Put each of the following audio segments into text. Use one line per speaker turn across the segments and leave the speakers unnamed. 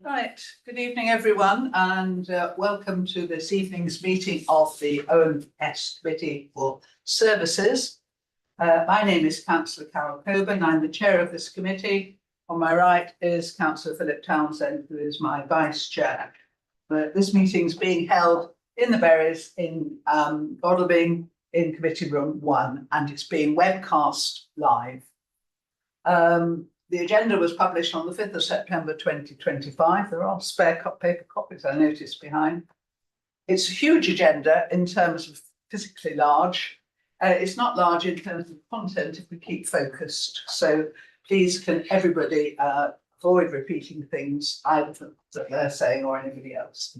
Right, good evening everyone, and welcome to this evening's meeting of the O&S Committee for Services. My name is Councillor Carol Coburn. I'm the chair of this committee. On my right is Councillor Philip Townsend, who is my vice chair. This meeting is being held in the Berries in Godalming in Committee Room 1, and it's being webcast live. The agenda was published on the 5th of September 2025. There are spare paper copies I noticed behind. It's a huge agenda in terms of physically large. It's not large in terms of content if we keep focused. So please can everybody avoid repeating things either that they're saying or anybody else.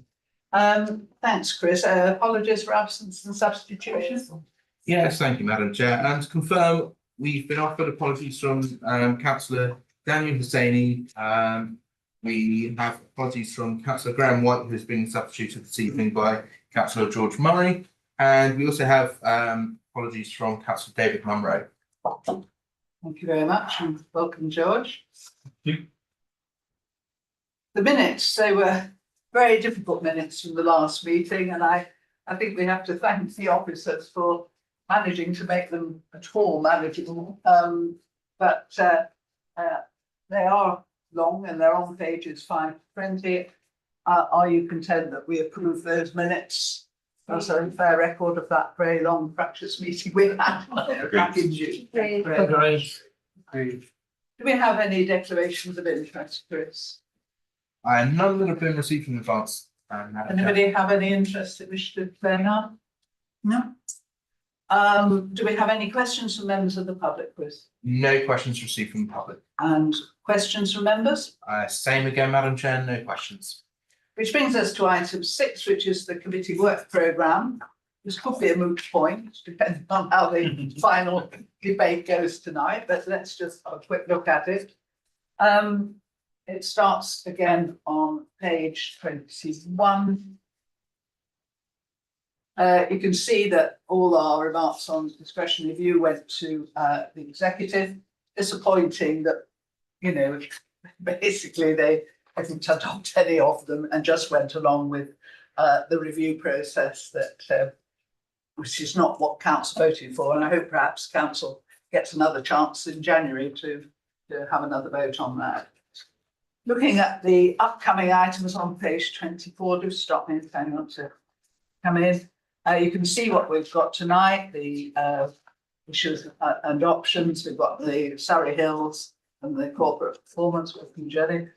Thanks, Chris. Apologies for absence and substitution.
Yes, thank you, Madam Chair. And to confirm, we've been offered apologies from Councillor Daniel Hussaini. We have apologies from Councillor Graham White, who's been substituted this evening by Councillor George Murray. And we also have apologies from Councillor David Munro.
Thank you very much, and welcome, George.
Thank you.
The minutes, they were very difficult minutes from the last meeting, and I think we have to thank the officers for managing to make them at all manageable. But they are long and they're on pages 5 to 20. Are you content that we approve those minutes? That's a fair record of that very long practice meeting we had back in June. Do we have any declarations of interest, Chris?
None that have been received in advance.
Anybody have any interest that wish to declare now? No. Do we have any questions from members of the public, Chris?
No questions received from the public.
And questions from members?
Same again, Madam Chair, no questions.
Which brings us to item 6, which is the committee work programme. This could be a moot point, depending on how the final debate goes tonight, but let's just have a quick look at it. It starts again on page 21. You can see that all our remarks on discretionary review went to the executive. Disappointing that, you know, basically they didn't adopt any of them and just went along with the review process that which is not what council voted for. And I hope perhaps council gets another chance in January to have another vote on that. Looking at the upcoming items on page 24, do stop me if anyone wants to come in. You can see what we've got tonight, the issues and options. We've got the Surrey Hills and the corporate performance with Jenny.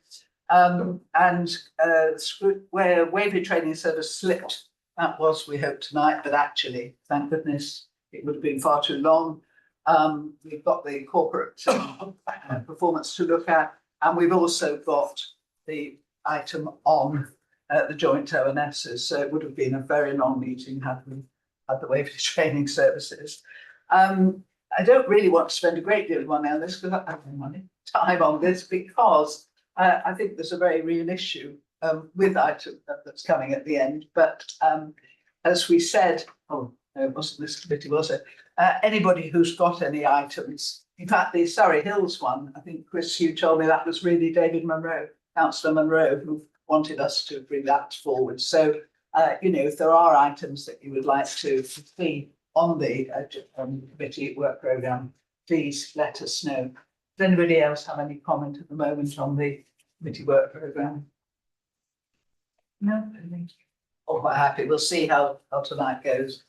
Where Waverley Training Service slipped, that was, we hope, tonight, but actually, thank goodness, it would have been far too long. We've got the corporate performance to look at, and we've also got the item on the joint O&Ss, so it would have been a very long meeting had we had the Waverley Training Services. I don't really want to spend a great deal of money on this because I have no time on this, because I think there's a very real issue with item that's coming at the end. But as we said, oh no, it wasn't this committee, was it? Anybody who's got any items, in fact, the Surrey Hills one, I think Chris, you told me that was really David Munro, Councillor Munro, who wanted us to bring that forward. So, you know, if there are items that you would like to see on the committee work programme, please let us know. Does anybody else have any comment at the moment on the committee work programme? No, thank you. Oh, quite happy. We'll see how tonight goes.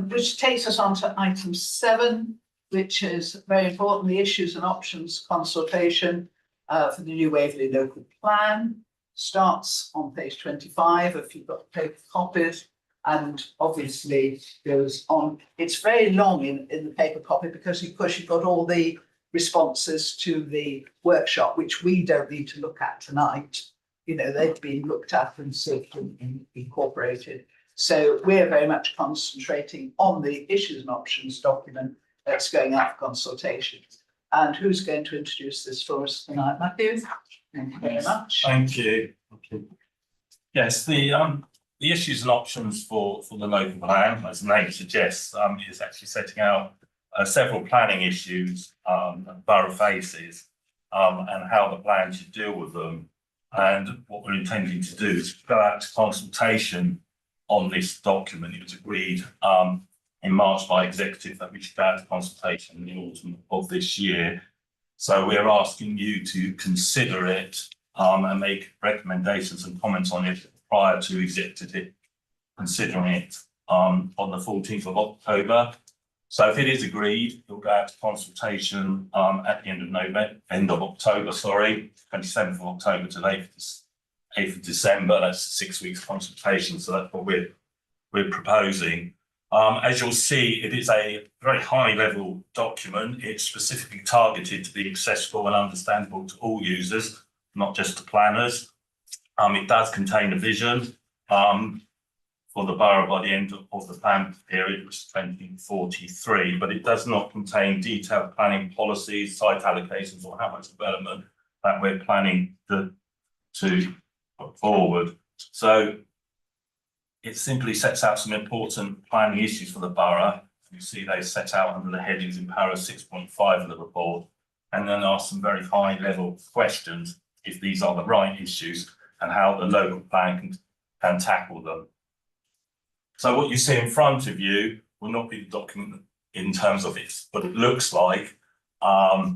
Which takes us on to item 7, which is very important, the issues and options consultation for the new Waverley local plan. Starts on page 25 if you've got paper copies, and obviously goes on. It's very long in the paper copy because of course you've got all the responses to the workshop, which we don't need to look at tonight. You know, they've been looked at and sort of incorporated. So we're very much concentrating on the issues and options document that's going out for consultation. And who's going to introduce this for us tonight? Matthew? Thank you very much.
Thank you. Yes, the issues and options for the local plan, as the name suggests, is actually setting out several planning issues that borough faces and how the plan should deal with them And what we're intending to do is go out to consultation on this document. It was agreed in March by executive that we should go out to consultation in the autumn of this year. So we're asking you to consider it and make recommendations and comments on it prior to executive considering it on the 14th of October. So if it is agreed, it'll go out to consultation at the end of October, 27th of October to the 8th of December. That's 6 weeks consultation. So that's what we're proposing. As you'll see, it is a very high level document. It's specifically targeted to be accessible and understandable to all users, not just to planners. It does contain a vision for the borough by the end of the plan period, which is 2043, but it does not contain detailed planning policies, site allocations, or how much development that we're planning to put forward. So it simply sets out some important planning issues for the borough. You see they set out under the headings in paragraph 6.5 of the report, and then ask some very high level questions if these are the right issues and how the local plan can tackle them. So what you see in front of you will not be the document in terms of what it looks like. But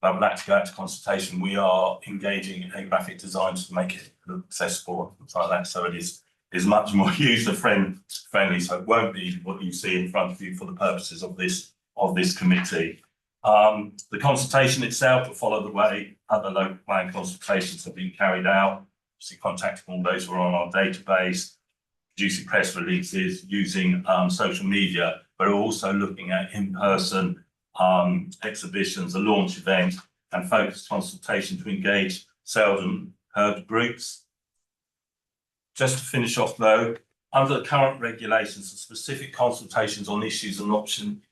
we'll actually go out to consultation. We are engaging a graphic designer to make it look accessible and things like that. So it is much more user friendly. So it won't be what you see in front of you for the purposes of this committee. The consultation itself will follow the way other local plan consultations have been carried out. Obviously contacting all those who are on our database, producing press releases, using social media, but also looking at in-person exhibitions, a launch event, and focused consultation to engage seldom heard groups. Just to finish off though, under the current regulations, the specific consultations on issues and options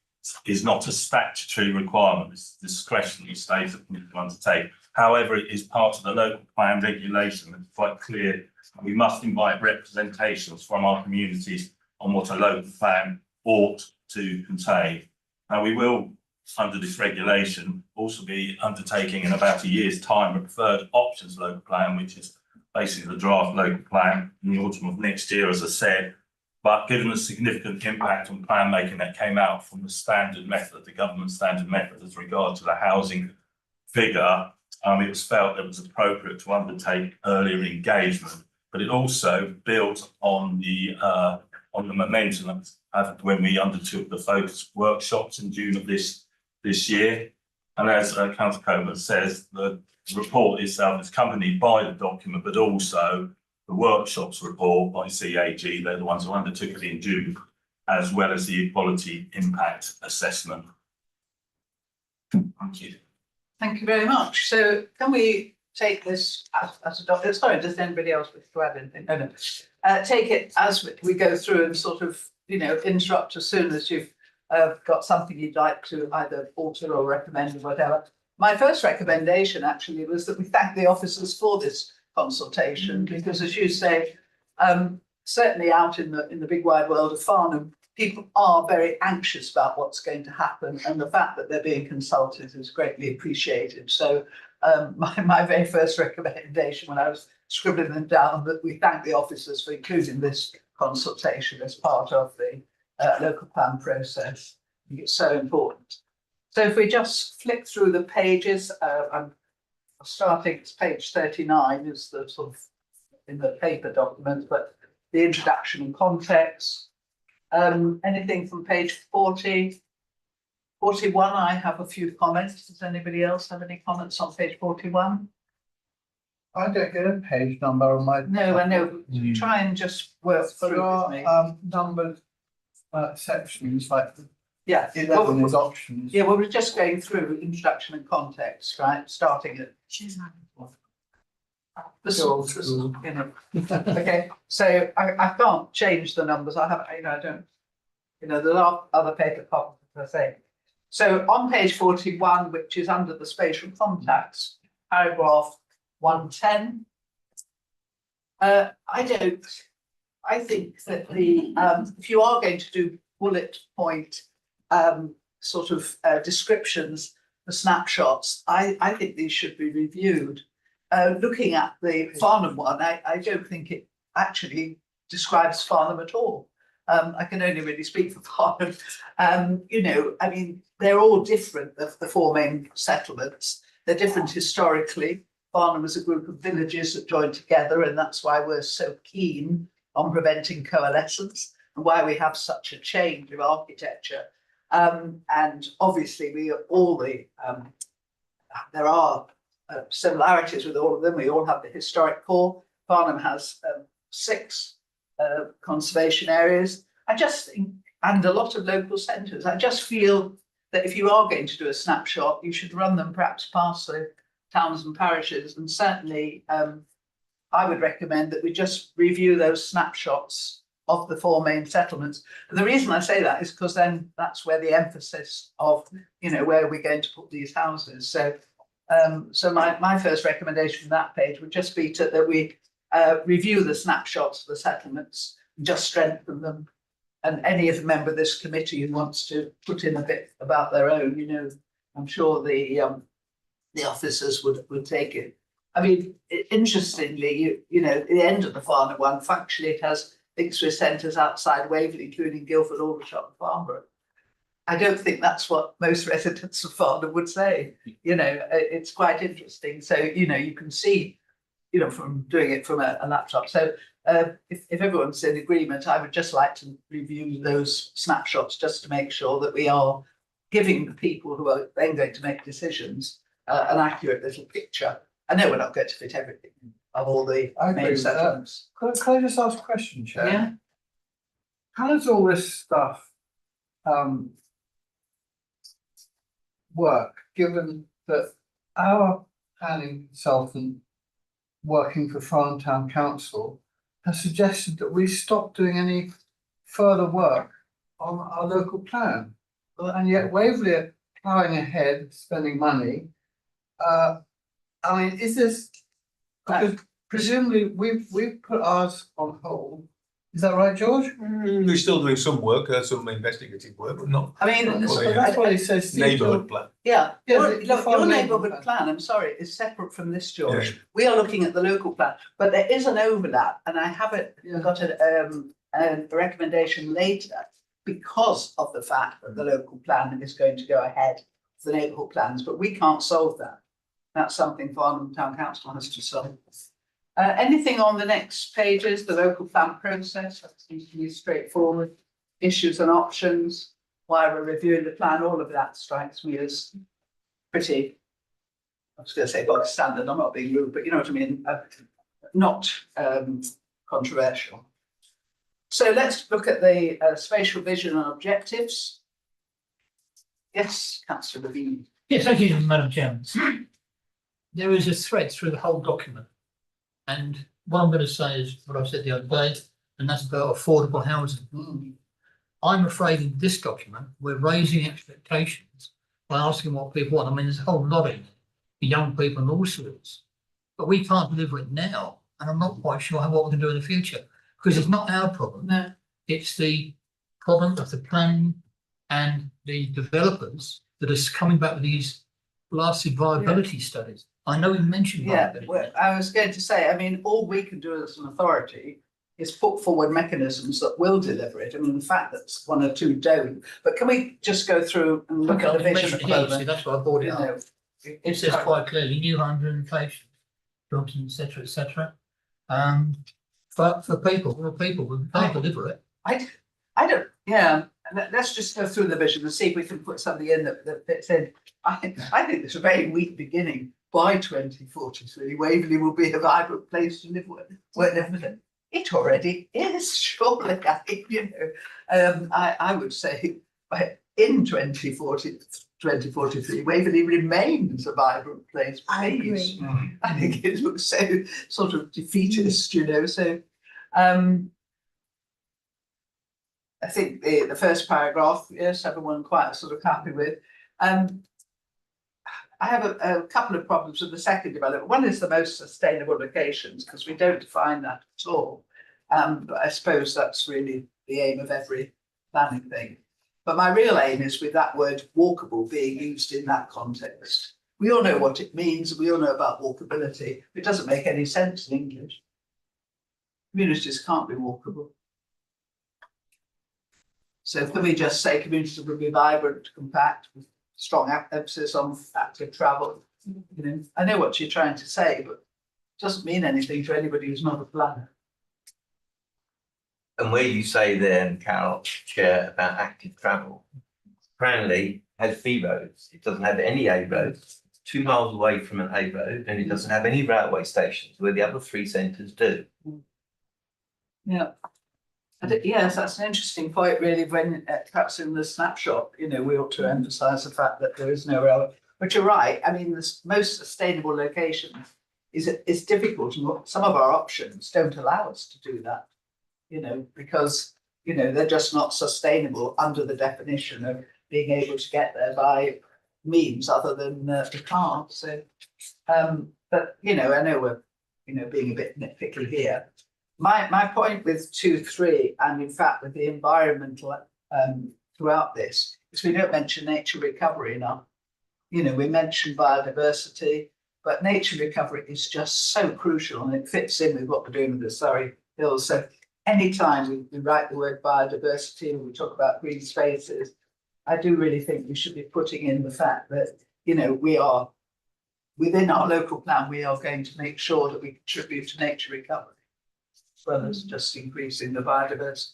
is not a statutory requirement. It's a discretionary stage that we need to undertake. However, it is part of the local plan regulation. It's quite clear we must invite representations from our communities on what a local plan ought to contain. Now, we will, under this regulation, also be undertaking in about a year's time a preferred options local plan, which is basically the draft local plan in the autumn of next year, as I said. But given the significant impact on plan making that came out from the standard method, the government standard method as regard to the housing figure, it was felt it was appropriate to undertake earlier engagement. But it also built on the momentum that when we undertook the focus workshops in June of this year. And as Councillor Coleman says, the report itself is accompanied by the document, but also the workshops report by CAG. They're the ones who undertook it in June, as well as the equality impact assessment. Thank you.
Thank you very much. So can we take this as a document? Sorry, does anybody else wish to add anything? Oh, no. Take it as we go through and sort of, interrupt as soon as you've got something you'd like to either alter or recommend or whatever. My first recommendation actually was that we thank the officers for this consultation, because as you say, certainly out in the big wide world of Farnham, people are very anxious about what's going to happen, and the fact that they're being consulted is greatly appreciated. So my very first recommendation when I was scribbling them down, that we thank the officers for including this consultation as part of the local plan process. I think it's so important. So if we just flick through the pages, I'm starting, it's page 39 is the sort of in the paper document, but the introduction and context. Anything from page 40, 41, I have a few comments. Does anybody else have any comments on page 41?
I don't get a page number on my.
No, I know. Try and just work through with me.
Numbered sections like
Yeah.
11 is options.
Yeah, well, we're just going through introduction and context, right? Starting at Okay, so I can't change the numbers. I have, I don't, there are other paper copies, as I say. So on page 41, which is under the spatial contacts, paragraph 110. I think that if you are going to do bullet point descriptions, the snapshots, I think these should be reviewed. looking at the Farnham one, I don't think it actually describes Farnham at all. I can only really speak for Farnham. You know, I mean, they're all different, the four main settlements. They're different historically. Farnham is a group of villages that joined together, and that's why we're so keen on preventing coalescence and why we have such a change of architecture. And obviously, there are similarities with all of them. We all have the historic core. Farnham has 6 conservation areas. I just think, and a lot of local centres. I just feel that if you are going to do a snapshot, you should run them perhaps past the towns and parishes. And certainly, I would recommend that we just review those snapshots of the 4 main settlements. And the reason I say that is because then that's where the emphasis of, you know, where we're going to put these houses. So, my first recommendation from that page would just be that we review the snapshots of the settlements and just strengthen them. And any of the member of this committee who wants to put in a bit about their own, you know, I'm sure the officers would take it. I mean, interestingly, you know, the end of the Farnham one, functionally it has links with centres outside Waverley, including Guildford, Aldershot and Farnborough. I don't think that's what most residents of Farnham would say. You know, it's quite interesting. So, you know, you can see, you know, from doing it from a laptop. So if everyone's in agreement, I would just like to review those snapshots just to make sure that we are giving the people who are then going to make decisions an accurate little picture. I know we're not going to fit everything of all the main settlements.
Can I just ask a question, Chair?
Yeah.
How does all this stuff work, given that our planning consultant working for Farnham Town Council has suggested that we stop doing any further work on our local plan? And yet Waverley are ploughing ahead, spending money. I mean, is this, because presumably we've put ours on hold. Is that right, George?
We're still doing some work, some investigative work, but not
I mean,
So that's why he says.
neighbourhood plan.
yeah,
Yeah,
look,
the
your
Farnham
neighbourhood
plan.
plan, I'm sorry, is separate from this, George.
Yeah.
We are looking at the local plan, but there is an overlap, and I haven't got a recommendation later because of the fact that the local plan is going to go ahead of the neighbourhood plans, but we can't solve that. That's something Farnham Town Council has to solve. Anything on the next pages, the local plan process, that seems to be straightforward. Issues and options, why we're reviewing the plan, all of that strikes me as pretty, I was going to say bog standard, I'm not being rude, but you know what I mean, not controversial. So let's look at the spatial vision and objectives. Yes, Councillor Levine.
Yes, thank you, Madam Chairman. There is a thread through the whole document. And what I'm going to say is what I said the other day, and that's about affordable housing. I'm afraid in this document, we're raising expectations by asking what people want. I mean, there's a whole lot in it for young people and all sorts, but we can't deliver it now. And I'm not quite sure what we can do in the future, because it's not our problem.
No.
It's the problem of the planning and the developers that are coming back with these blasted viability studies. I know you mentioned
Yeah,
viability.
well, I was going to say, I mean, all we can do as an authority is put forward mechanisms that will deliver it. I mean, the fact that 1 or 2 don't, but can we just go through and look at the vision at the moment?
That's why I brought it
You
up.
know,
It says quite clearly, new home inflation, jobs, et cetera, et cetera. But for people, we can't deliver it.
I don't, yeah, let's just go through the vision and see if we can put something in that fits in. I think it's a very weak beginning. By 2043, Waverley will be a vibrant place to live, work, live. It already is, surely. I would say in 2043, Waverley remains a vibrant place.
I agree.
I think it looks so sort of defeatist, you know. So I think the first paragraph, yes, everyone quite sort of happy with. I have a couple of problems with the second development. One is the most sustainable locations, because we don't define that at all. But I suppose that's really the aim of every planning thing. But my real aim is with that word walkable being used in that context. We all know what it means. We all know about walkability. It doesn't make any sense in English. Communities can't be walkable. So can we just say communities will be vibrant, compact, with strong emphasis on active travel? You know, I know what you're trying to say, but it doesn't mean anything to anybody who's not a planner.
And where you say then, Carol, Chair, about active travel, Cranley has B roads. It doesn't have any A roads. It's 2 miles away from an A road, and it doesn't have any railway stations where the other 3 centres do.
Yeah. Yes, that's an interesting point, really, when perhaps in the snapshot, you know, we ought to emphasise the fact that there is no railway. But you're right, I mean, the most sustainable locations is difficult, and some of our options don't allow us to do that, you know, because, you know, they're just not sustainable under the definition of being able to get there by means other than the car. So, but, you know, I know we're, you know, being a bit nitpicky here. My point with 2.3, and in fact with the environmental throughout this, is we don't mention nature recovery enough. You know, we mention biodiversity, but nature recovery is just so crucial, and it fits in with what we're doing with the Surrey Hills. So anytime we write the word biodiversity and we talk about green spaces, I do really think we should be putting in the fact that, you know, we are, within our local plan, we are going to make sure that we contribute to nature recovery, as well as just increasing the biodiversity.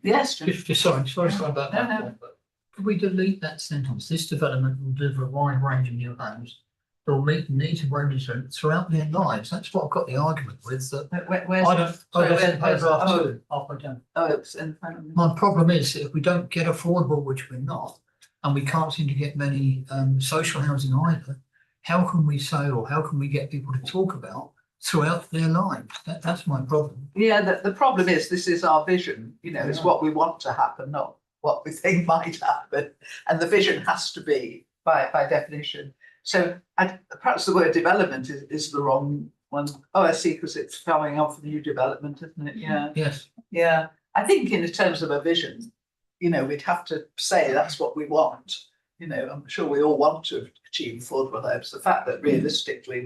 Yes, Jim.
Just sorry about that.
No.
Point, but could we delete that sentence? This development will deliver a wide range of new homes that will meet the needs of residents throughout their lives. That's what I've got the argument with. That
Where's
I don't.
sorry,
That's in
where's-
paragraph
oh.
2, halfway down.
Oh, it's in front of me.
My problem is that if we don't get affordable, which we're not, and we can't seem to get many social housing either, how can we say, or how can we get people to talk about throughout their lives? That's my problem.
Yeah, the problem is, this is our vision, you know, it's what we want to happen, not what we think might happen. And the vision has to be by definition. So perhaps the word development is the wrong one. Oh, I see, because it's coming off new development, isn't it? Yeah.
Yes.
Yeah. I think in terms of a vision, you know, we'd have to say that's what we want. You know, I'm sure we all want to achieve affordable homes. The fact that realistically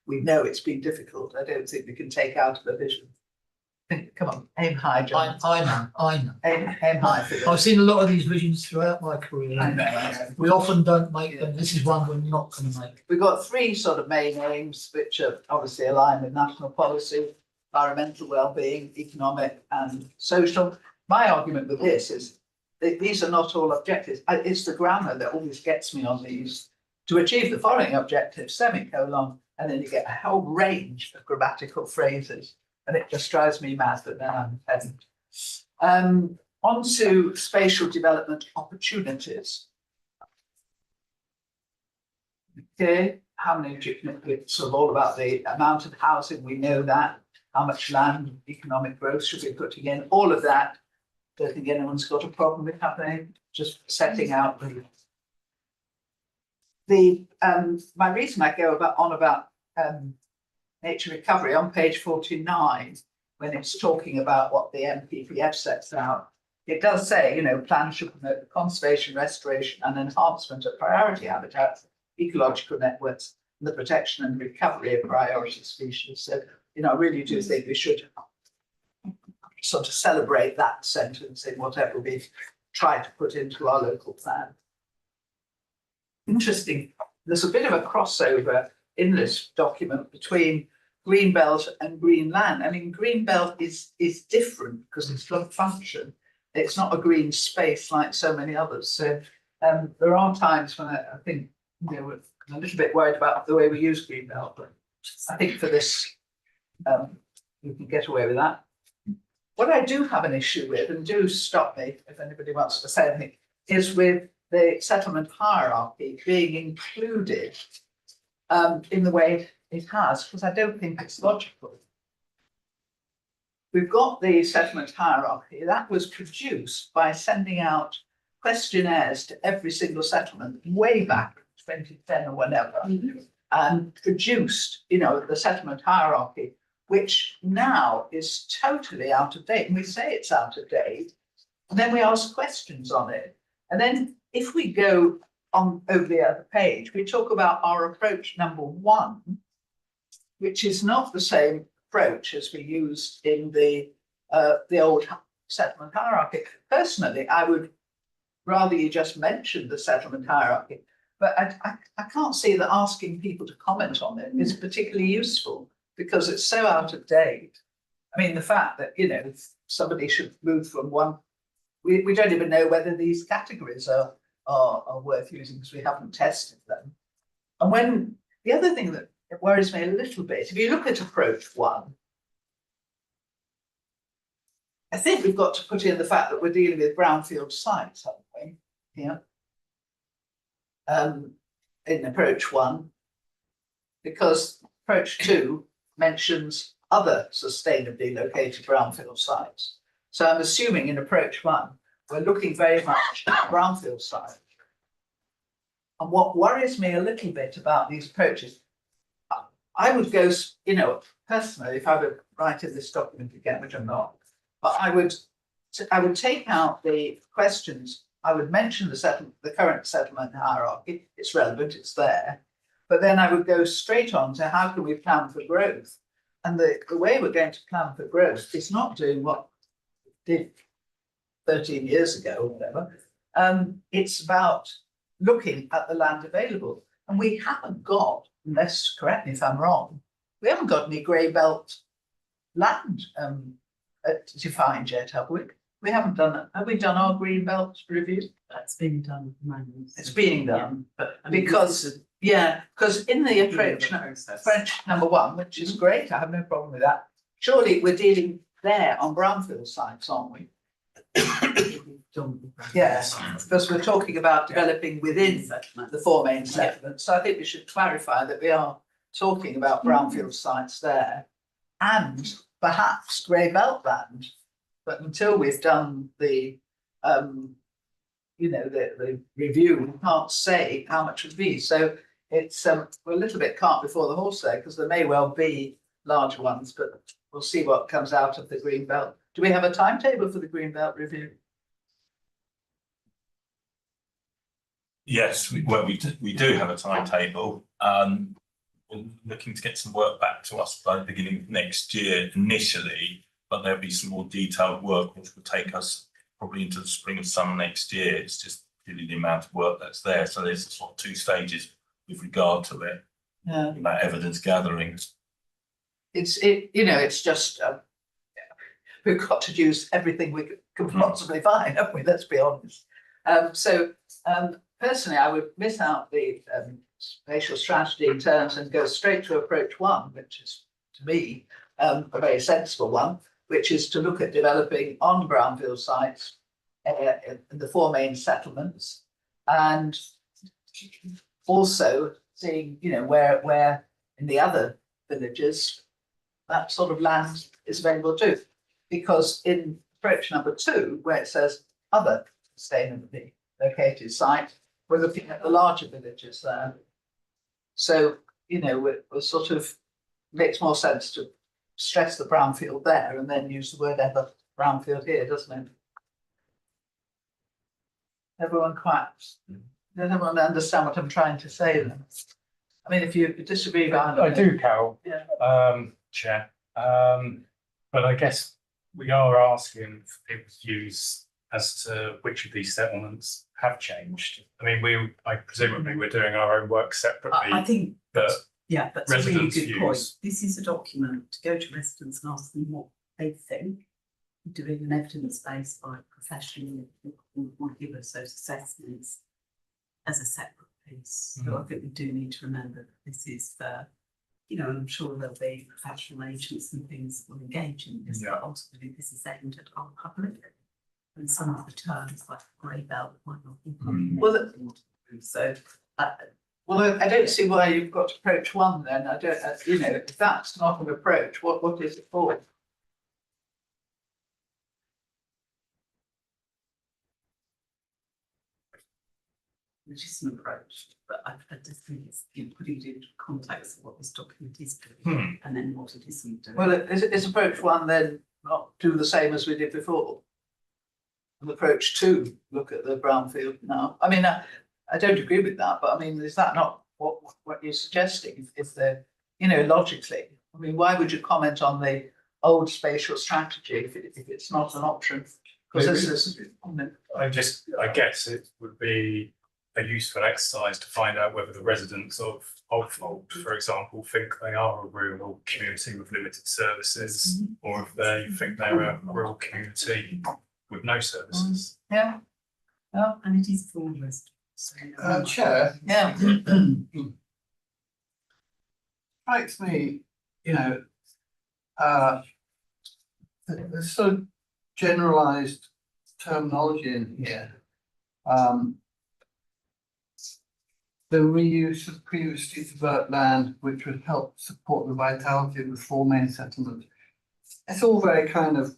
we know it's been difficult, I don't think we can take out of a vision. Come on, aim high, John.
I know.
Aim high for
I've
this.
seen a lot of these visions throughout my career.
I know.
We often don't make them. This is one we're not going to make.
We've got 3 sort of main aims, which are obviously aligned with national policy: environmental well-being, economic and social. My argument with this is that these are not all objectives. It's the grammar that always gets me on these. To achieve the following objectives, semicolon, and then you get a whole range of grammatical phrases, and it just drives me mad, but then I'm heading. On to spatial development opportunities. Okay, how many, it's sort of all about the amount of housing, we know that, how much land, economic growth should we be putting in, all of that. Don't think anyone's got a problem with happening, just setting out my reason I go on about nature recovery on page 49, when it's talking about what the MPPF sets out, it does say, you know, plans should promote the conservation, restoration and enhancement of priority habitats, ecological networks, and the protection and recovery of priority species. So, you know, I really do think we should sort of celebrate that sentence in whatever we try to put into our local plan. Interesting, there's a bit of a crossover in this document between green belt and green land. I mean, green belt is different because it's got a function. It's not a green space like so many others. So there are times when I think, you know, we're a little bit worried about the way we use green belt, but I think for this, we can get away with that. What I do have an issue with, and do stop me if anybody wants to say anything, is with the settlement hierarchy being included in the way it has, because I don't think it's logical. We've got the settlement hierarchy that was produced by sending out questionnaires to every single settlement way back in 2010 or whatever, and produced, you know, the settlement hierarchy, which now is totally out of date. And we say it's out of date, and then we ask questions on it. And then if we go on over the other page, we talk about our approach number 1, which is not the same approach as we used in the old settlement hierarchy. Personally, I would rather you just mention the settlement hierarchy, but I can't see that asking people to comment on it is particularly useful because it's so out of date. I mean, the fact that, you know, somebody should move from one, we don't even know whether these categories are worth using because we haven't tested them. And when the other thing that worries me a little bit, if you look at approach 1, I think we've got to put in the fact that we're dealing with brownfield sites, haven't we? Yeah. In approach 1, because approach 2 mentions other sustainably located brownfield sites. So I'm assuming in approach 1, we're looking very much at brownfield sites. And what worries me a little bit about these approaches, I would go, you know, personally, if I were writing this document again, which I'm not, but I would take out the questions. I would mention the current settlement hierarchy. It's relevant, it's there. But then I would go straight on to how can we plan for growth? And the way we're going to plan for growth is not doing what we did 13 years ago or whatever. It's about looking at the land available. And we haven't got, unless, correct me if I'm wrong, we haven't got any grey belt land defined yet, have we? We haven't done it. Have we done our green belt review?
That's being done at the moment.
It's being done,
But I mean,
because in the approach number 1, which is great, I have no problem with that. Surely we're dealing there on brownfield sites, aren't we? Yes, because we're talking about developing within the 4 main settlements. So I think we should clarify that we are talking about brownfield sites there and perhaps grey belt land. But until we've done the, you know, the review, we can't say how much would be. So it's we're a little bit cart before the horse there because there may well be larger ones, but we'll see what comes out of the green belt. Do we have a timetable for the green belt review?
Yes, we do have a timetable. We're looking to get some work back to us by the beginning of next year initially, but there'll be some more detailed work which will take us probably into the spring of summer next year. It's just really the amount of work that's there. So there's sort of 2 stages with regard to it.
Yeah.
That evidence gathering.
It's just we've got to use everything we can possibly find, haven't we? Let's be honest. Personally, I would miss out the spatial strategy in terms and go straight to approach 1, which is to me a very sensible one, which is to look at developing on brownfield sites in the 4 main settlements, and also seeing, you know, where in the other villages that sort of land is available too. Because in approach number 2, where it says other sustainably located site, we're looking at the larger villages there. So, you know, we're sort of makes more sense to stress the brownfield there and then use the word ever brownfield here, doesn't it? Everyone quite, does everyone understand what I'm trying to say then? I mean, if you disagree,
I do, Carol.
Yeah.
Chair. But I guess we are asking for people's views as to which of these settlements have changed. I mean, presumably we're doing our own work separately.
I think,
but
yeah, that's a really
residents'
good point.
views.
This is a document to go to residents and ask them what they think. Doing an evidence base by professional who will give us those assessments as a separate piece. So I think we do need to remember that this is for, you know, and I'm sure there'll be professional agents and things that will engage in this, but ultimately this is aimed at our public. And some of the terms like grey belt might not be.
Well,
so
well, I don't see why you've got approach 1 then. I don't, you know, if that's not an approach, what is it for?
which is an approach, but I just think it's putting it into context of what this document is doing and then what it isn't doing.
Well, is approach 1 then not do the same as we did before? And approach 2, look at the brownfield now. I mean, I don't agree with that, but I mean, is that not what you're suggesting? If they're, you know, logically, I mean, why would you comment on the old spatial strategy if it's not an option? Because this is, you know,
I guess it would be a useful exercise to find out whether the residents of Oldfold, for example, think they are a rural community with limited services, or if they think they're a rural community with no services.
yeah,
And it is for residents. So,
Chair,
yeah.
strikes me, you know, there's sort of generalized terminology in here. The reuse of previously developed land, which would help support the vitality of the four main settlements. It's all very kind of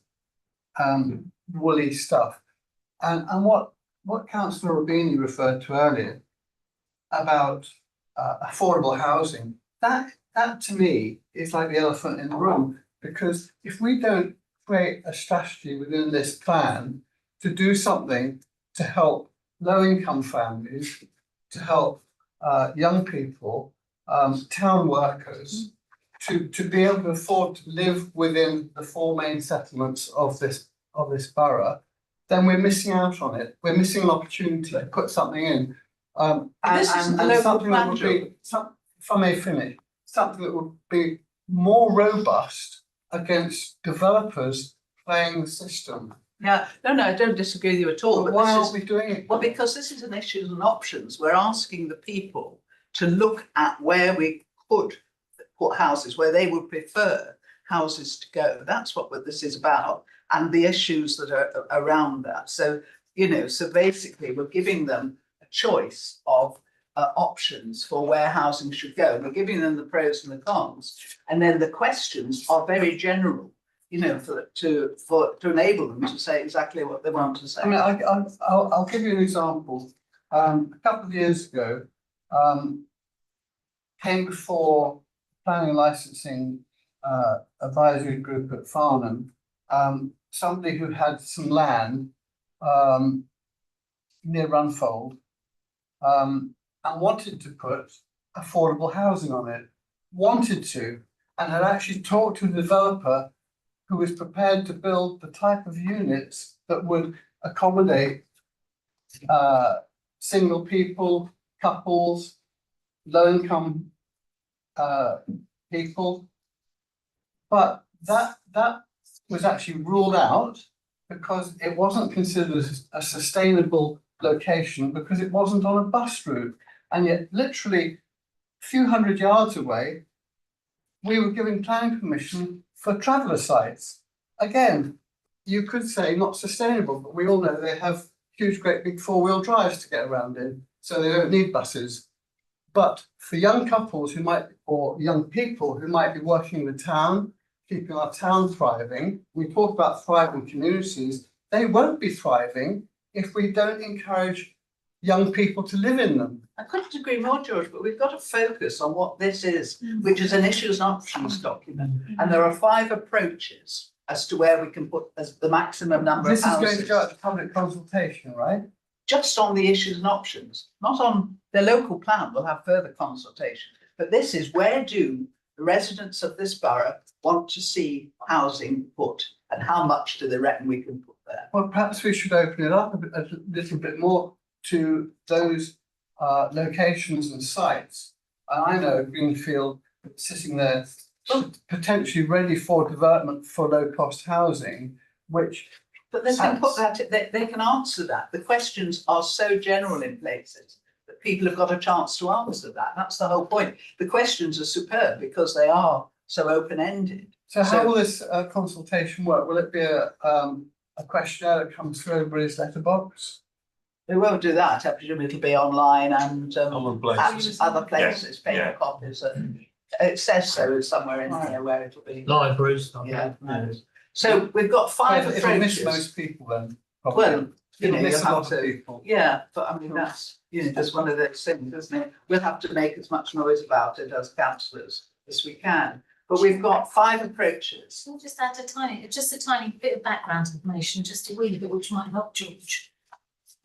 woolly stuff. And what Councillor Rubini referred to earlier about affordable housing, that to me is like the elephant in the room, because if we don't create a strategy within this plan to do something to help low-income families, to help young people, town workers, to be able to afford to live within the four main settlements of this borough, then we're missing out on it. We're missing an opportunity to put something in. And something that would be, if I may finish, something that would be more robust against developers playing the system.
Yeah, no, I don't disagree with you at all.
But
But
why
this
aren't
is,
we doing it?
well, because this is an issues and options. We're asking the people to look at where we could put houses, where they would prefer houses to go. That's what this is about, and the issues that are around that. So, you know, so basically we're giving them a choice of options for where housing should go. We're giving them the pros and the cons, and then the questions are very general, you know, to enable them to say exactly what they want to say.
I mean, I'll give you an example. A couple of years ago, came before planning and licensing advisory group at Farnham, somebody who had some land near Runfold, and wanted to put affordable housing on it, and had actually talked to a developer who was prepared to build the type of units that would accommodate single people, couples, low-income people. But that was actually ruled out because it wasn't considered a sustainable location, because it wasn't on a bus route. And yet literally a few hundred yards away, we were giving planning permission for traveller sites. Again, you could say not sustainable, but we all know they have huge, great big four-wheel drives to get around in, so they don't need buses. But for young couples who might, or young people who might be working in the town, keeping our town thriving, we talk about thriving communities, they won't be thriving if we don't encourage young people to live in them.
I couldn't agree more, George, but we've got to focus on what this is, which is an issues and options document. And there are 5 approaches as to where we can put as the maximum number of
This is
houses.
going to go out to public consultation, right?
Just on the issues and options, not on the local plan. We'll have further consultation. But this is, where do the residents of this borough want to see housing put, and how much do they reckon we can put there?
Well, perhaps we should open it up a little bit more to those locations and sites. And I know Greenfield sitting there potentially ready for development for low-cost housing, which.
But they can put that, they can answer that. The questions are so general in places that people have got a chance to answer that. That's the whole point. The questions are superb because they are so open-ended.
So how will this consultation work? Will it be a questionnaire that comes through everybody's letterbox?
They won't do that. I presume it'll be online and
Other places.
other places, paper
Yeah.
copies. And it says so somewhere in here where it'll be.
Libraries.
Yeah. So we've got 5
It'll miss
approaches.
most people then, probably.
Well, you know,
It'll miss
you'll
a
have
lot of
to.
people.
Yeah, but I mean, that's, you know, just one of those things, isn't it? We'll have to make as much noise about it as councillors as we can. But we've got 5 approaches.
Can I just add just a tiny bit of background information, just a wee bit, which might help George.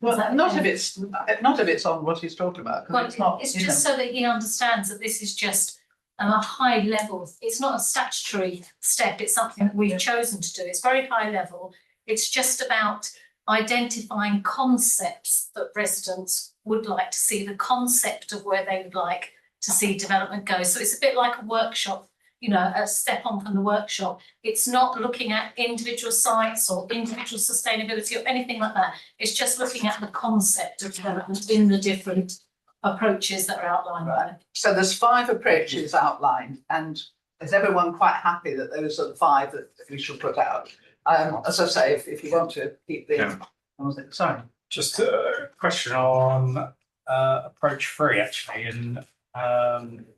Well, not if it's on what he's talking about,
Well,
because it's not,
it's
you know.
just so that he understands that this is just a high level. It's not a statutory step. It's something that we've chosen to do. It's very high level. It's just about identifying concepts that residents would like to see, the concept of where they would like to see development go. So it's a bit like a workshop, you know, a step on from the workshop. It's not looking at individual sites or individual sustainability or anything like that. It's just looking at the concept of development in the different approaches that are outlined there.
So there's 5 approaches outlined, and is everyone quite happy that those are the 5 that we should put out? As I say, if you want to keep the,
Yeah.
sorry.
Just a question on approach 3 actually, and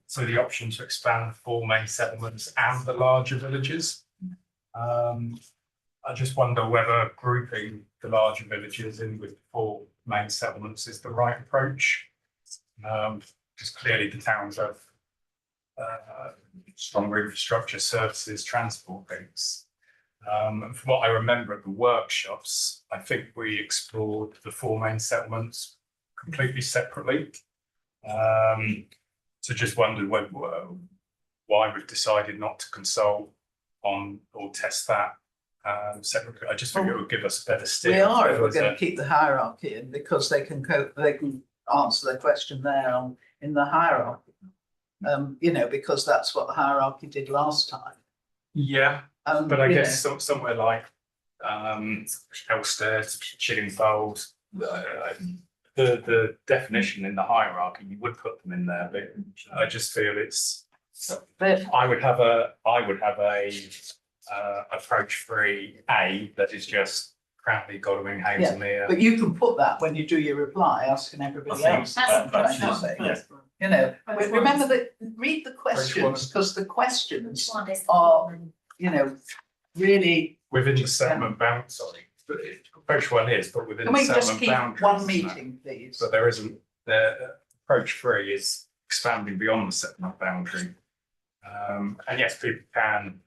so the option to expand 4 main settlements and the larger villages. I just wonder whether grouping the larger villages in with 4 main settlements is the right approach. Because clearly the towns have stronger infrastructure, services, transport links. And from what I remember at the workshops, I think we explored the 4 main settlements completely separately. So just wondered why we've decided not to consult on or test that separately. I just think it would give us a better steer.
We are, if we're going to keep the hierarchy in, because they can answer their question there in the hierarchy. You know, because that's what the hierarchy did last time.
Yeah, but I
you
guess somewhere like Elstead, Chiddingfold, the definition in the hierarchy, you would put them in there, but I just feel it's. I would have a approach 3A that is just Cranley, Godalming, Hazelmere.
But you can put that when you do your reply, asking everybody else. You know, remember that, read the questions, because the questions are, you know, really.
Within the settlement bound, sorry, but approach 1 is, but within
Can
the
we just
settlement
keep
boundaries.
one
isn't it?
meeting, please?
But there isn't, the approach 3 is expanding beyond the settlement boundary. And yes, people can,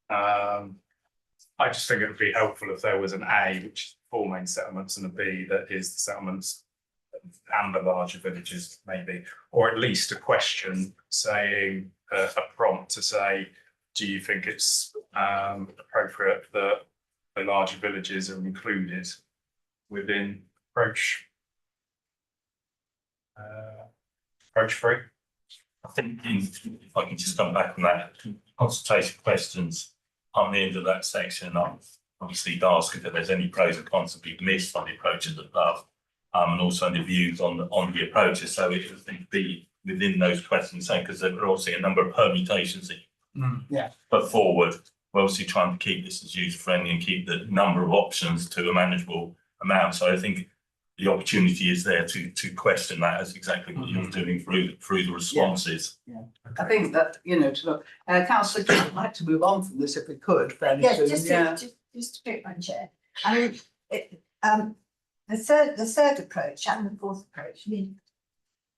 I just think it would be helpful if there was an A, which is 4 main settlements, and a B that is the settlements and the larger villages maybe, or at least a question saying, a prompt to say, do you think it's appropriate that the larger villages are included within approach 3?
I think if I can just come back on that, consultation questions on the end of that section, I'm obviously ask if there's any pros and cons that we've missed on the approaches above, and also any views on the approaches. So it would be within those questions, because there are also a number of permutations that you put forward. We're obviously trying to keep this as user friendly and keep the number of options to a manageable amount. So I think the opportunity is there to question that as exactly what you're doing through the responses.
Yeah. I think that, you know, to look, Councillor, I'd like to move on from this if we could fairly soon.
Just to pick my chair. I mean, the third approach and the 4th approach, I mean,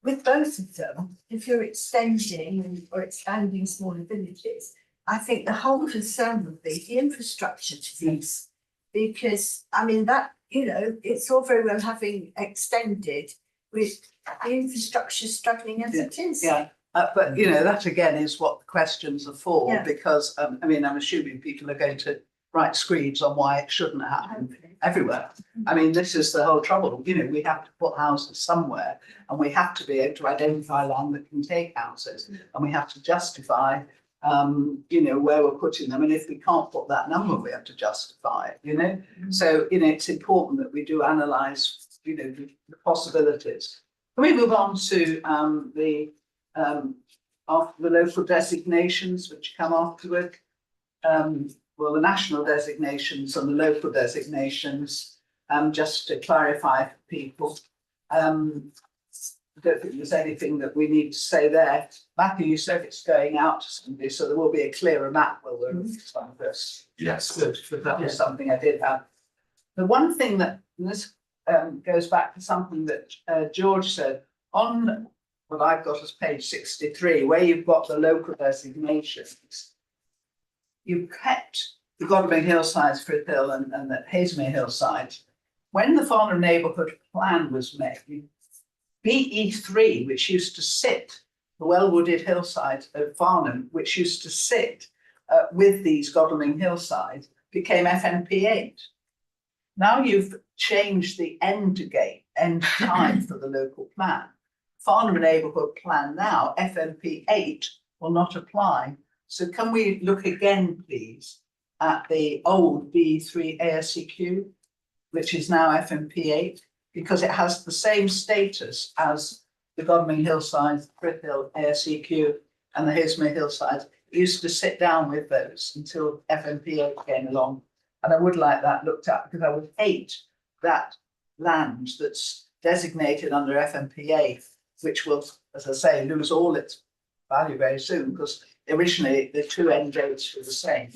with both of them, if you're extending or expanding smaller villages, I think the whole concern would be the infrastructure to these. Because, I mean, that, you know, it's all very well having extended with the infrastructure struggling as it is.
Yeah, but you know, that again is what the questions are for, because I mean, I'm assuming people are going to write screeds on why it shouldn't happen everywhere. I mean, this is the whole trouble. You know, we have to put houses somewhere, and we have to be able to identify land that can take houses, and we have to justify you know, where we're putting them, and if we can't put that number, we have to justify it, you know. So, you know, it's important that we do analyse, you know, the possibilities. Can we move on to after the local designations, which come afterward? Well, the national designations and the local designations, just to clarify for people. I don't think there's anything that we need to say there. Matthew, you said it's going out to somebody, so there will be a clearer map where we're on this.
Yes.
Good, because that was something I did have. The one thing that, and this goes back to something that George said, on what I've got as page 63, where you've got the local designations, you've kept the Godalming hillsides, Frith Hill and the Hazelmere hillside, when the Farnham Neighbourhood Plan was made, BE3, which used to sit, the well-wooded hillsides of Farnham, which used to sit with these Godalming hillsides, became FNP8. Now you've changed the end time for the local plan. Farnham Neighbourhood Plan now, FNP8 will not apply. So can we look again, please, at the old B3 ASCQ, which is now FNP8, because it has the same status as the Godalming hillsides, Frith Hill ASCQ, and the Hasmere hillsides. It used to sit down with those until FNP8 came along. And I would like that looked at, because I would hate that land that's designated under FNP8, which will, as I say, lose all its value very soon, because originally the two end dates were the same.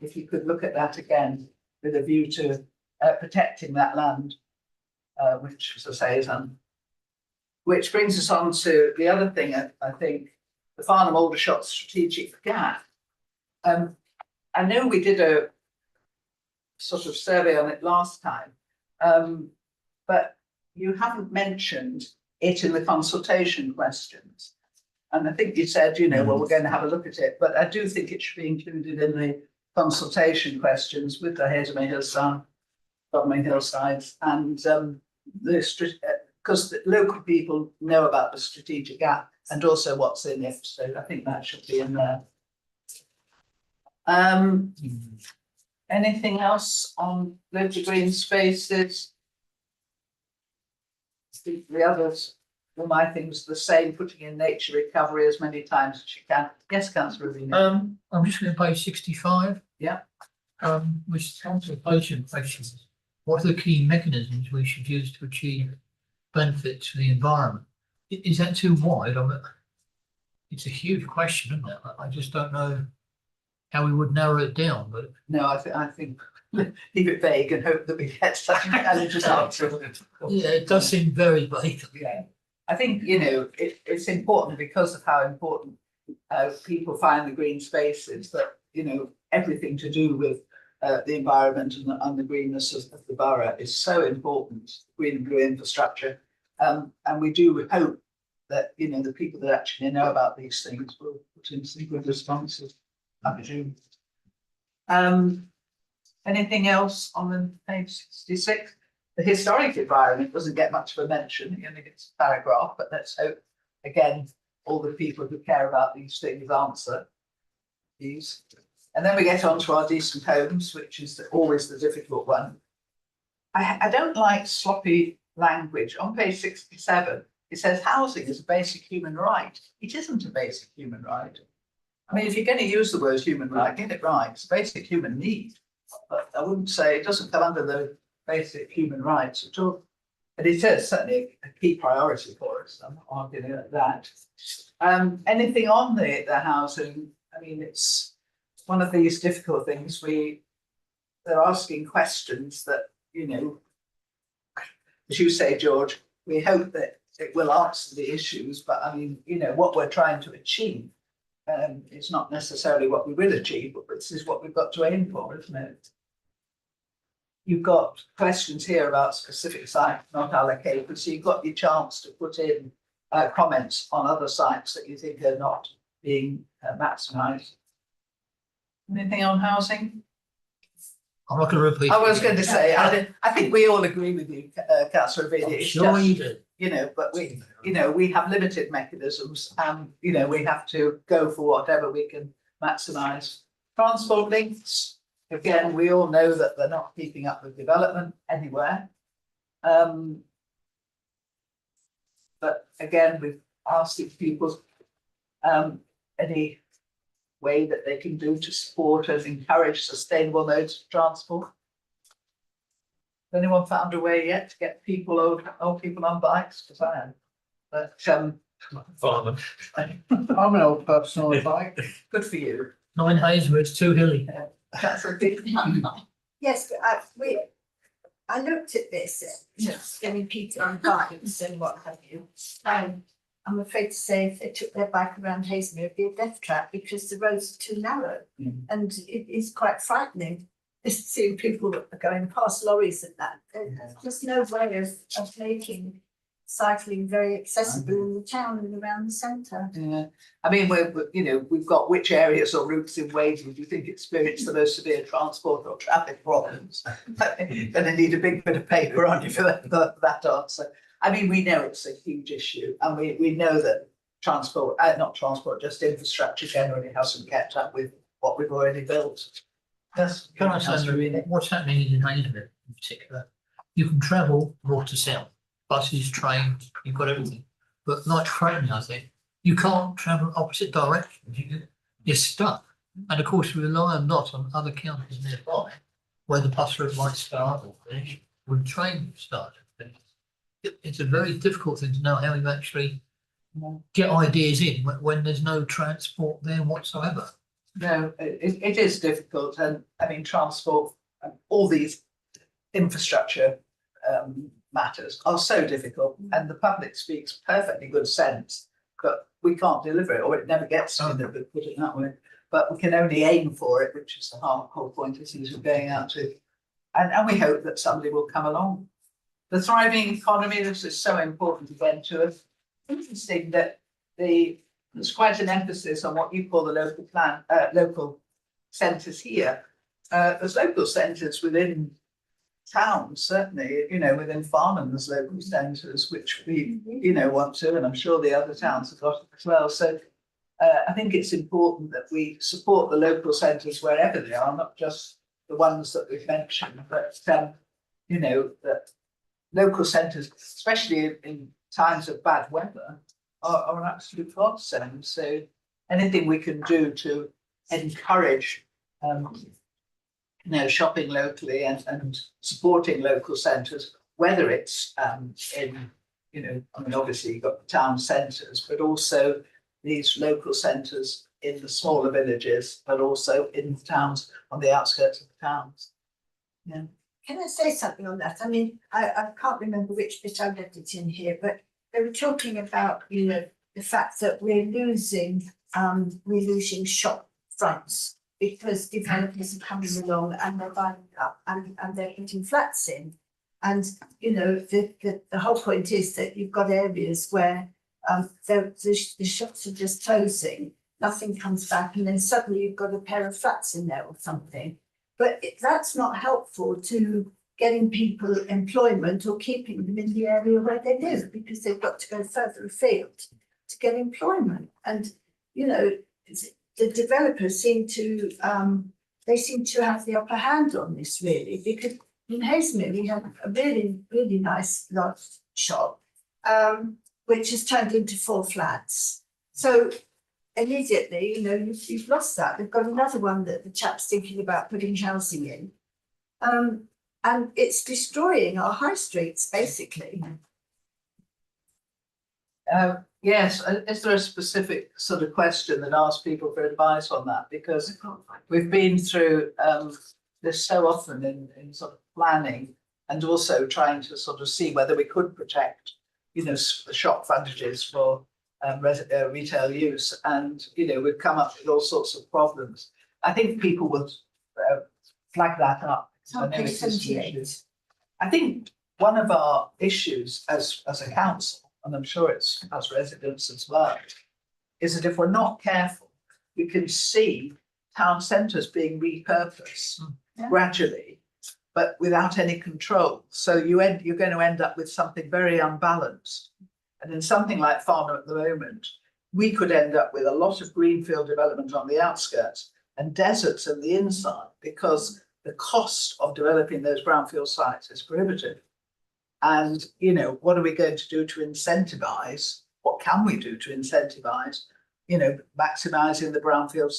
If you could look at that again with a view to protecting that land, which, as I say, is which brings us on to the other thing, I think, the Farnham Aldershot strategic gap. I know we did a sort of survey on it last time, but you haven't mentioned it in the consultation questions. And I think you said, you know, well, we're going to have a look at it, but I do think it should be included in the consultation questions with the Hasmere hillside, Godalming hillsides, and because the local people know about the strategic gap and also what's in it. So I think that should be in there. Anything else on local green spaces? The others, all my things the same, putting in nature recovery as many times as you can. Yes, Councillor Rubino.
I'm just going to page 65.
Yeah.
Which is consultation questions. What are the key mechanisms we should use to achieve benefits for the environment? Is that too wide? It's a huge question, isn't it? I just don't know how we would narrow it down, but.
No, I think leave it vague and hope that we get such an intelligent answer.
Yeah, it does seem very vague.
Yeah, I think, you know, it's important because of how important people find the green spaces, that, you know, everything to do with the environment and the greenness of the borough is so important, green and blue infrastructure. And we do hope that, you know, the people that actually know about these things will put in some good responses, I presume. Anything else on the page 66? The historic environment doesn't get much of a mention, it only gets a paragraph, but let's hope, again, all the people who care about these things answer these. And then we get on to our decent homes, which is always the difficult one. I don't like sloppy language. On page 67, it says housing is a basic human right. It isn't a basic human right. I mean, if you're going to use the word human right, get it right. It's a basic human need. But I wouldn't say it doesn't come under the basic human rights at all. But it is certainly a key priority for us. I'm not arguing at that. Anything on the housing? I mean, it's one of these difficult things. They're asking questions that, you know, as you say, George, we hope that it will answer the issues. But I mean, you know, what we're trying to achieve it's not necessarily what we will achieve, but this is what we've got to aim for, isn't it? You've got questions here about specific sites not allocated, so you've got your chance to put in comments on other sites that you think are not being maximised. Anything on housing?
I'm not going to repeat.
I was going to say, I think we all agree with you, Councillor Vidi.
Sure you do.
You know, but we have limited mechanisms, and you know, we have to go for whatever we can maximise. Transport links, again, we all know that they're not keeping up with development anywhere. But again, we've asked if people any way that they can do to support and encourage sustainable modes of transport. Has anyone found a way yet to get people, old people on bikes? Because I am. But
Farnham.
I'm an old person on a bike.
good for you.
9 Hazelwood, it's too hilly.
That's a big
Yes, but I looked at this, you know, getting people on bikes and what have you. I'm afraid to say if they took their bike around Hasmere, it'd be a death trap because the roads are too narrow. And it is quite frightening is seeing people that are going past lorries and that. There's just no way of making cycling very accessible in the town and around the centre.
Yeah, I mean, we've got which areas or routes in Wales would you think experience the most severe transport or traffic problems? And they need a big bit of paper on you for that answer. I mean, we know it's a huge issue, and we know that just infrastructure generally hasn't kept up with what we've already built. Yes.
Can I say what's happening in Hazelwood in particular? You can travel north to south, buses, trains, you've got everything. But like training, I think, you can't travel opposite directions. You're stuck. And of course, we rely a lot on other counties nearby where the bus route might start or finish, when the train starts and finish. It's a very difficult thing to know how you actually get ideas in when there's no transport there whatsoever.
No, it is difficult, and I mean, transport, all these infrastructure matters are so difficult, and the public speaks perfectly good sense, but we can't deliver it, or it never gets to them, put it that way. But we can only aim for it, which is the whole point of things we're going out to. And we hope that somebody will come along. The thriving economy, this is so important again to us. Interesting that there's quite an emphasis on what you call the local centres here. There's local centres within towns, certainly, within Farnham, there's local centres, which we, want to, and I'm sure the other towns have got it as well. So I think it's important that we support the local centres wherever they are, not just the ones that we've mentioned, but, that local centres, especially in times of bad weather, are an absolute godsend. So anything we can do to encourage, shopping locally and supporting local centres, whether it's obviously you've got the town centres, but also these local centres in the smaller villages, but also in the towns on the outskirts of the towns. Yeah.
Can I say something on that? I mean, I can't remember which bit I left it in here, but they were talking about, the fact that we're losing shop fronts because developers are coming along and they're buying up and they're putting flats in. And, the whole point is that you've got areas where the shops are just closing, nothing comes back, and then suddenly you've got a pair of flats in there or something. But that's not helpful to getting people employment or keeping them in the area where they live, because they've got to go further afield to get employment. And, the developers seem to have the upper hand on this, really, because in Hazelmere we have a really, really nice large shop, which has turned into 4 flats. So immediately, you've lost that. They've got another one that the chap's thinking about putting housing in. And it's destroying our high streets, basically.
Yes, is there a specific sort of question that asks people for advice on that? Because we've been through this so often in sort of planning, and also trying to sort of see whether we could protect, the shop frontages for retail use, and we've come up with all sorts of problems. I think people would flag that up. I know it's an issue. I think one of our issues as a council, and I'm sure it's as residents as well, is that if we're not careful, we can see town centres being repurposed gradually, but without any control. So you're going to end up with something very unbalanced. And in something like Farnham at the moment, we could end up with a lot of greenfield development on the outskirts and deserts in the inside, because the cost of developing those brownfield sites is prohibitive. And, what are we going to do to incentivise? What can we do to incentivise, maximising the brownfield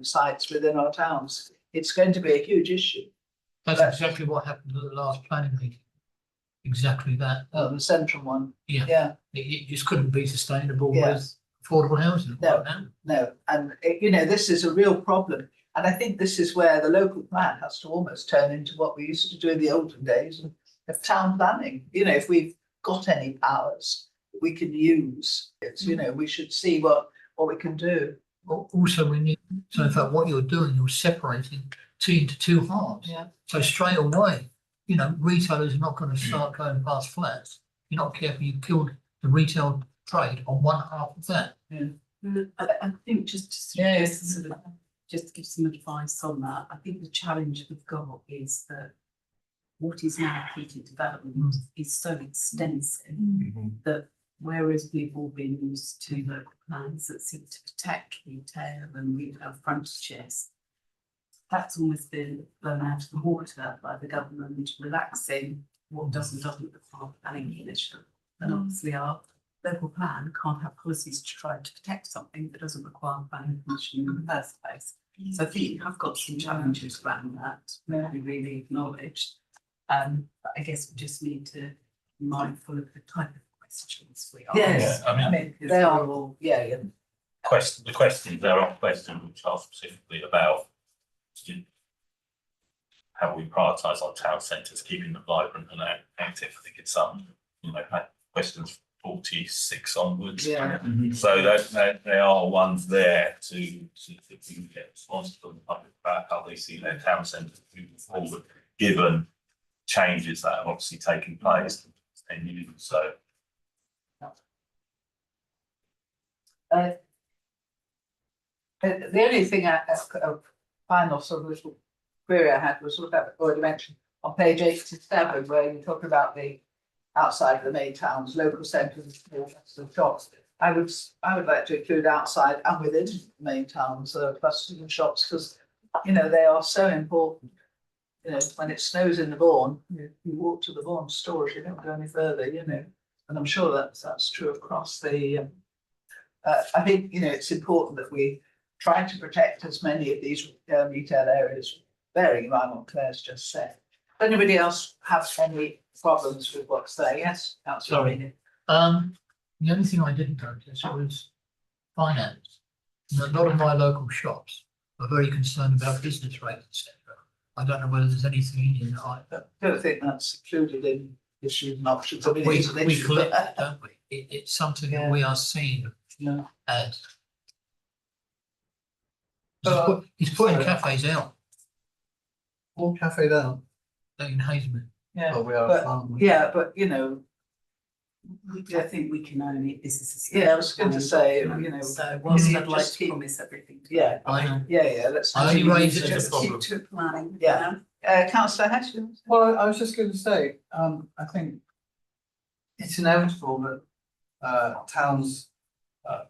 sites within our towns? It's going to be a huge issue.
That's exactly what happened at the last planning meeting. Exactly that.
Oh, the central one.
Yeah. It just couldn't be sustainable
Yeah.
with affordable housing.
No. And, this is a real problem. And I think this is where the local plan has to almost turn into what we used to do in the olden days of town planning. If we've got any powers that we can use, we should see what we can do.
Also, we need, so in fact, what you're doing, you're separating into two halves.
Yeah.
So straight away, you know, retailers are not going to start going past flats. If you're not careful, you killed the retail trade on one half of that.
I think just to just to give some advice on that, I think the challenge we've got is that what is now heated development is so extensive that whereas we've all been used to local plans that seem to protect retail and retail frontages, that's almost been blown out of the water by the government relaxing what does and doesn't require planning permission. And obviously our local plan can't have policies to try to protect something that doesn't require planning permission in the first place. So I think you have got some challenges around that, that we really acknowledged. But I guess we just need to be mindful of the type of questions we ask.
Yes,
Yeah, I
mean, they are all, yeah.
The questions, there are questions which are specifically about how we prioritise our town centres, keeping them vibrant and active. I think it's questions 46 onwards.
Yeah.
So that there are ones there to get responses from the public about how they see their town centres moving forward, given changes that have obviously taken place in 10 years. So
the only thing a final sort of little query I had was sort of already mentioned on page 87, where you talk about the outside of the main towns, local centres and shops. I would like to include outside and within the main towns, clusters and shops, because you know they are so important. You know, when it snows in the Bourne, you walk to the Bourne stores, you don't go any further, you know, and I'm sure that's true across the. I think you know it's important that we try to protect as many of these retail areas, bearing in mind what Claire's just said. Does anybody else have any problems with what's there? Yes,
Sorry. The only thing I didn't notice was finance. You know, a lot of my local shops are very concerned about business rates, etc. I don't know whether there's anything in here that
I don't think that's included in issues and options. I mean,
we
it's an issue,
collect,
but-
don't we? It's something
Yeah.
that we are seeing
Yeah.
as.
But-
He's putting cafes out
All cafe down.
in Hazelmead.
Yeah,
Oh, we are.
but,
aren't we?
yeah, but you know,
I think we can only, this is.
yeah, I was going to say, you know,
So whilst
you
I'd like
just
to
keep-
promise everything.
yeah,
I know.
yeah, let's.
I only raised it as a
Just
problem.
Keep to planning.
Yeah. Councillor Hatch.
Well, I was just going to say, I think it's inevitable that towns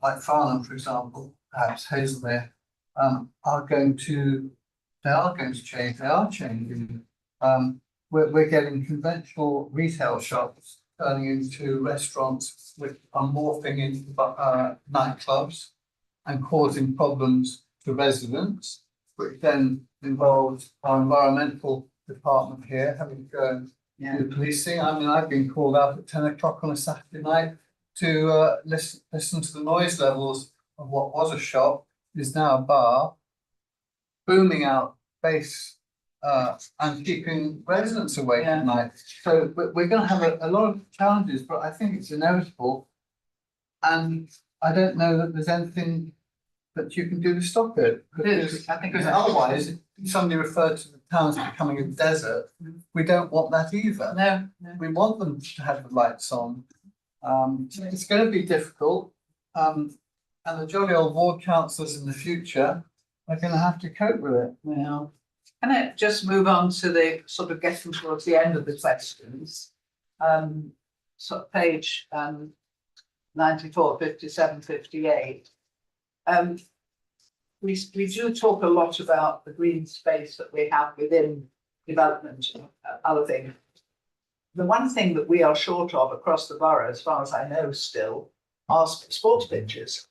like Farnham, for example, perhaps Hazelmere, they are going to change. They are changing. We're getting conventional retail shops turning into restaurants which are morphing into nightclubs and causing problems to residents, which then involves our environmental department here having to go and do policing. I mean, I've been called out at 10 o'clock on a Saturday night to listen to the noise levels of what was a shop, is now a bar, booming out bass and keeping residents awake at night. So we're going to have a lot of challenges, but I think it's inevitable. And I don't know that there's anything that you can do to stop it. Because otherwise, if somebody referred to the towns becoming a desert, we don't want that either.
No,
We want them to have the lights on. It's going to be difficult. And the jolly old ward councillors in the future are going to have to cope with it.
well, can I just move on to the sort of getting towards the end of the questions? So page 94, 57, 58. We do talk a lot about the green space that we have within development and other things. The one thing that we are short of across the borough, as far as I know still, are sports pitches.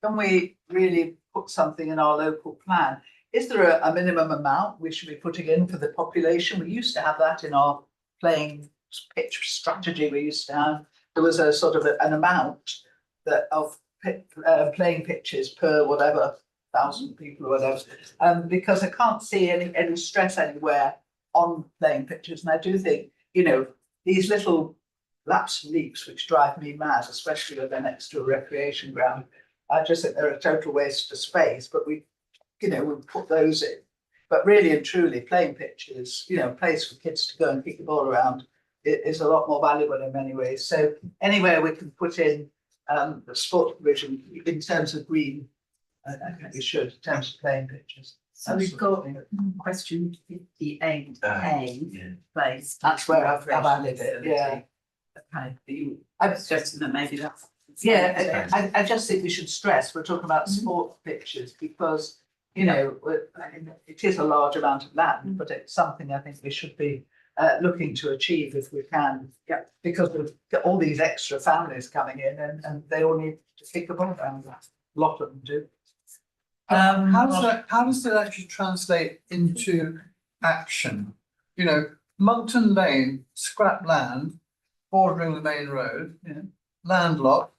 Can we really put something in our local plan? Is there a minimum amount we should be putting in for the population? We used to have that in our playing pitch strategy. We used to have, there was a sort of an amount that of playing pitches per whatever 1,000 people or whatever, because I can't see any stress anywhere on playing pitches. And I do think, you know, these little laps and leaps which drive me mad, especially when they're next to a recreation ground, I just think they're a total waste of space, but we put those in. But really and truly, playing pitches, you know, place for kids to go and kick the ball around is a lot more valuable in many ways. So anywhere we can put in the sport provision in terms of green, I think we should, in terms of playing pitches.
So we've got question 58A,
Yeah.
place.
That's where I've added it, yeah.
Okay,
I-
I'm suggesting that maybe that's.
Yeah, I just think we should stress, we're talking about sport pitches because, you know, I mean, it is a large amount of land, but it's something I think we should be looking to achieve if we can. Yeah. Because we've got all these extra families coming in and they all need to kick a ball around. A lot of them do.
How does that actually translate into action? You know, Monkton Lane, scrap land, bordering the main road, landlocked.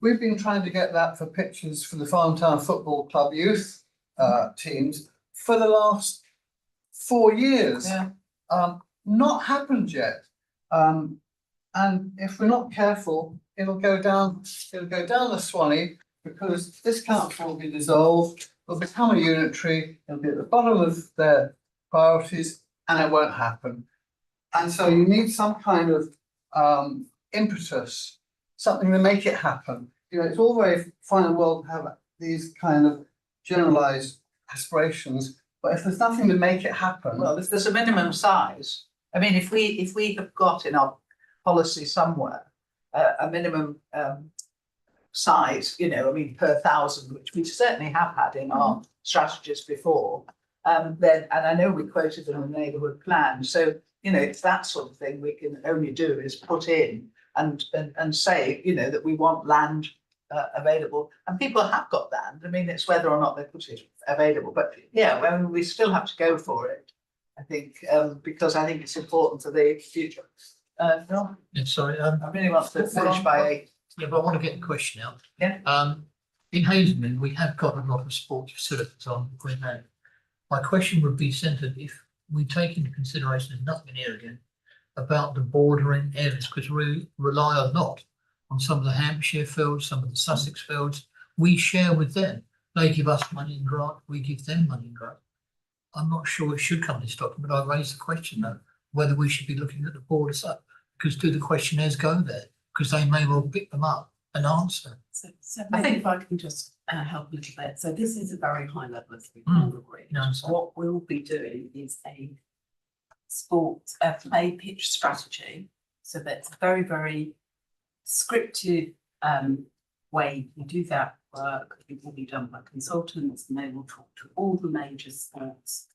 We've been trying to get that for pitches for the Farmtown Football Club youth teams for the last 4 years.
Yeah.
Not happened yet. And if we're not careful, it'll go down the Swanee because this council will be dissolved, it'll become a unitary, it'll be at the bottom of their priorities, and it won't happen. And so you need some kind of impetus, something to make it happen. You know, it's all very fine and well to have these kind of generalized aspirations, but if there's nothing to make it happen.
Well, if there's a minimum size, I mean, if we have got in our policy somewhere a minimum size, you know, I mean, per thousand, which we certainly have had in our strategies before, then, and I know we quoted them in the neighbourhood plan, so, you know, it's that sort of thing we can only do is put in and say, you know, that we want land available, and people have got land. I mean, it's whether or not they put it available, but yeah, I mean, we still have to go for it, I think, because I think it's important for the future. No,
Yeah, sorry,
I really want to finish by 8.
yeah, but I want to get the question out.
Yeah.
In Hazelden, we have got a lot of sports facilities on Queen Anne. My question would be centred if we take into consideration, there's nothing here again, about the bordering areas, because we rely a lot on some of the Hampshire fields, some of the Sussex fields. We share with them. They give us money in grant, we give them money in grant. I'm not sure it should come in this document. I raised the question though, whether we should be looking at the borders up, because do the questionnaires go there? Because they may well pick them up and answer.
So maybe if I can just help a little bit. So this is a very high level as we all agree.
No, I'm sorry.
What we'll be doing is a play pitch strategy. So that's a very, very scripted way we do that work. It will be done by consultants and they will talk to all the major sports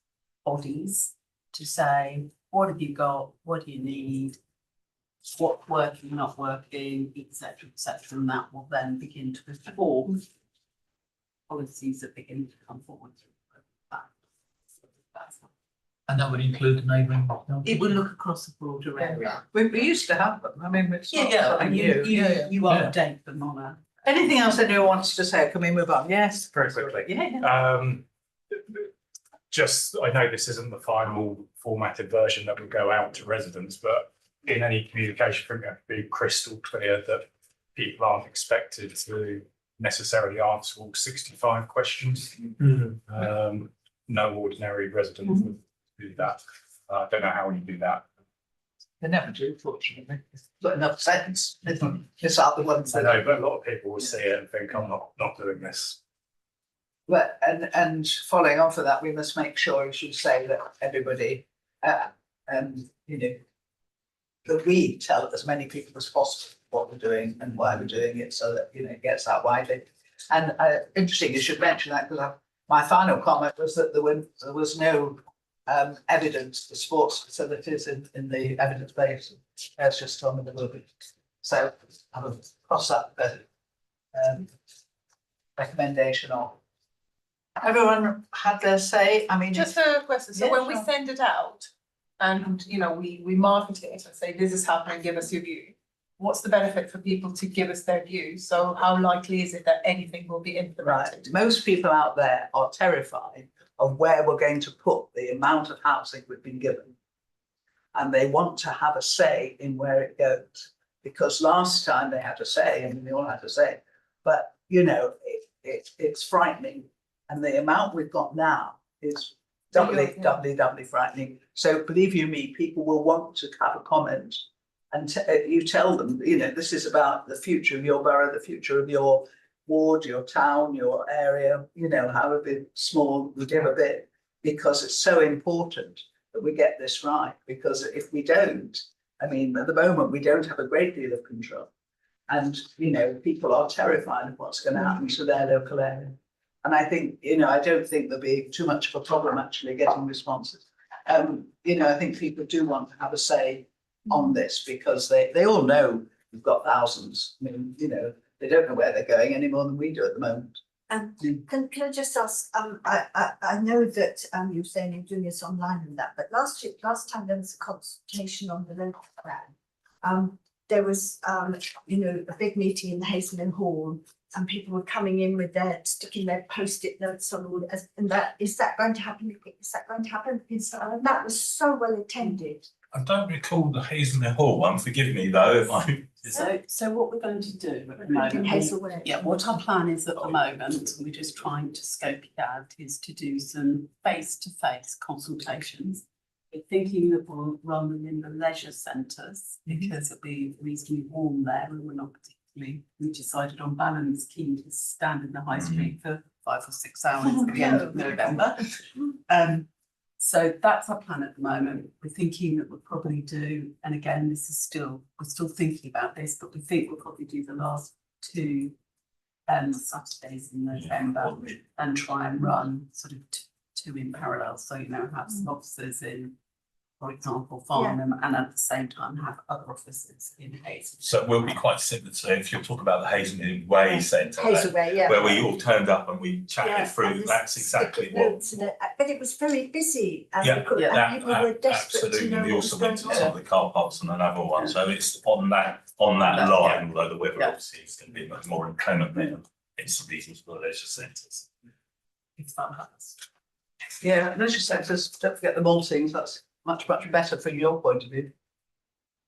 bodies to say, what have you got? What do you need? What's working, not working, etc., etc., and that will then begin to inform policies that begin to come forward.
And that would include the neighbouring.
It will look across the broader area.
We used to have them. I mean, it's not
Yeah,
something
and
new.
you
Yeah.
update them on a.
Anything else anyone wants to say? Can we move on? Yes.
Very quickly.
Yeah.
Just, I know this isn't the final formatted version that will go out to residents, but in any communication, I think we have to be crystal clear that people aren't expected to necessarily answer all 65 questions. No ordinary resident would do that. I don't know how you do that.
They never do, fortunately. It's got enough sense. It's are the ones
I
that.
know, but a lot of people will see it and think, I'm not doing this.
But and following on for that, we must make sure, you should say that everybody, you know, that we tell as many people as possible what we're doing and why we're doing it, so that, you know, it gets out widely. And interesting, you should mention that, because my final comment was that there was no evidence for sports facilities in the evidence base. That's just on the little bit. So I will cross that recommendation off. Everyone had their say. I mean,
Just a question, so
Yeah,
when we
sure.
send it out and, you know, we market it and say, this is happening, give us your view. What's the benefit for people to give us their view? So how likely is it that anything will be
right,
implemented?
most people out there are terrified of where we're going to put the amount of housing we've been given. And they want to have a say in where it goes, because last time they had a say, and they all had a say, but you know, it's frightening. And the amount we've got now doubly frightening. So believe you me, people will want to have a comment. And you tell them, you know, this is about the future of your borough, the future of your ward, your town, your area, you know, however small we give a bit, because it's so important that we get this right. Because if we don't, I mean, at the moment, we don't have a great deal of control. And, you know, people are terrified of what's going to happen to their local area. And I think, you know, I don't think there'll be too much of a problem actually getting responses. You know, I think people do want to have a say on this, because they all know we've got thousands. I mean, you know, they don't know where they're going any more than we do at the moment.
Can I just ask, I know that you're saying you're doing this online and that, but last time there was a consultation on the local plan. There was, you know, a big meeting in the Hazelin Hall, and people were coming in with sticking their post-it notes on all, and is that going to happen? Is that going to happen? Because that was so well attended.
I don't recall the Hazelin Hall one, forgive me though, if I.
So what we're going to do at the moment,
Hazelwood.
yeah, what our plan is at the moment, we're just trying to scope it out, is to do some face-to-face consultations. We're thinking that we'll run them in the leisure centres, because it'll be reasonably warm there, and we're not particularly, we decided on balance, keen to stand in the high street for 5 or 6 hours at the end of November. So that's our plan at the moment. We're thinking that we'll probably do, and again, this is still, we're still thinking about this, but we think we'll probably do the last 2 Saturdays in November and try and run sort of two in parallel. So, you know, have some officers in, for example, Farnham, and at the same time have other officers in Hazelwood.
So it will be quite similar to, if you're talking about the Hazelin Way Centre,
Hazelway, yeah.
where we all turned up and we chatted through, that's exactly what.
But it was very busy. And
Yeah,
people were desperate to
absolutely.
know
We
what
also
was
went to
going
some
on.
of the car parks on another one, so it's on that line, although the weather obviously is going to be much more inclement than it's these for the leisure centres.
If that happens.
Yeah, leisure centres, don't forget the maltings, that's much better from your point of view.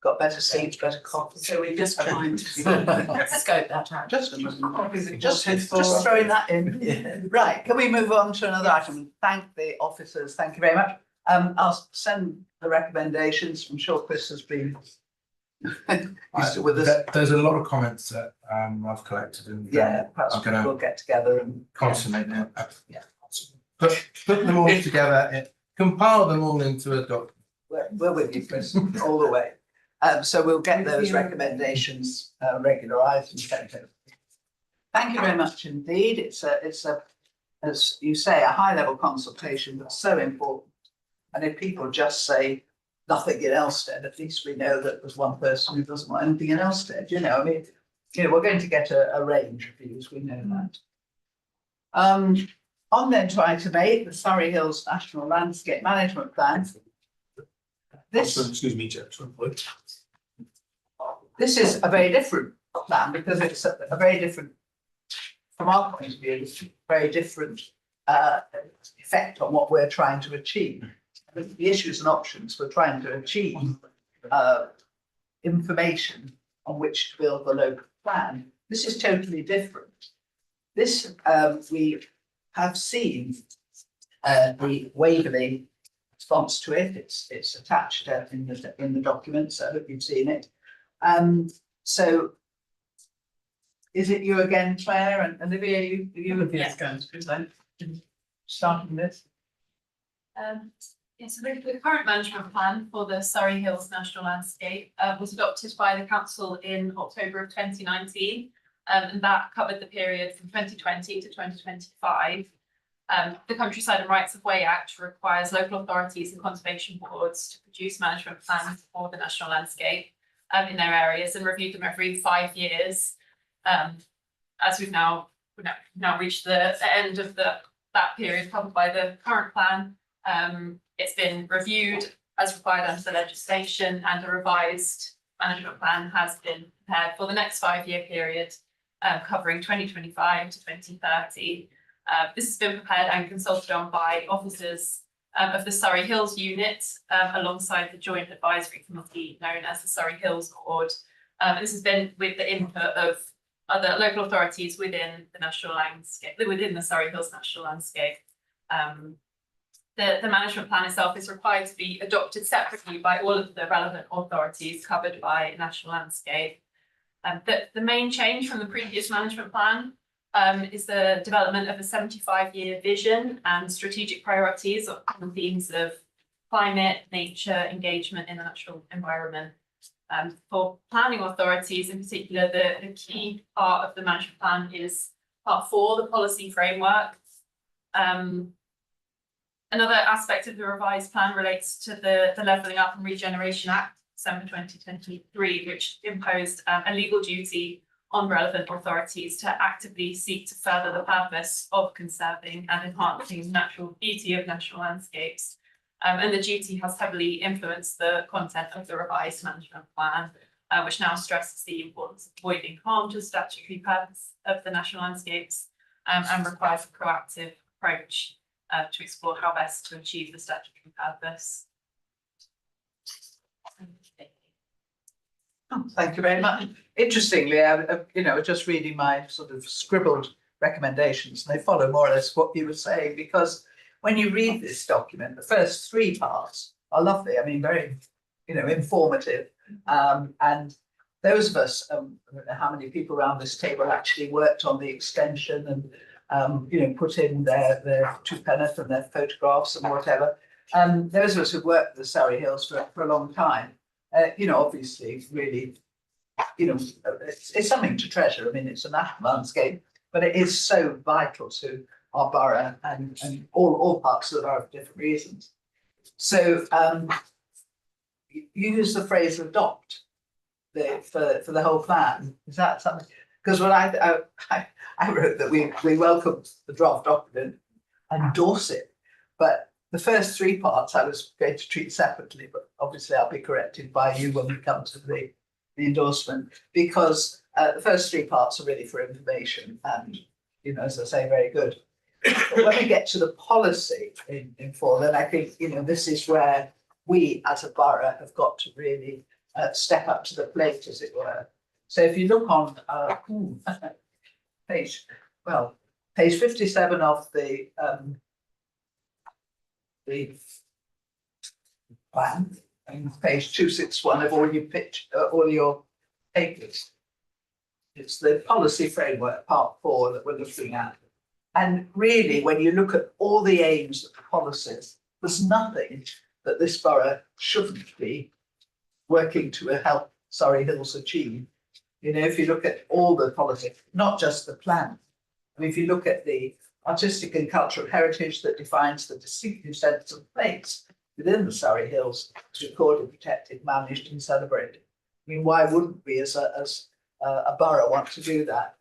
Got better seats, better coffee.
So we're just trying to scope that out.
Just throwing that in.
Yeah.
Right, can we move on to another item? Thank the officers, thank you very much. I'll send the recommendations. I'm sure Chris has been he's still with us.
There's a lot of comments that I've collected, and
Yeah, perhaps
I'm gonna
we'll get together and
consummate them.
Yeah.
Put them all together, compile them all into a document.
we're with you, Chris, all the way. So we'll get those recommendations regularised and sent over. Thank you very much indeed. It's a, as you say, a high level consultation, but so important. And if people just say nothing in Elstead, at least we know that there's one person who doesn't want anything in Elstead, you know, I mean, you know, we're going to get a range of views, we know that. On then to item 8, the Surrey Hills National Landscape Management Plan.
Excuse me, Chair.
This is a very different plan, because it's a very different, from our point of view, it's a very different effect on what we're trying to achieve. The issues and options we're trying to achieve information on which to build the local plan. This is totally different. This we have seen the Waverley response to it. It's attached in the document, so I hope you've seen it. So is it you again, Claire, and Olivia? You would be going to present, starting this.
Yes, the current management plan for the Surrey Hills National Landscape was adopted by the council in October of 2019, and that covered the period from 2020 to 2025. The Countryside and Rights of Way Act requires local authorities and conservation boards to produce management plans for the national landscape in their areas and review them every 5 years. As we've now reached the end of that period covered by the current plan. It's been reviewed as required under the legislation, and a revised management plan has been prepared for the next 5-year period, covering 2025 to 2030. This has been prepared and consulted on by officers of the Surrey Hills unit, alongside the Joint Advisory Committee known as the Surrey Hills Board. This has been with the input of other local authorities within the national landscape, within the Surrey Hills National Landscape. the management plan itself is required to be adopted separately by all of the relevant authorities covered by National Landscape. The main change from the previous management plan is the development of a 75-year vision and strategic priorities on the themes of climate, nature, engagement in the natural environment. For planning authorities in particular, the key part of the management plan is part 4, the policy framework. Another aspect of the revised plan relates to the Levelling Up and Regeneration Act, December 2023, which imposed a legal duty on relevant authorities to actively seek to further the purpose of conserving and enhancing the natural beauty of national landscapes. And the duty has heavily influenced the content of the revised management plan, which now stresses the importance of avoiding harm to the statutory purpose of the national landscapes, and requires a proactive approach to explore how best to achieve the statutory purpose.
Oh, thank you very much. Interestingly, I just reading my sort of scribbled recommendations, and they follow more or less what you were saying, because when you read this document, the first 3 parts are lovely. I mean, very, informative. And those of us, I don't know how many people around this table actually worked on the extension and, put in their 2 penneth and their photographs and whatever. Those of us who worked the Surrey Hills for a long time, obviously, really, it's something to treasure. I mean, it's a national landscape, but it is so vital to our borough and all parts of the borough for different reasons. So you use the phrase adopt for the whole plan. Is that something? Because when I wrote that we welcome the draft document and endorse it, but the first 3 parts I was going to treat separately, but obviously I'll be corrected by you when we come to the endorsement, because the first 3 parts are really for information and, as I say, very good. But when we get to the policy in 4, then I think, this is where we as a borough have got to really step up to the plate, as it were. So if you look on page 57 of the plan, and page 261 of all your papers, it's the policy framework, part 4, that we're looking at. And really, when you look at all the aims of the policies, there's nothing that this borough shouldn't be working to help Surrey Hills achieve. If you look at all the policies, not just the plan. I mean, if you look at the artistic and cultural heritage that defines the distinctive sense of place within the Surrey Hills, is recorded, protected, managed, and celebrated. I mean, why wouldn't we, as a borough, want to do that?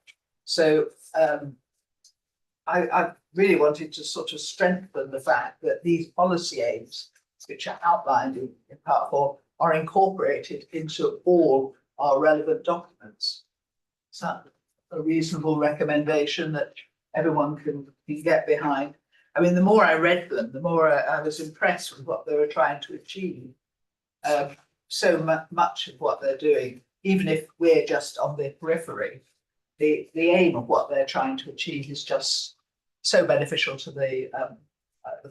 So I really wanted to sort of strengthen the fact that these policy aims, which are outlined in part 4, are incorporated into all our relevant documents. Is that a reasonable recommendation that everyone can get behind? I mean, the more I read them, the more I was impressed with what they were trying to achieve. So much of what they're doing, even if we're just on the periphery, the aim of what they're trying to achieve is just so beneficial to the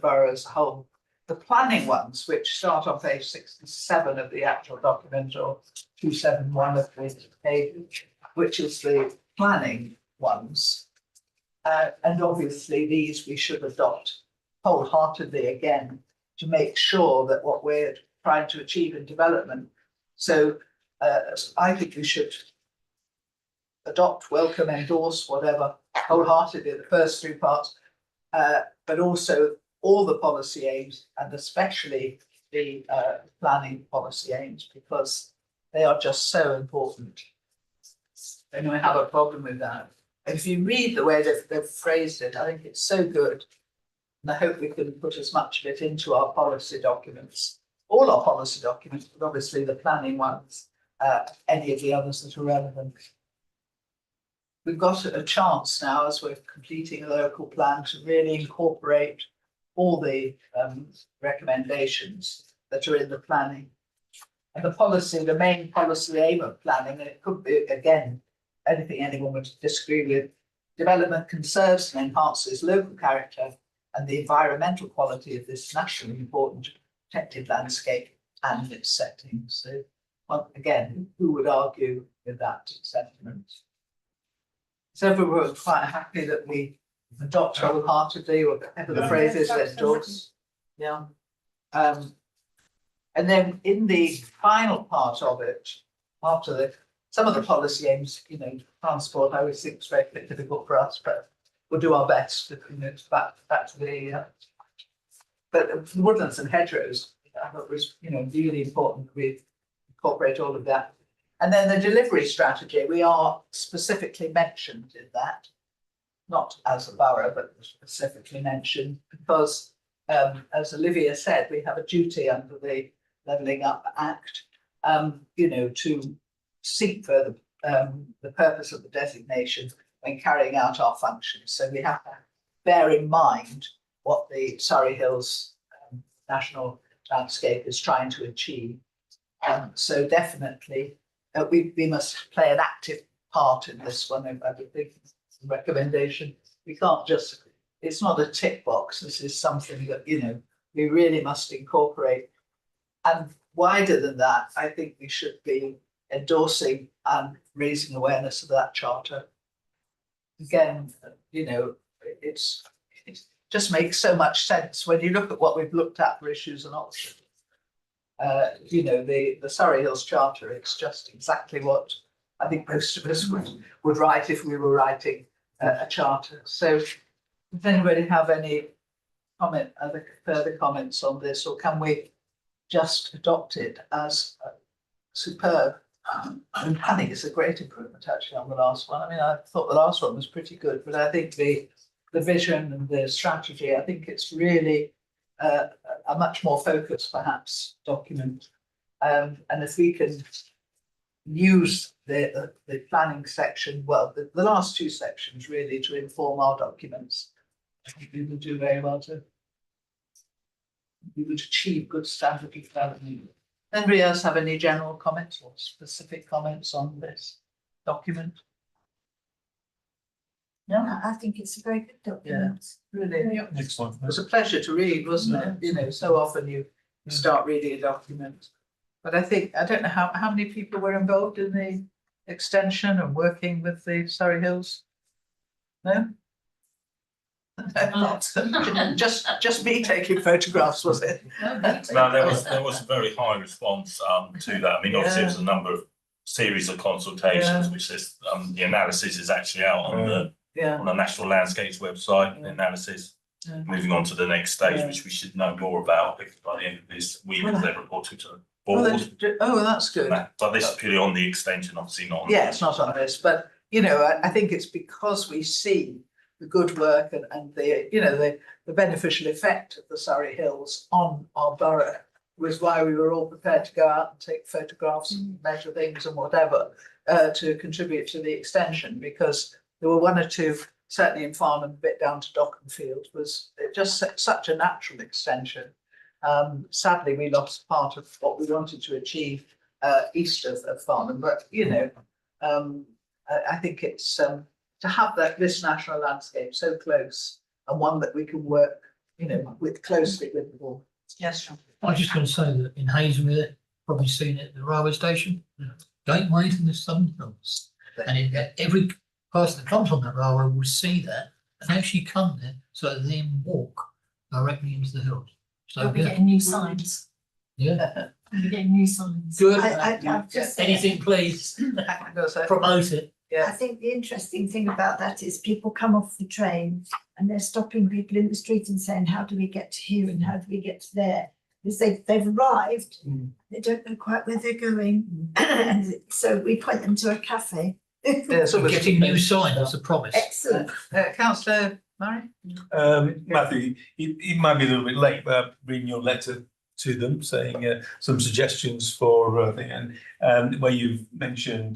borough as a whole. The planning ones, which start on page 67 of the actual document, or 271 of the page, which is the planning ones. And obviously these we should adopt wholeheartedly again to make sure that what we're trying to achieve in development. So I think we should adopt, welcome, endorse, whatever, wholeheartedly the first 3 parts, but also all the policy aims, and especially the planning policy aims, because they are just so important. Anyone have a problem with that? And if you read the way they've phrased it, I think it's so good. And I hope we can put as much of it into our policy documents, all our policy documents, but obviously the planning ones, any of the others that are relevant. We've got a chance now, as we're completing a local plan, to really incorporate all the recommendations that are in the planning. And the policy, the main policy aim of planning, it could be, again, anything anyone would disagree with, development conserves and enhances local character and the environmental quality of this nationally important protected landscape and its settings. So, once again, who would argue with that sentiment? So everyone was quite happy that we adopt wholeheartedly, or whatever the phrase is, endorse. Yeah. And then in the final part of it, after some of the policy aims, transport, I always think it's very difficult for us, but we'll do our best. Back to the. But the woodlands and hedgerows, I thought was, really important. We incorporate all of that. And then the delivery strategy, we are specifically mentioned in that, not as a borough, but specifically mentioned because, as Olivia said, we have a duty under the Levelling Up Act, to seek further the purpose of the designation when carrying out our functions. So we have to bear in mind what the Surrey Hills National Landscape is trying to achieve. So definitely we must play an active part in this one. I would think it's a recommendation. We can't just, it's not a tick box. This is something that, we really must incorporate. And wider than that, I think we should be endorsing and raising awareness of that charter. Again, it just makes so much sense when you look at what we've looked at for issues and options. The Surrey Hills Charter, it's just exactly what I think most of us would write if we were writing a charter. So does anybody have any further comments on this, or can we just adopt it as superb? I think it's a great improvement actually on the last one. I mean, I thought the last one was pretty good, but I think the vision and the strategy, I think it's really a much more focused perhaps document. And if we can use the planning section, well, the last two sections really to inform our documents, I think we would do very well to. We would achieve good standard of development. Anybody else have any general comments or specific comments on this document?
No, I think it's a very good document.
Really,
Next one.
it was a pleasure to read, wasn't it? So often you start reading a document. But I don't know how many people were involved in the extension and working with the Surrey Hills? No? Just me taking photographs, was it?
No, there was a very high response to that. I mean, obviously, there's a number of series of consultations, which is the analysis is actually out on the National Landscapes website. The analysis. Moving on to the next stage, which we should know more about because by the end of this week, they're reporting to the board.
Oh, that's good.
But this is purely on the extension, obviously not on.
Yeah, it's not on this, but I think it's because we see the good work and the beneficial effect of the Surrey Hills on our borough was why we were all prepared to go out and take photographs and measure things and whatever to contribute to the extension, because there were one or two, certainly in Farnham, a bit down to Dockenfield, was just such a natural extension. Sadly, we lost part of what we wanted to achieve east of Farnham, but I think it's to have this national landscape so close and one that we can work, with closely with the board. Yes, Sean.
I was just going to say that in Hazelmere, probably seen it at the railway station, gateways in the Southern Hills. And every person that comes on that railway will see that and actually come there so that they then walk directly into the hills. So
We'll be getting new signs.
Yeah.
We'll be getting new signs.
Good.
I've just
Anything, please.
So,
Promote it.
I think the interesting thing about that is people come off the train and they're stopping people in the street and saying, how do we get to here and how do we get to there? Because they've arrived, they don't know quite where they're going. And so we point them to a cafe.
So getting new signs, that's a promise.
Excellent.
Councillor Murray?
Matthew, it might be a little bit late, but reading your letter to them, saying some suggestions for and where you've mentioned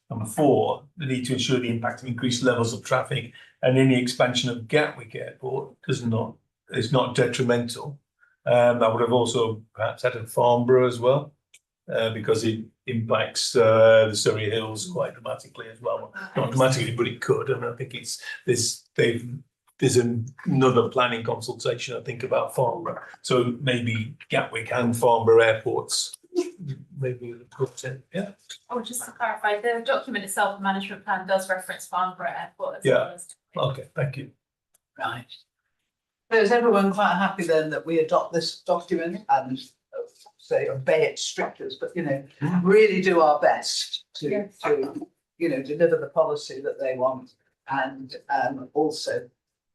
number 4, the need to ensure the impact of increased levels of traffic and any expansion of Gatwick Airport is not detrimental. I would have also perhaps added Farnborough as well, because it impacts the Surrey Hills quite dramatically as well. Not dramatically, but it could, and I think they've there's another planning consultation, I think, about Farnborough. So maybe Gatwick and Farnborough airports, maybe put in, yeah.
Oh, just to clarify, the document itself, the management plan, does reference Farnborough Airport as
Yeah.
well as.
Okay, thank you.
Right. So is everyone quite happy then that we adopt this document and say obey its strictures, but really do our best to deliver the policy that they want, and also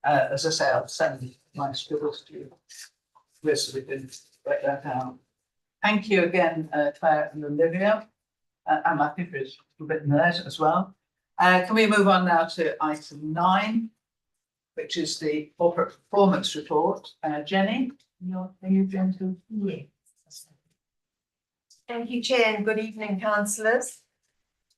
as I say, I'll send my scribbles to you so we can work that out. Thank you again, Claire and Olivia, and my paper is written there as well. Can we move on now to item 9, which is the corporate performance report? Jenny, are you going to?
Yes. Thank you, Chair, and good evening, councillors.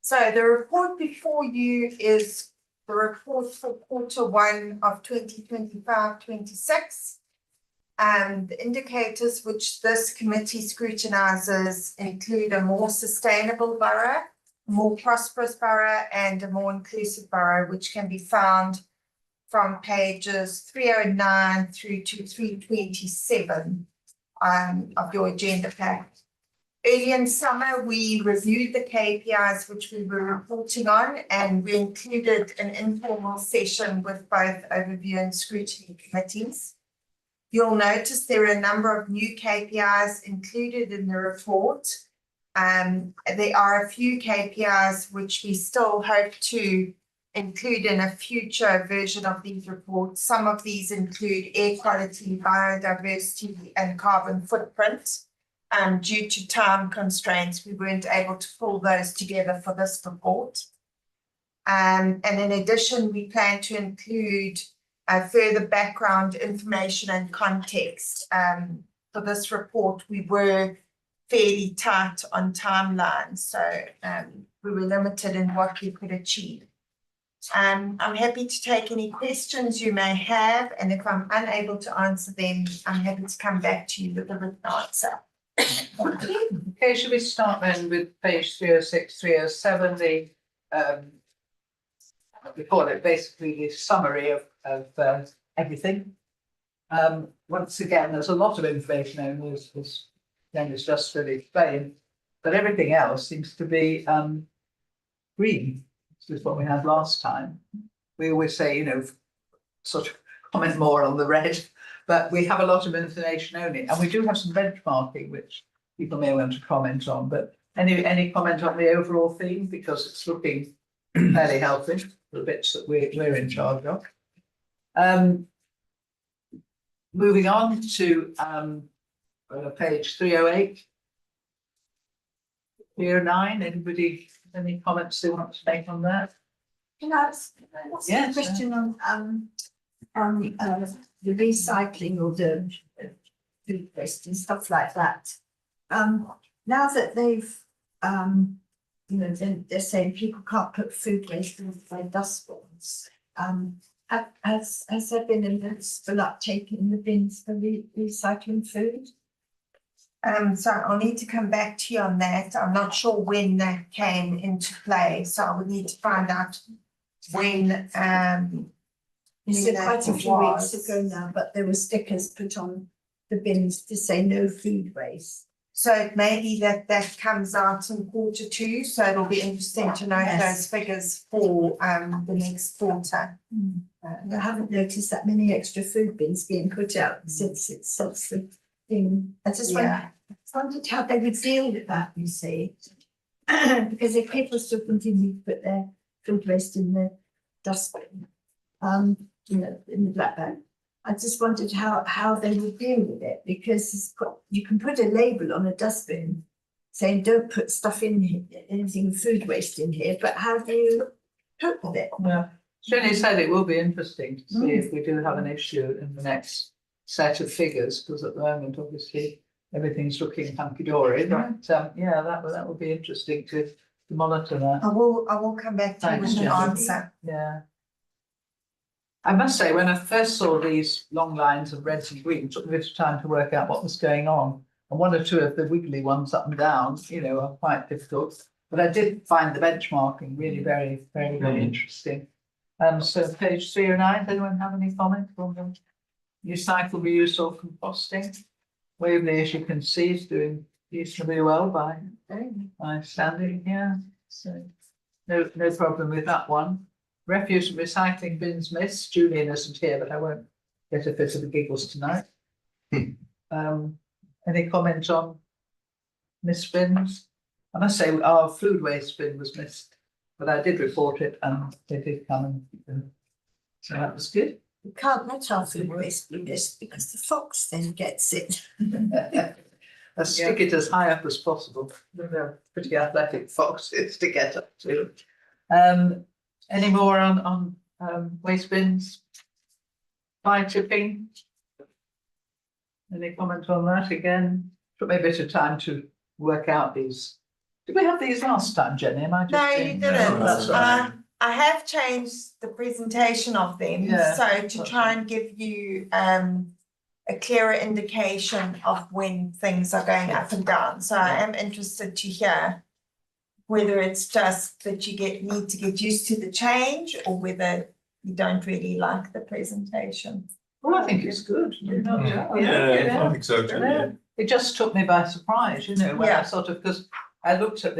So the report before you is the report for Q1 of 2025-26. The indicators which this committee scrutinises include a more sustainable borough, a more prosperous borough, and a more inclusive borough, which can be found from pages 309 through to 327 of your agenda pack. Early in summer, we reviewed the KPIs which we were reporting on, and we included an informal session with both overview and scrutiny committees. You'll notice there are a number of new KPIs included in the report. There are a few KPIs which we still hope to include in a future version of these reports. Some of these include air quality, biodiversity, and carbon footprint. Due to time constraints, we weren't able to pull those together for this report. And in addition, we plan to include further background information and context. For this report, we were fairly tight on timelines, so we were limited in what we could achieve. I'm happy to take any questions you may have, and if I'm unable to answer them, I'm happy to come back to you with a written answer.
Okay, should we start then with page 306, 307, we call it basically the summary of everything. Once again, there's a lot of information in this, as Dennis just really explained, but everything else seems to be green. This is what we had last time. We always say, sort of comment more on the red, but we have a lot of information only, and we do have some benchmarking which people may want to comment on. But any comment on the overall theme, because it's looking fairly healthy for the bits that we're in charge of. Moving on to page 308, 309. Anybody any comments they want to make on that?
Can I ask a question on the recycling or the food waste and stuff like that? Now that they've, they're saying people can't put food waste in their dustbins. Has there been a noticeable uptake in the bins for recycling food? So I'll need to come back to you on that. I'm not sure when that came into play, so I would need to find out when.
So quite a few weeks ago now, but there were stickers put on the bins to say no food waste.
So it may be that comes out in Q2, so it'll be interesting to know those figures for the next quarter.
I haven't noticed that many extra food bins being put out since the thing. I just wondered how they would deal with that, you see. Because if people still continue to put their food waste in the dustbin, in the black bag, I just wondered how they would deal with it, because you can put a label on a dustbin saying don't put stuff in here, anything food waste in here, but how do you cope with it?
Yeah, Jenny said it will be interesting to see if we do have an issue in the next set of figures, because at the moment, obviously, everything's looking hunky-dory. But that would be interesting to monitor that.
I will come back to you with an answer.
Yeah. I must say, when I first saw these long lines of reds and greens, it took me a bit of time to work out what was going on. And one or two of the wiggly ones up and down, are quite difficult. But I did find the benchmarking really very, very, very interesting. So page 309, anyone have any comment on the recycle, reuse or composting? Waverley, as you can see, is doing reasonably well by standing here, so no problem with that one. Refuse and recycling bins missed. Julian isn't here, but I won't get a fit of the giggles tonight. Any comments on missed bins? I must say our food waste bin was missed, but I did report it and they did come and so that was good.
We can't let our food waste be missed because the fox then gets it.
Let's stick it as high up as possible. They're pretty athletic foxes to get up to. Any more on waste bins? Fire tipping? Any comment on that again? Took me a bit of time to work out these. Did we have these last time, Jenny? Am I just
No, you
being-
didn't.
That's all right.
I have changed the presentation of them,
Yeah,
so to try and give you a clearer indication of when things are going up and down. So I am interested to hear whether it's just that you need to get used to the change or whether you don't really like the presentation.
Well, I think it's good.
I think so too, yeah.
It just took me by surprise, when I
Yeah.
sort of, because I looked at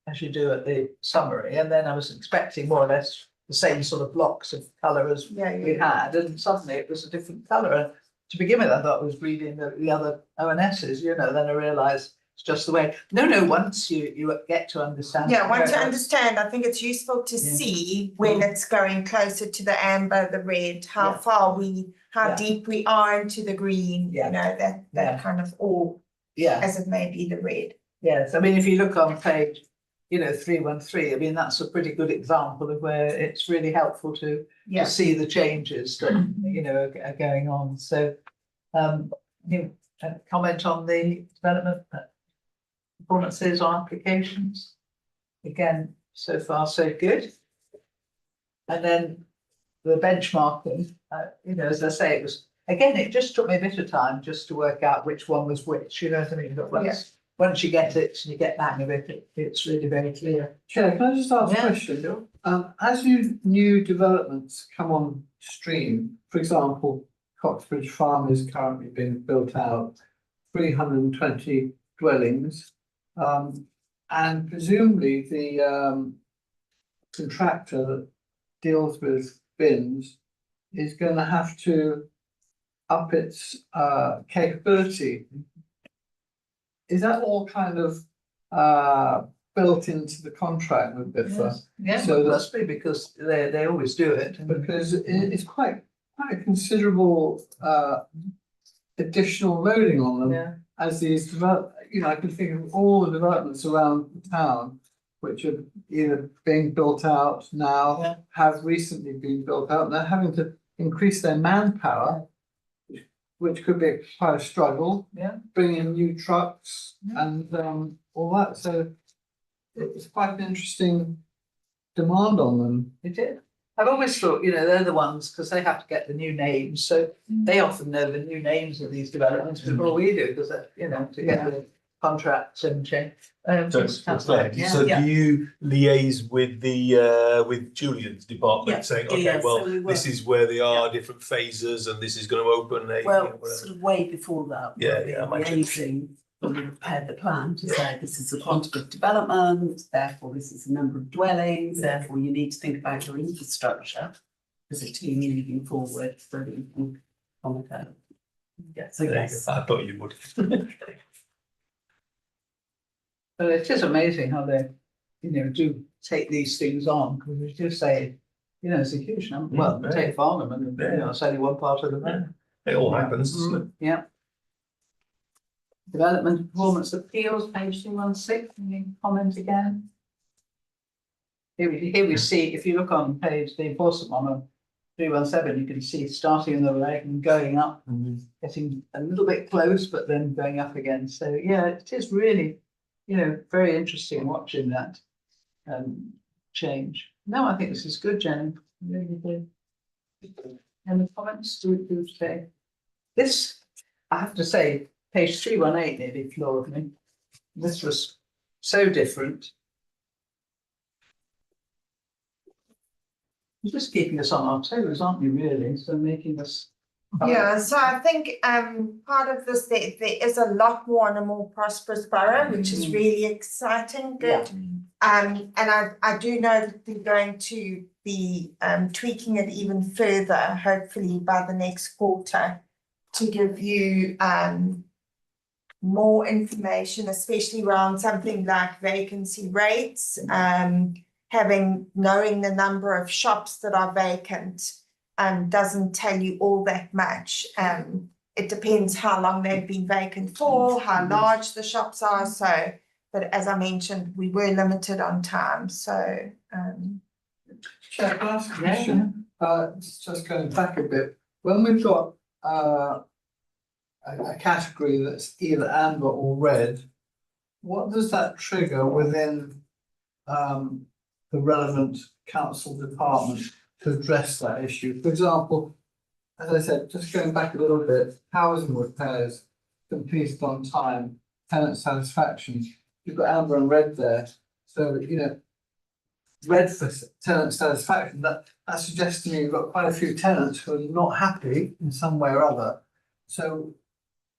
as you do at the summary, and then I was expecting more or less the same sort of blocks of colour as we had, and suddenly it was a different colour. And to begin with, I thought I was reading the other O&Ss, then I realised it's just the way. No, once you get to understand.
Yeah, once you
it,
understand, I think it's useful to
Yeah.
see when it's going closer to the amber, the red, how
Yeah.
far how
Yeah.
deep we are into the green,
Yeah.
that
Yeah.
kind of, or
Yeah.
as it may be the red.
Yes, I mean, if you look on page, 313, I mean, that's a pretty good example of where it's really helpful to see the changes that, are going on. So, comment on the development performances or applications? Again, so far, so good. And then the benchmarking, as I say, it just took me a bit of time just to work out which one was which, you know what I mean? But once you get it and you get back of it, it's really very clear.
Chair, can I just ask a
Yeah,
question?
sure.
As new developments come on stream, for example, Coxbridge Farm is currently being built out, 320 dwellings. And presumably the contractor that deals with bins is going to have to up its capability. Is that all kind of built into the contract with BIFA?
Yes,
So
it
that-
must be because they always do it.
Because it's quite a considerable additional loading on them
Yeah.
as these develop. I can think of all the developments around the town which are either being built out now,
Yeah.
have recently been built out, and they're having to increase their manpower, which could be quite a struggle.
Yeah.
Bring in new trucks
Yeah.
and all that. So it's quite an interesting demand on them.
It is. I've always thought, they're the ones, because they have to get the new names, so they often know the new names of these developments before we do, because, to get the contracts and change.
So Claire, so do you liaise with with Julian's department
Yeah,
saying,
yeah,
okay,
yeah,
well,
so we
this
work-
is where they are, different phases, and this is going to open a.
Well,
whatever.
sort of way before that.
Yeah,
we'll be
yeah, I imagine.
liaising when we prepare the plan to say this is the quantum of development, therefore this is the number of dwellings, therefore you need to think about your infrastructure as a team moving forward so that you can accommodate. Yeah, so
There you
yes.
go. I thought you would.
But it is amazing how they, do take these things on, because we do say, it's a huge number. Well,
Yeah.
take Farnham and, it's only one part of the road.
It all happens, doesn't it?
Yeah. Development performance appeals, page 216, any comment again? Here we see, if you look on page, the enforcement one on 317, you can see starting in the right and going up, getting a little bit close, but then going up again. So yeah, it is really, very interesting watching that change. No, I think this is good, Jenny. Really good. Any comments to say? This, I have to say, page 318 nearly floored me. This was so different. You're just keeping us on our toes, aren't you, really? So making us.
Yeah, so I think part of this, there is a lot more and a more prosperous borough, which is really exciting, good. And I do know that they're going to be tweaking it even further, hopefully by the next quarter, to give you more information, especially around something like vacancy rates, knowing the number of shops that are vacant doesn't tell you all that much. It depends how long they've been vacant for, how large the shops are, so, but as I mentioned, we were limited on time, so
Chair, can I ask a question? Just going back a bit, when we've got a category that's either amber or red, what does that trigger within the relevant council department to address that issue? For example, as I said, just going back a little bit, housing repairs completed on time, tenant satisfaction. You've got amber and red there, so you know, red for tenant satisfaction. That suggests to me you've got quite a few tenants who are not happy in some way or other. So,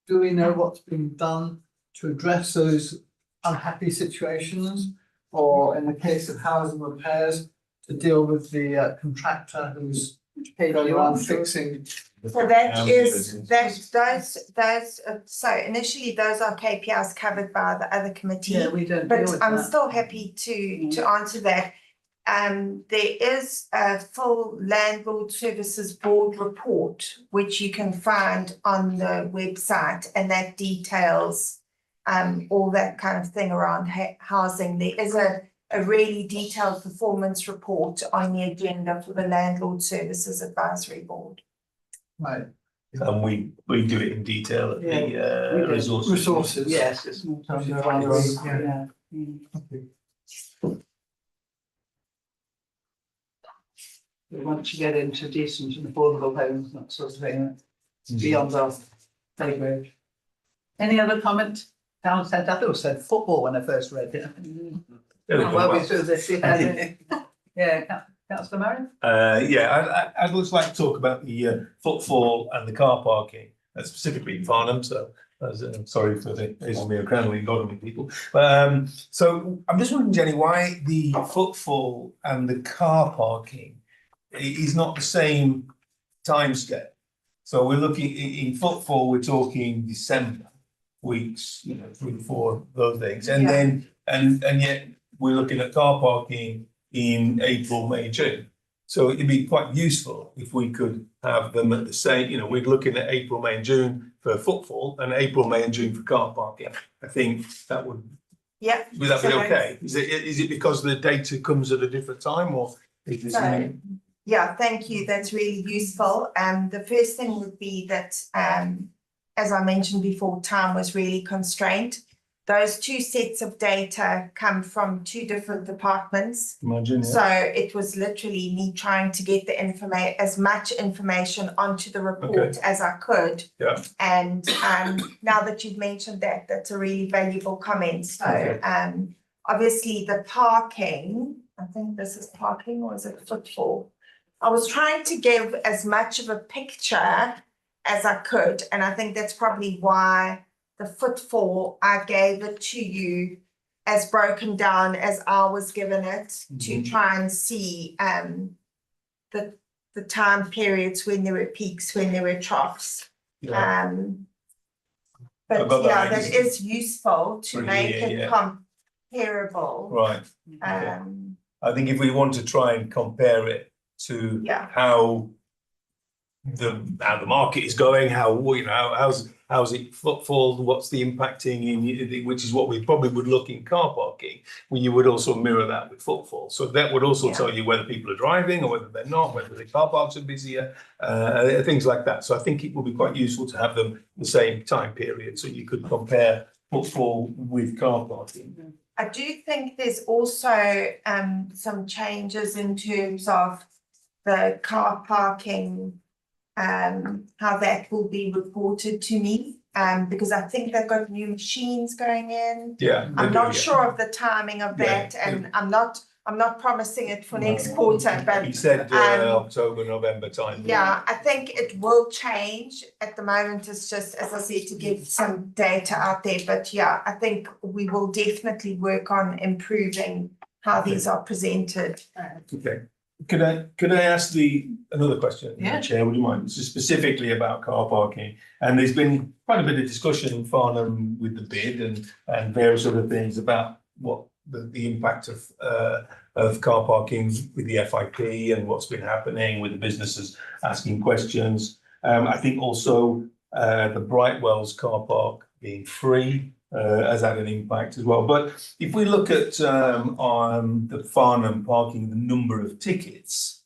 do we know what's being done to address those unhappy situations, or in the case of housing repairs, to deal with the contractor who's going around fixing?
so that is, those, so initially those are KPIs covered by the other committee.
Yeah, we don't deal
But
with
I'm
that.
still happy to answer that. There is a full landlord services board report, which you can find on the website, and that details all that kind of thing around housing. There is a really detailed performance report on the agenda for the Landlord Services Advisory Board.
Right.
And we do it in detail at
we
the
do.
Resources.
Yes, it's more
Which is
time.
one of those,
Yeah. But once you get into decent and affordable homes, that sort of thing, it's beyond our pay grade. Any other comment? Alan said, I thought it said football when I first read it. Well, we through this, yeah, Councillor Marion?
I'd just like to talk about the footfall and the car parking, specifically in Farnham, so sorry for the Hazelmere Cranley and Godalming people. So I'm just wondering, Jenny, why the footfall and the car parking is not the same timescale. So we're looking in footfall, we're talking December weeks, 3 to 4 those things, and then and yet we're looking at car parking in April, May, June. So it'd be quite useful if we could have them at the same, we're looking at April, May and June for footfall and April, May and June for car parking. I think that would, would that be okay? Is it because the data comes at a different time, or is this?
Yeah, thank you. That's really useful. The first thing would be that, as I mentioned before, time was really constrained. Those 2 sets of data come from 2 different departments.
Imagine,
So it was literally me trying to get the as much information onto the report as I could.
Yeah.
And now that you've mentioned that, that's a really valuable comment. So obviously the parking, I think this is parking, or is it footfall? I was trying to give as much of a picture as I could, and I think that's probably why the footfall, I gave it to you as broken down as I was given it, to try and see the time periods when there were peaks, when there were troughs. But yeah, that is useful to make it comparable.
Right. I think if we want to try and compare it to how the market is going, how's it footfall, what's the impacting in, which is what we probably would look in car parking, where you would also mirror that with footfall. So that would also tell you whether people are driving or whether they're not, whether the car parks are busier, things like that. So I think it would be quite useful to have them the same time period, so you could compare footfall with car parking.
I do think there's also some changes in terms of the car parking, how that will be reported to me, because I think they've got new machines going in.
Yeah.
I'm not sure of the timing of that, and I'm not I'm not promising it for next quarter, but
He said October, November time.
yeah, I think it will change. At the moment, it's just, as I said, to get some data out there. But yeah, I think we will definitely work on improving how these are presented.
Okay. Could I ask another question,
Yeah.
Chair, would you mind? This is specifically about car parking. And there's been quite a bit of discussion in Farnham with the bid and various other things about what the impact of car parking with the FIP and what's been happening with the businesses asking questions. I think also the Brightwell's car park being free has had an impact as well. But if we look at on the Farnham parking, the number of tickets,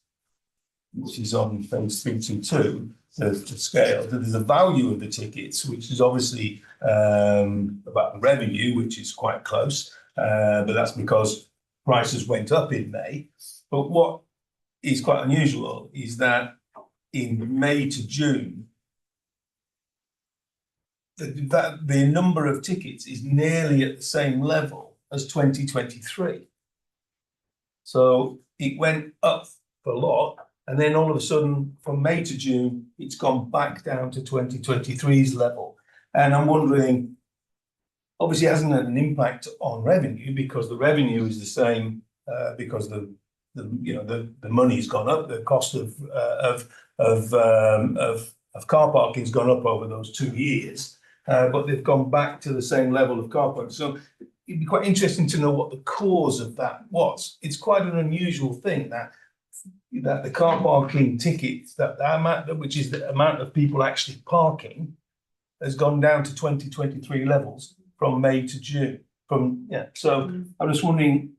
which is on page 322, the scale, there's a value of the tickets, which is obviously about the revenue, which is quite close. But that's because prices went up in May. But what is quite unusual is that in May to June, the number of tickets is nearly at the same level as 2023. So it went up a lot, and then all of a sudden, from May to June, it's gone back down to 2023's level. And I'm wondering, obviously it hasn't had an impact on revenue because the revenue is the same because the money's gone up, the cost of car parking's gone up over those 2 years, but they've gone back to the same level of car parking. So it'd be quite interesting to know what the cause of that was. It's quite an unusual thing that the car parking tickets, that amount, which is the amount of people actually parking, has gone down to 2023 levels from May to June. So I'm just wondering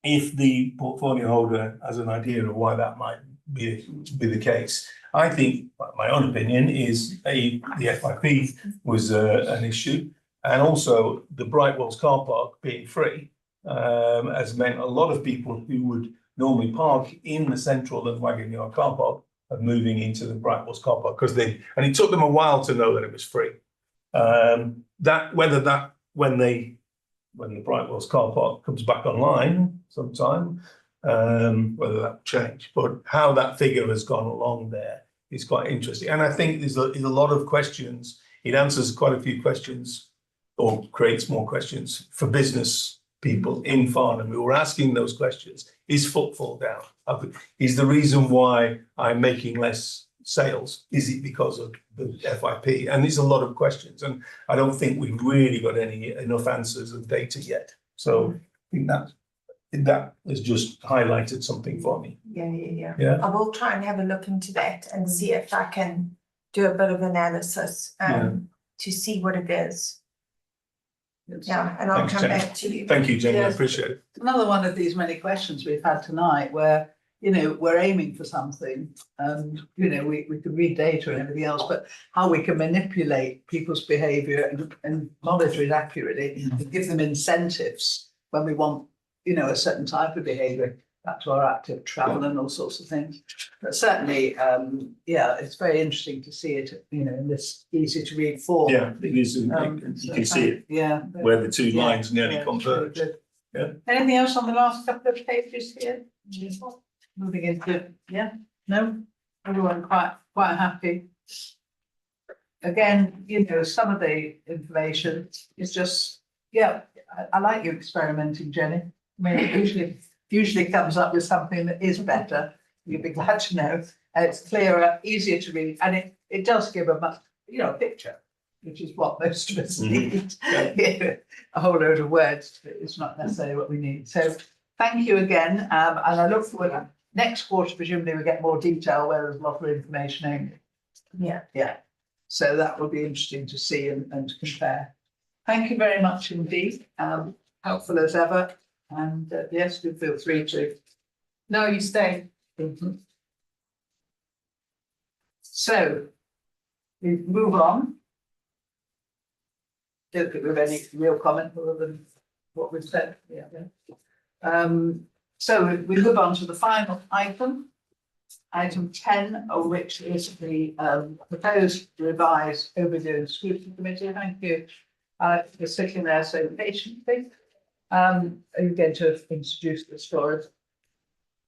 if the portfolio holder has an idea of why that might be the case. I think, my own opinion is the FIP was an issue, and also the Brightwell's car park being free has meant a lot of people who would normally park in the Central and Wagon Yard car park are moving into the Brightwell's car park and it took them a while to know that it was free. When the Brightwell's car park comes back online sometime, whether that will change, but how that figure has gone along there is quite interesting. And I think there's a lot of questions. It answers quite a few questions or creates more questions for business people in Farnham who are asking those questions. Is footfall down? Is the reason why I'm making less sales, is it because of the FIP? And there's a lot of questions, and I don't think we've really got enough answers and data yet. So I think that has just highlighted something for me.
Yeah. I will try and have a look into that and see if I can do a bit of analysis to see what it is. Yeah, and I'll come back to you.
Thank you, Jenny. I appreciate it.
Another one of these many questions we've had tonight where, we're aiming for something and, we can read data and everything else, but how we can manipulate people's behaviour and monitor it accurately and give them incentives when we want, a certain type of behaviour, back to our active travel and all sorts of things. But certainly, it's very interesting to see it, in this easy to read form.
Yeah, it is. You can see it.
Yeah.
Where the two lines nearly converge.
Yeah. Anything else on the last couple of pages here? Moving into, no, everyone quite happy. Again, some of the information is just, I like you experimenting, Jenny. I mean, it usually comes up with something that is better. You'd be glad to know. It's clearer, easier to read, and it does give a picture, which is what most of us need. A whole load of words is not necessarily what we need. So thank you again, and I look forward to next quarter. Presumably we get more detail where there's a lot of information in. Yeah. So that will be interesting to see and compare. Thank you very much indeed. Helpful as ever. And yes, do feel free to. No, you stay. So we move on. Don't think we have any real comment other than what we've said. So we move on to the final item, item 10, of which is the proposed revised overdue and scrutiny committee. Thank you for sitting there so patiently. Are you going to introduce this for us?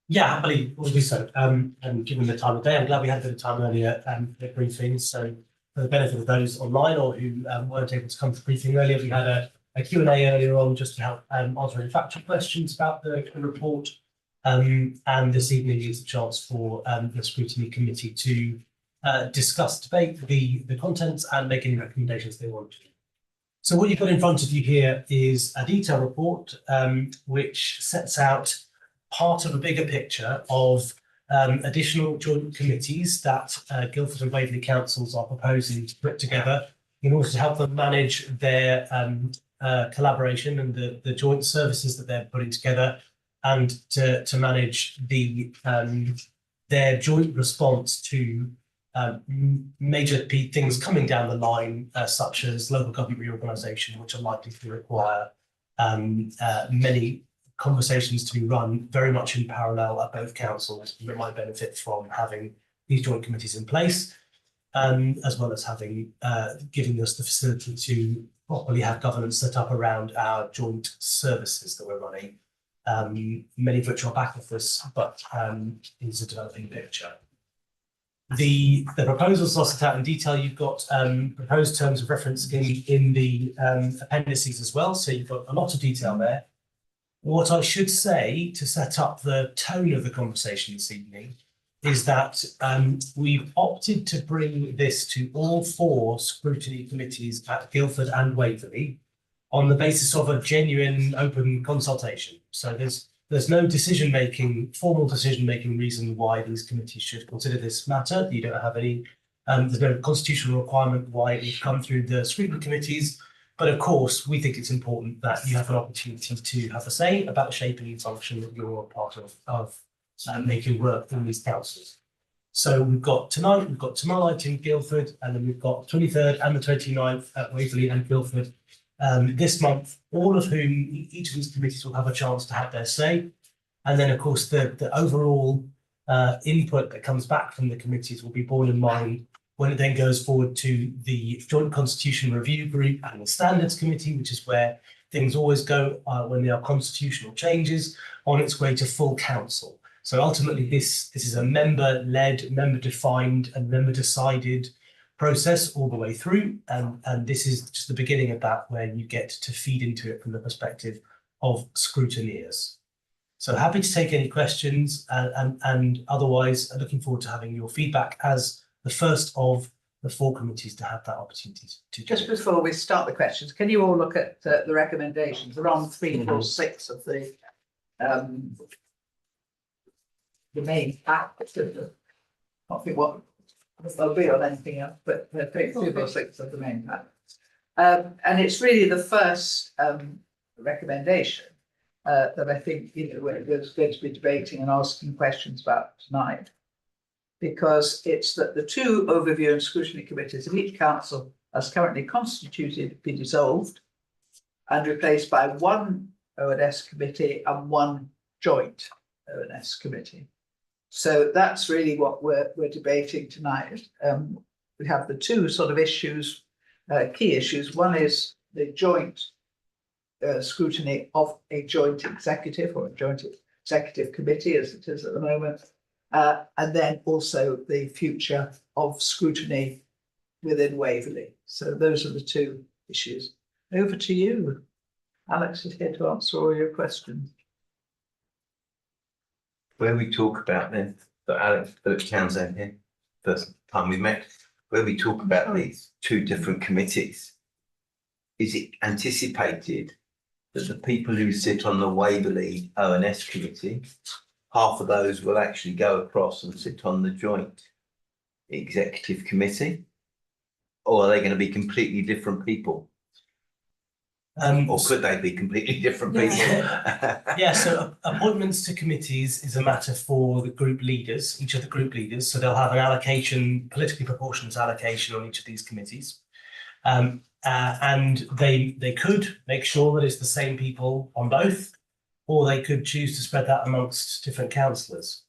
Yeah, happily will do so. And given the time of day, I'm glad we had a bit of time earlier for the briefing. So for the benefit of those online or who weren't able to come to the briefing earlier, we had a Q&A earlier on just to help answer any factual questions about the report. And this evening is a chance for the scrutiny committee to discuss, debate the contents and make any recommendations they want to. So what you've got in front of you here is a detailed report which sets out part of a bigger picture of additional joint committees that Guildford and Waverley councils are proposing to put together in order to help them manage their collaboration and the joint services that they're putting together, and to manage their joint response to major things coming down the line, such as local government reorganisation, which are likely to require many conversations to be run very much in parallel at both councils that might benefit from having these joint committees in place, as well as having giving us the facility to properly have governance set up around our joint services that we're running, many of which are back office, but is a developing picture. The proposals are set out in detail. You've got proposed terms of reference in the appendices as well, so you've got a lot of detail there. What I should say to set up the tone of the conversation this evening is that we've opted to bring this to all 4 scrutiny committees at Guildford and Waverley on the basis of a genuine open consultation. So there's no formal decision-making reason why these committees should consider this matter. You don't have any, there's no constitutional requirement why it would come through the scrutiny committees. But of course, we think it's important that you have an opportunity to have a say about the shaping and function that you're a part of making work in these councils. So we've got tomorrow night in Guildford, and then we've got 23rd and the 29th at Waverley and Guildford this month, all of whom each of these committees will have a chance to have their say. And then, of course, the overall input that comes back from the committees will be borne in mind when it then goes forward to the Joint Constitution Review Group and the Standards Committee, which is where things always go when there are constitutional changes, on its way to full council. So ultimately, this is a member-led, member-defined and member-decided process all the way through. And this is just the beginning of that, where you get to feed into it from the perspective of scrutineers. So happy to take any questions, and otherwise looking forward to having your feedback as the first of the 4 committees to have that opportunity to
Just before we start the questions, can you all look at the recommendations? They're on 3, 4, 6 of the main pack. I don't think what they'll be on anything else, but 3, 4, 6 of the main pack. And it's really the first recommendation that I think we're going to be debating and asking questions about tonight, because it's that the 2 overview and scrutiny committees of each council as currently constituted be dissolved and replaced by 1 O&S committee and 1 joint O&S committee. So that's really what we're debating tonight. We have the 2 sort of issues, key issues. One is the joint scrutiny of a joint executive or a joint executive committee, as it is at the moment. And then also the future of scrutiny within Waverley. So those are the 2 issues. Over to you. Alex is here to answer all your questions.
Where we talk about then, so Alex Townsend here, first time we met, where we talk about these 2 different committees, is it anticipated that the people who sit on the Waverley O&S committee, half of those will actually go across and sit on the joint executive committee? Or are they going to be completely different people? Or could they be completely different people?
Yeah, so appointments to committees is a matter for the group leaders, each of the group leaders. So they'll have an allocation, politically proportionate allocation on each of these committees. And they could make sure that it's the same people on both, or they could choose to spread that amongst different councillors.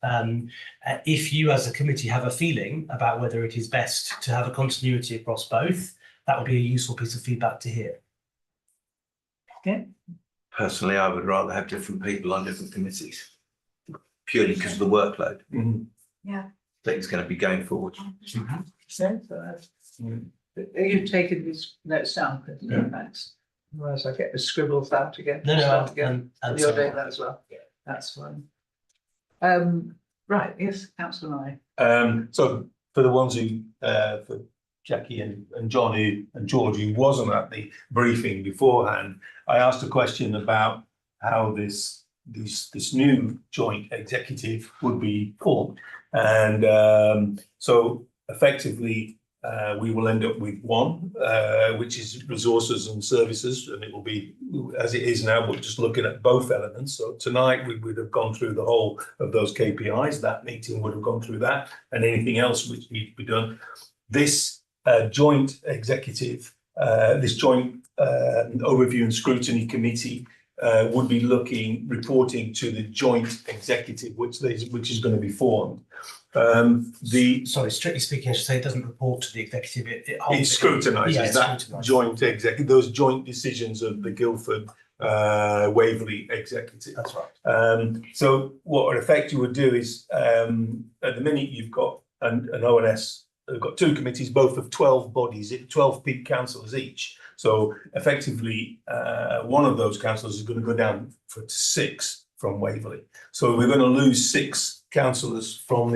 If you as a committee have a feeling about whether it is best to have a continuity across both, that would be a useful piece of feedback to hear.
Yeah.
Personally, I would rather have different people on different committees, purely because of the workload
Yeah.
that is going to be going forward.
Are you taking these notes down? Chris?
Yeah.
Thanks. Otherwise I get the scribbles out again.
No,
Start
no,
again.
and
You're
so-
doing that as well? Yeah. That's fine. Right, yes, councillor Nye.
So for the ones who, for Jackie and John and George, who wasn't at the briefing beforehand, I asked a question about how this new joint executive would be formed. And so effectively, we will end up with one, which is resources and services, and it will be as it is now, we're just looking at both elements. So tonight we would have gone through the whole of those KPIs. That meeting would have gone through that, and anything else which needs to be done. This joint executive, this joint overview and scrutiny committee would be reporting to the joint executive, which is going to be formed.
Sorry, strictly speaking, I should say it doesn't report to the executive. It
scrutinises that joint executive, those joint decisions of the Guildford Waverley executive.
That's right.
So what in effect you would do is at the minute you've got an O&S. They've got two committees, both of 12 bodies, 12 peak councillors each. So effectively, one of those councillors is going to go down to 6 from Waverley. So we're going to lose 6 councillors from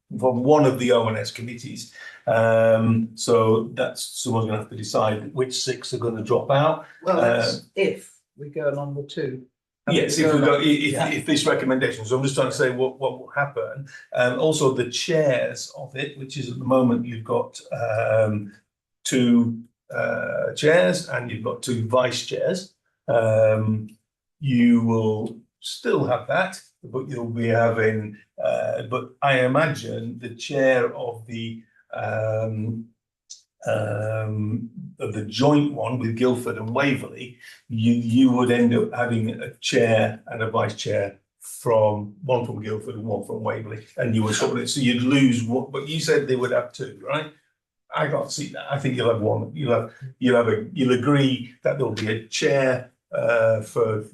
one of the O&S committees. So that's someone's going to have to decide which 6 are going to drop out.
Well, that's if we go along with 2.
Yes, if this recommendation, so I'm just trying to say what will happen. Also the chairs of it, which is at the moment you've got 2 chairs and you've got 2 vice chairs. You will still have that, but you'll be having, but I imagine the chair of the joint one with Guildford and Waverley, you would end up having a chair and a vice chair from one from Guildford and one from Waverley, and you would sort of, so you'd lose one, but you said they would have 2, right? I can't see that. I think you'll have one. You'll agree that there'll be a chair for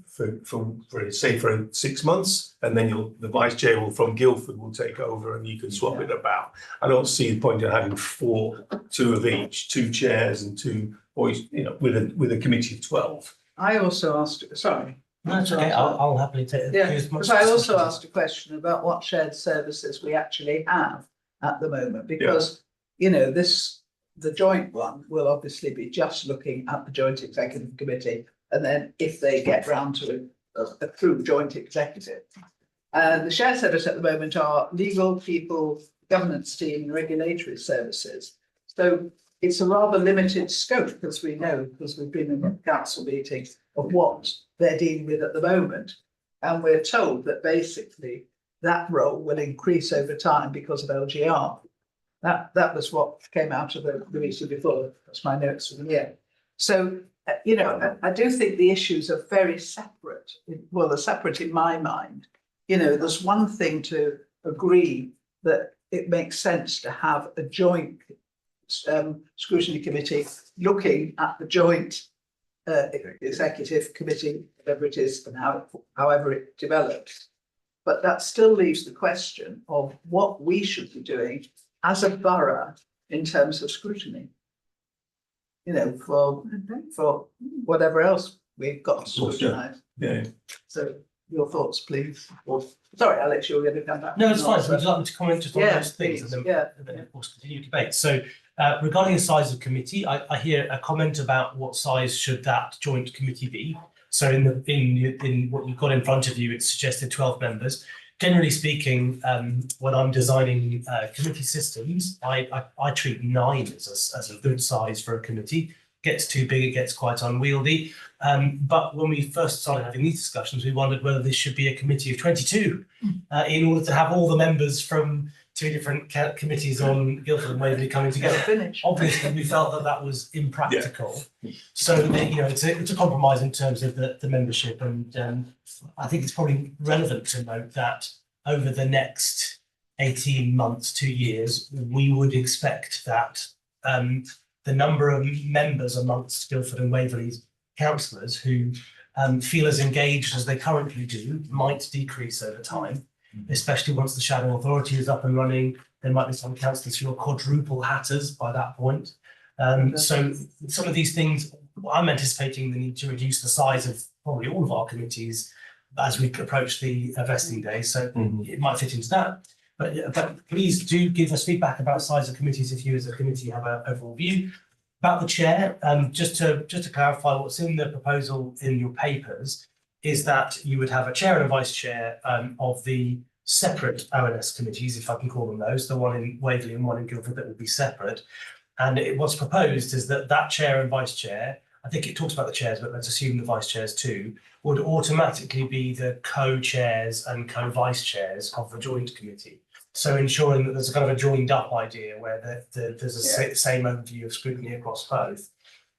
say for 6 months, and then the vice chair from Guildford will take over, and you can swap it about. I don't see the point in having 4, 2 of each, 2 chairs and 2 boys, with a committee of 12.
I also asked, sorry.
No, it's okay. I'll happily take it.
Yeah, because I also asked a question about what shared services we actually have at the moment, because the joint one will obviously be just looking at the joint executive committee, and then if they get round to a true joint executive. The shared service at the moment are legal, people, governance team, and regulatory services. So it's a rather limited scope, as we know, because we've been in a council meeting, of what they're dealing with at the moment. And we're told that basically that role will increase over time because of LGR. That was what came out of the meeting before. That's my notes from here. So, I do think the issues are very separate. Well, they're separate in my mind. There's one thing to agree that it makes sense to have a joint scrutiny committee looking at the joint executive committee, whatever it is, and however it develops. But that still leaves the question of what we should be doing as a borough in terms of scrutiny. For whatever else we've got to scrutinise.
Yeah.
So your thoughts, please. Sorry, Alex, you were going to come back.
No, it's fine. Would you like me to comment just on those things,
please,
and then of course continue debate? So regarding the size of committee, I hear a comment about what size should that joint committee be. So in what you've got in front of you, it's suggested 12 members. Generally speaking, when I'm designing committee systems, I treat 9 as a good size for a committee. Gets too big, it gets quite unwieldy. But when we first started having these discussions, we wondered whether this should be a committee of 22 in order to have all the members from 2 different committees on Guildford and Waverley coming together. Obviously, we felt that was impractical. Yeah. So, it's a compromise in terms of the membership. And I think it's probably relevant to note that over the next 18 months, 2 years, we would expect that the number of members amongst Guildford and Waverley's councillors who feel as engaged as they currently do might decrease over time, especially once the shadow authority is up and running. There might be some councillors who are quadruple hatters by that point. So some of these things, I'm anticipating the need to reduce the size of probably all of our committees as we approach the vesting day. So it might fit into that. But please do give us feedback about size of committees if you as a committee have an overall view. About the chair, just to clarify what's in the proposal in your papers is that you would have a chair and a vice chair of the separate O&S committees, if I can call them those, the one in Waverley and one in Guildford that would be separate. And what's proposed is that chair and vice chair, I think it talks about the chairs, but let's assume the vice chairs too, would automatically be the co-chairs and co-vice chairs of the joint committee. So ensuring that there's a kind of a joined up idea where there's a same overview of scrutiny across both.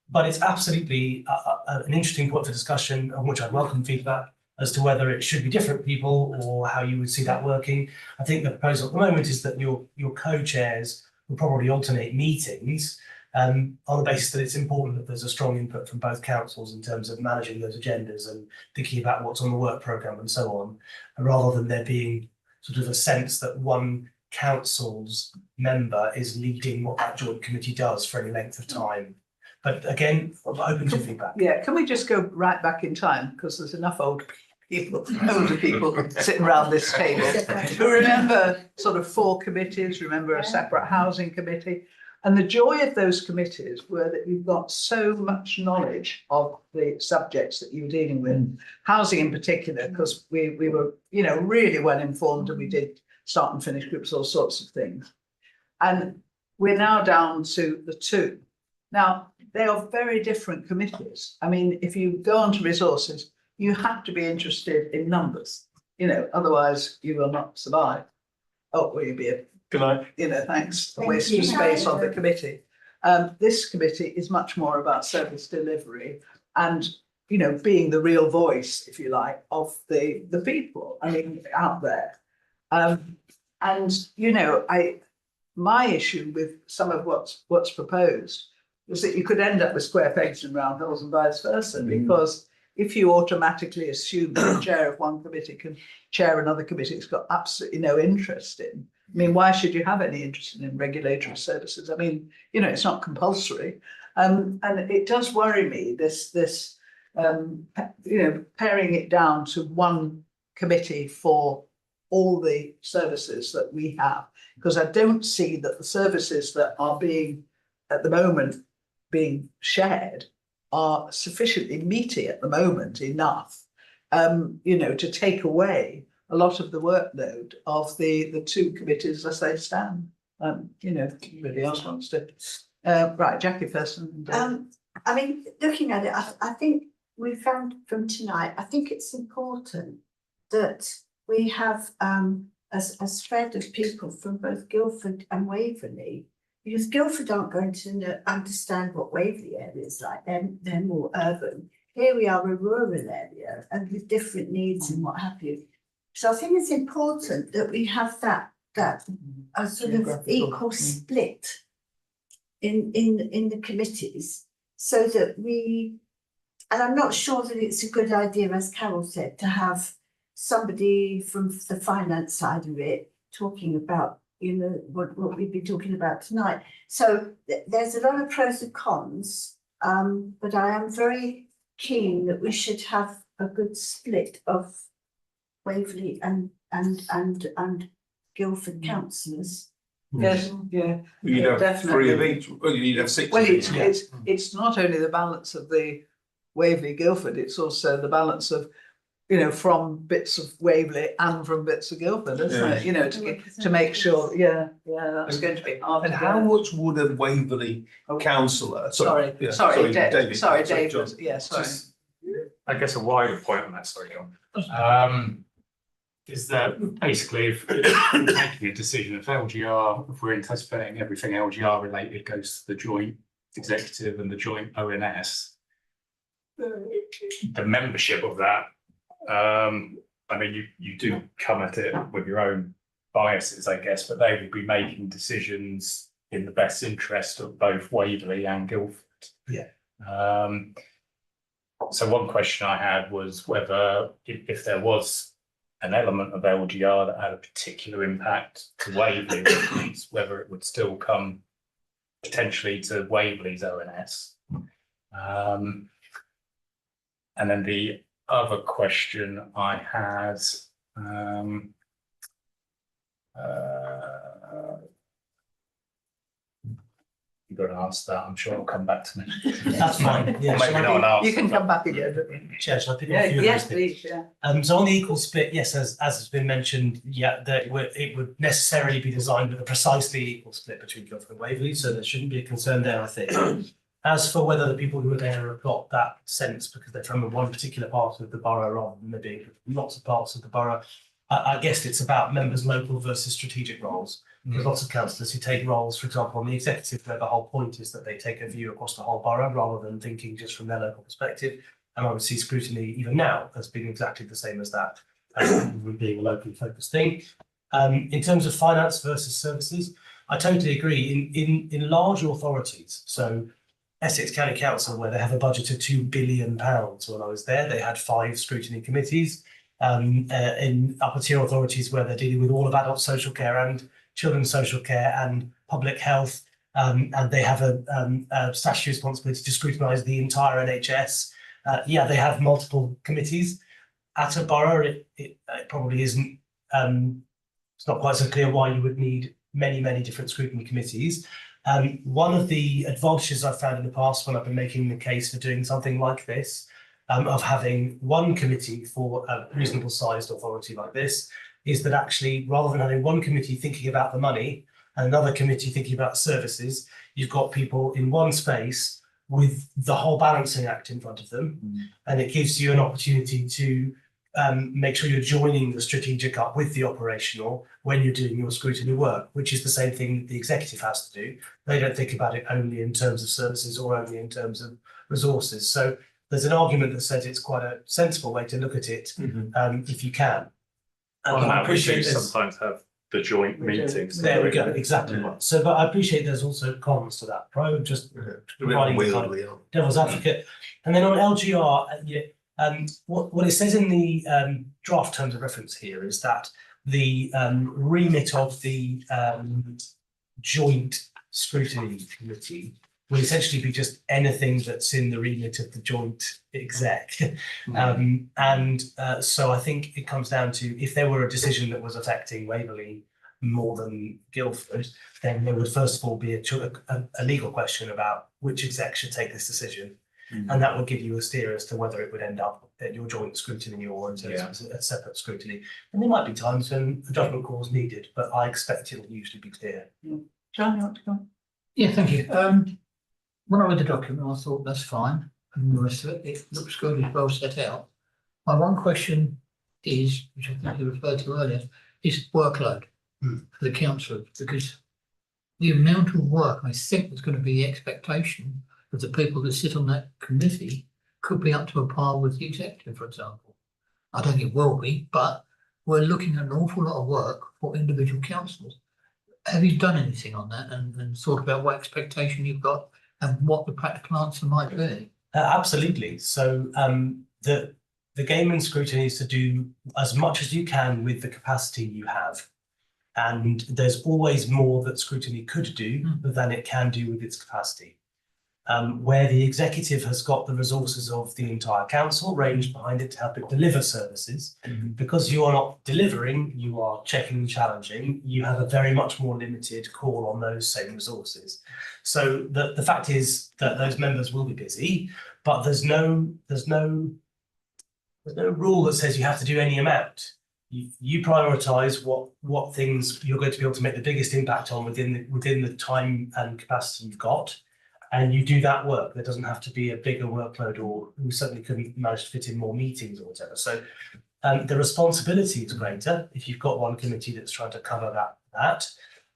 But it's absolutely an interesting point for discussion, on which I'd welcome feedback as to whether it should be different people or how you would see that working. I think the proposal at the moment is that your co-chairs will probably alternate meetings on the basis that it's important that there's a strong input from both councils in terms of managing those agendas and thinking about what's on the work programme and so on, rather than there being sort of a sense that one council's member is leading what that joint committee does for any length of time. But again, I'm open to feedback.
Yeah, can we just go right back in time, because there's enough older people sitting around this table who remember sort of 4 committees, remember a separate housing committee. And the joy of those committees were that you've got so much knowledge of the subjects that you were dealing with, housing in particular, because we were, you know, really well informed, and we did start and finish groups, all sorts of things. And we're now down to the 2. Now, they are very different committees. I mean, if you go on to resources, you have to be interested in numbers, you know, otherwise you will not survive. Oh, will you be a
Good night.
you know, thanks, a waste of space on the committee. This committee is much more about service delivery and, you know, being the real voice, if you like, of the people, I mean, out there. And, you know, my issue with some of what's proposed was that you could end up with square pegs and round holes and vice versa, because if you automatically assume that the chair of one committee can chair another committee it's got absolutely no interest in, I mean, why should you have any interest in regulatory services? I mean, you know, it's not compulsory. And it does worry me, this you know, paring it down to one committee for all the services that we have, because I don't see that the services that are being, at the moment, being shared are sufficiently meaty at the moment enough, you know, to take away a lot of the workload of the 2 committees as they stand. You know, if anybody else wants to. Right, Jackie first.
I mean, looking at it, I think we found from tonight, I think it's important that we have a spread of people from both Guildford and Waverley, because Guildford aren't going to understand what Waverley area is like. They're more urban. Here we are, a rural area, and with different needs and what have you. So I think it's important that we have that a sort of equal split in the committees, so that we, and I'm not sure that it's a good idea, as Carol said, to have somebody from the finance side of it talking about, you know, what we've been talking about tonight. So there's a lot of pros and cons, but I am very keen that we should have a good split of Waverley and Guildford councillors.
Yes, yeah.
You'd have
definitely.
3 of each, well, you'd have 6
Well,
of each.
it's not only the balance of the Waverley Guildford, it's also the balance of, you know, from bits of Waverley and from bits of Guildford, isn't it? You know, to make sure, that's going to be hard.
And how much would a Waverley councillor?
Sorry,
David.
David, yeah, sorry.
I guess a wider point on that, sorry, John. Is that basically if we're making a decision, if we're anticipating everything LGR related goes to the joint executive and the joint O&S, the membership of that, I mean, you do come at it with your own biases, I guess, but they will be making decisions in the best interest of both Waverley and Guildford.
Yeah.
So one question I had was whether if there was an element of LGR that had a particular impact to Waverley, whether it would still come potentially to Waverley's O&S. And then the other question I had, you've got to answer that. I'm sure it'll come back to me.
That's fine. Yeah,
Or maybe
shall I
not an answer.
You can come back again.
Chair, shall I pick up
Yeah,
a few of
yes,
those things?
please, yeah.
So on the equal split, yes, as has been mentioned, yeah, that it would necessarily be designed with a precisely equal split between Guildford and Waverley, so there shouldn't be a concern there, I think. As for whether the people who are there have got that sense because they're from one particular part of the borough rather than there being lots of parts of the borough, I guess it's about members' local versus strategic roles. There's lots of councillors who take roles, for example, on the executive, where the whole point is that they take a view across the whole borough rather than thinking just from their local perspective. And I would see scrutiny even now as being exactly the same as that, being a locally focused thing. In terms of finance versus services, I totally agree. In large authorities, so Essex County Council, where they have a budget of £2 billion, when I was there, they had 5 scrutiny committees. In upper tier authorities where they're dealing with all of adult social care and children's social care and public health, and they have a statutory responsibility to scrutinise the entire NHS. They have multiple committees. At a borough, it probably isn't. It's not quite so clear why you would need many different scrutiny committees. One of the advantages I've found in the past when I've been making the case for doing something like this, of having one committee for a reasonable sized authority like this, is that actually rather than having one committee thinking about the money and another committee thinking about services, you've got people in one space with the whole balancing act in front of them. And it gives you an opportunity to make sure you're joining the strategic up with the operational when you're doing your scrutiny work, which is the same thing the executive has to do. They don't think about it only in terms of services or only in terms of resources. So there's an argument that says it's quite a sensible way to look at it, if you can.
I appreciate we do sometimes have the joint meetings.
There we go, exactly right. So, but I appreciate there's also cons to that. Pro just providing the kind of devil's advocate. And then on LGR, what it says in the draft terms of reference here is that the remit of the joint scrutiny committee will essentially be just anything that's in the remit of the joint exec. So I think it comes down to, if there were a decision that was affecting Waverley more than Guildford, then there would first of all be a legal question about which exec should take this decision. And that will give you a steer as to whether it would end up at your joint scrutiny or a separate scrutiny. And there might be times when a judgment call is needed, but I expect it will usually be clear.
John, you want to go?
Yeah, thank you. When I read the document, I thought that's fine, and the rest of it, it looks good, it's well set out. My one question is, which I think you referred to earlier, is workload for the councillors, because the amount of work I think there's going to be the expectation of the people that sit on that committee could be up to a par with the executive, for example. I don't think it will be, but we're looking at an awful lot of work for individual councillors. Have you done anything on that and thought about what expectation you've got and what the practical answer might be?
Absolutely. So the game in scrutiny is to do as much as you can with the capacity you have. And there's always more that scrutiny could do than it can do with its capacity. Where the executive has got the resources of the entire council ranged behind it to help it deliver services, because you are not delivering, you are checking and challenging, you have a very much more limited call on those same resources. So the fact is that those members will be busy, but there's no rule that says you have to do any amount. You prioritise what things you're going to be able to make the biggest impact on within the time and capacity you've got. And you do that work. There doesn't have to be a bigger workload, or we certainly couldn't manage to fit in more meetings or whatever. So the responsibility is greater if you've got one committee that's trying to cover that.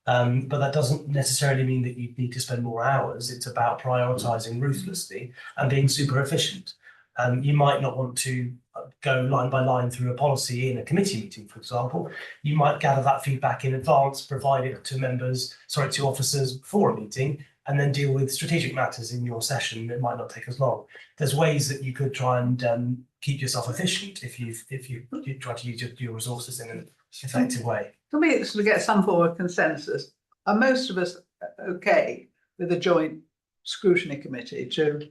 But that doesn't necessarily mean that you need to spend more hours. It's about prioritising ruthlessly and being super efficient. You might not want to go line by line through a policy in a committee meeting, for example. You might gather that feedback in advance, provide it to officers before a meeting, and then deal with strategic matters in your session. It might not take as long. There's ways that you could try and keep yourself efficient if you try to use your resources in an effective way.
Can we sort of get some form of consensus? Are most of us okay with a joint scrutiny committee to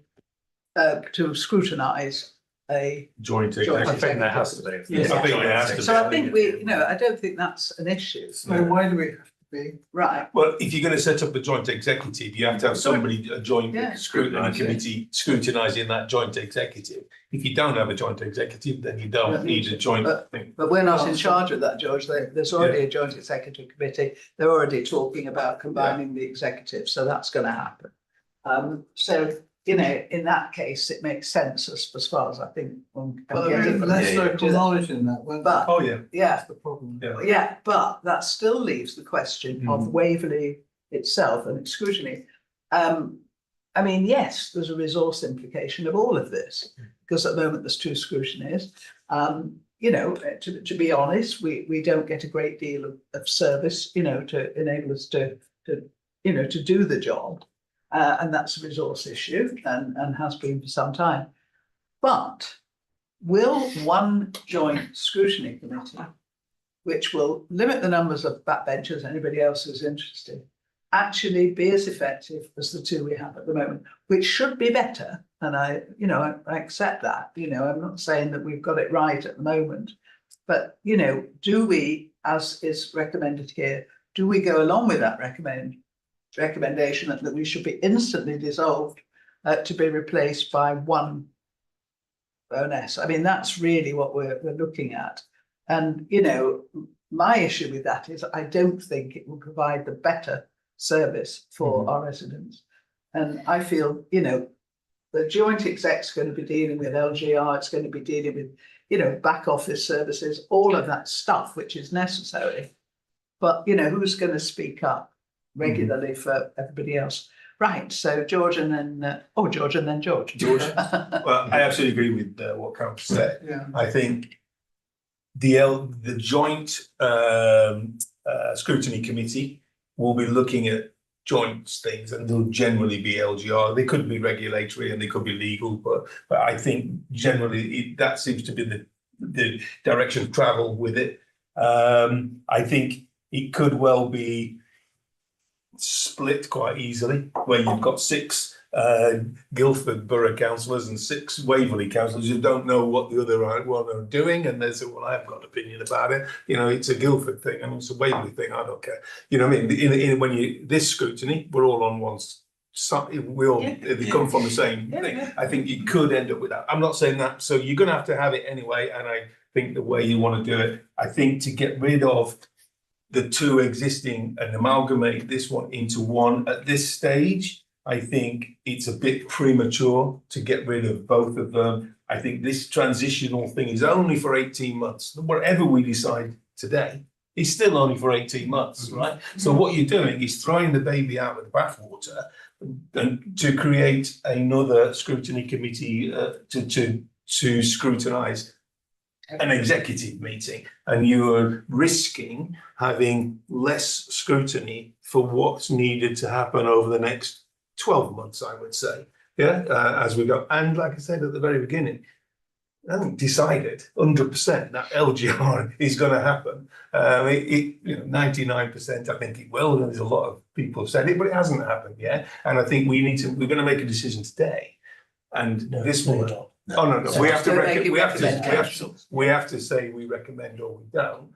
scrutinise a
Joint
Joint
I think there has to be.
Yes.
I think there has to be.
So I think we, I don't think that's an issue.
So why do we have to be?
Right.
Well, if you're going to set up a joint executive, you have to have somebody, a joint
Yeah.
scrutiny committee scrutinising that joint executive. If you don't have a joint executive, then you don't need a joint thing.
But we're not in charge of that, George. There's already a joint executive committee. They're already talking about combining the executive, so that's going to happen. So, in that case, it makes sense as far as I think.
But there is less local knowledge in that, won't there?
But
Oh, yeah.
yeah,
That's the problem.
yeah, but that still leaves the question of Waverley itself and its scrutiny. I mean, yes, there's a resource implication of all of this, because at the moment there's 2 scrutinies. To be honest, we don't get a great deal of service, to enable us to do the job. And that's a resource issue and has been for some time. But will one joint scrutiny committee, which will limit the numbers of backbenchers, anybody else who's interested, actually be as effective as the 2 we have at the moment, which should be better? And I accept that. I'm not saying that we've got it right at the moment, but do we, as is recommended here, do we go along with that recommendation that we should be instantly dissolved to be replaced by one O&S? I mean, that's really what we're looking at. And, my issue with that is I don't think it will provide the better service for our residents. And I feel, the joint exec's going to be dealing with LGR, it's going to be dealing with, back office services, all of that stuff, which is necessary. But, who's going to speak up regularly for everybody else? Right, so George and then, George and then George.
Well, I absolutely agree with what Carol said.
Yeah.
I think the joint scrutiny committee will be looking at joint things, and they'll generally be LGR. They could be regulatory and they could be legal, but I think generally that seems to be the direction of travel with it. I think it could well be split quite easily, where you've got 6 Guildford Borough councillors and 6 Waverley councillors who don't know what the other one are doing, and they say, well, I've got an opinion about it. It's a Guildford thing and it's a Waverley thing, I don't care. What I mean? When this scrutiny, we're all on one side, they come from the same thing. I think you could end up with that. I'm not saying that, so you're going to have it anyway, and I think the way you want to do it, I think to get rid of the 2 existing and amalgamate this one into one at this stage, I think it's a bit premature to get rid of both of them. I think this transitional thing is only for 18 months. Whatever we decide today is still only for 18 months, right? So what you're doing is throwing the baby out with the bathwater and to create another scrutiny committee to scrutinise an executive meeting, and you're risking having less scrutiny for what's needed to happen over the next 12 months, I would say, as we go. And like I said at the very beginning, I haven't decided 100% that LGR is going to happen. 99% I think it will, and there's a lot of people have said it, but it hasn't happened yet. And I think we're going to make a decision today. And this will. Oh no! We have to say we recommend or we don't,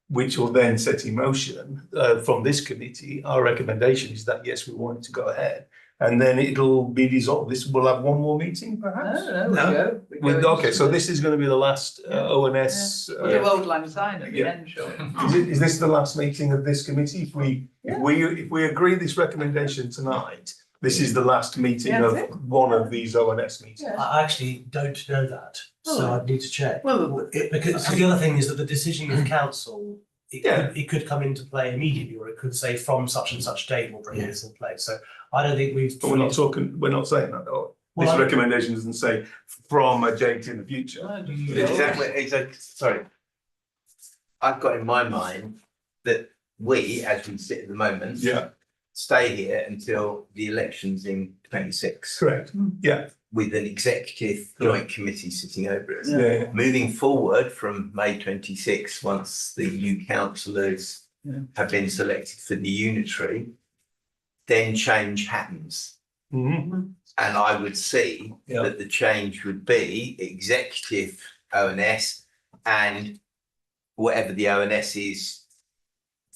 which will then set in motion from this committee. Our recommendation is that yes, we want it to go ahead, and then it'll be dissolved. This will have one more meeting, perhaps.
No.
Okay, so this is going to be the last O&S.
We'll do Old Lang Syne at the end, sure.
Is this the last meeting of this committee? If we agree this recommendation tonight, this is the last meeting of one of these O&S meetings.
I actually don't know that, so I'd need to check.
Well,
because the other thing is that the decision of council, it could come into play immediately, or it could say from such and such date we'll bring this in place. So I don't think we've.
But we're not saying that though. This recommendation doesn't say from a date in the future.
Exactly. Sorry. I've got in my mind that we, as we sit at the moment, stay here until the elections in 26.
Correct, yeah,
With an executive joint committee sitting over us.
yeah.
Moving forward from May 26, once the new councillors have been selected for the unitary, then change happens.
Mhm.
And I would see
Yeah.
that the change would be executive O&S and whatever the O&S is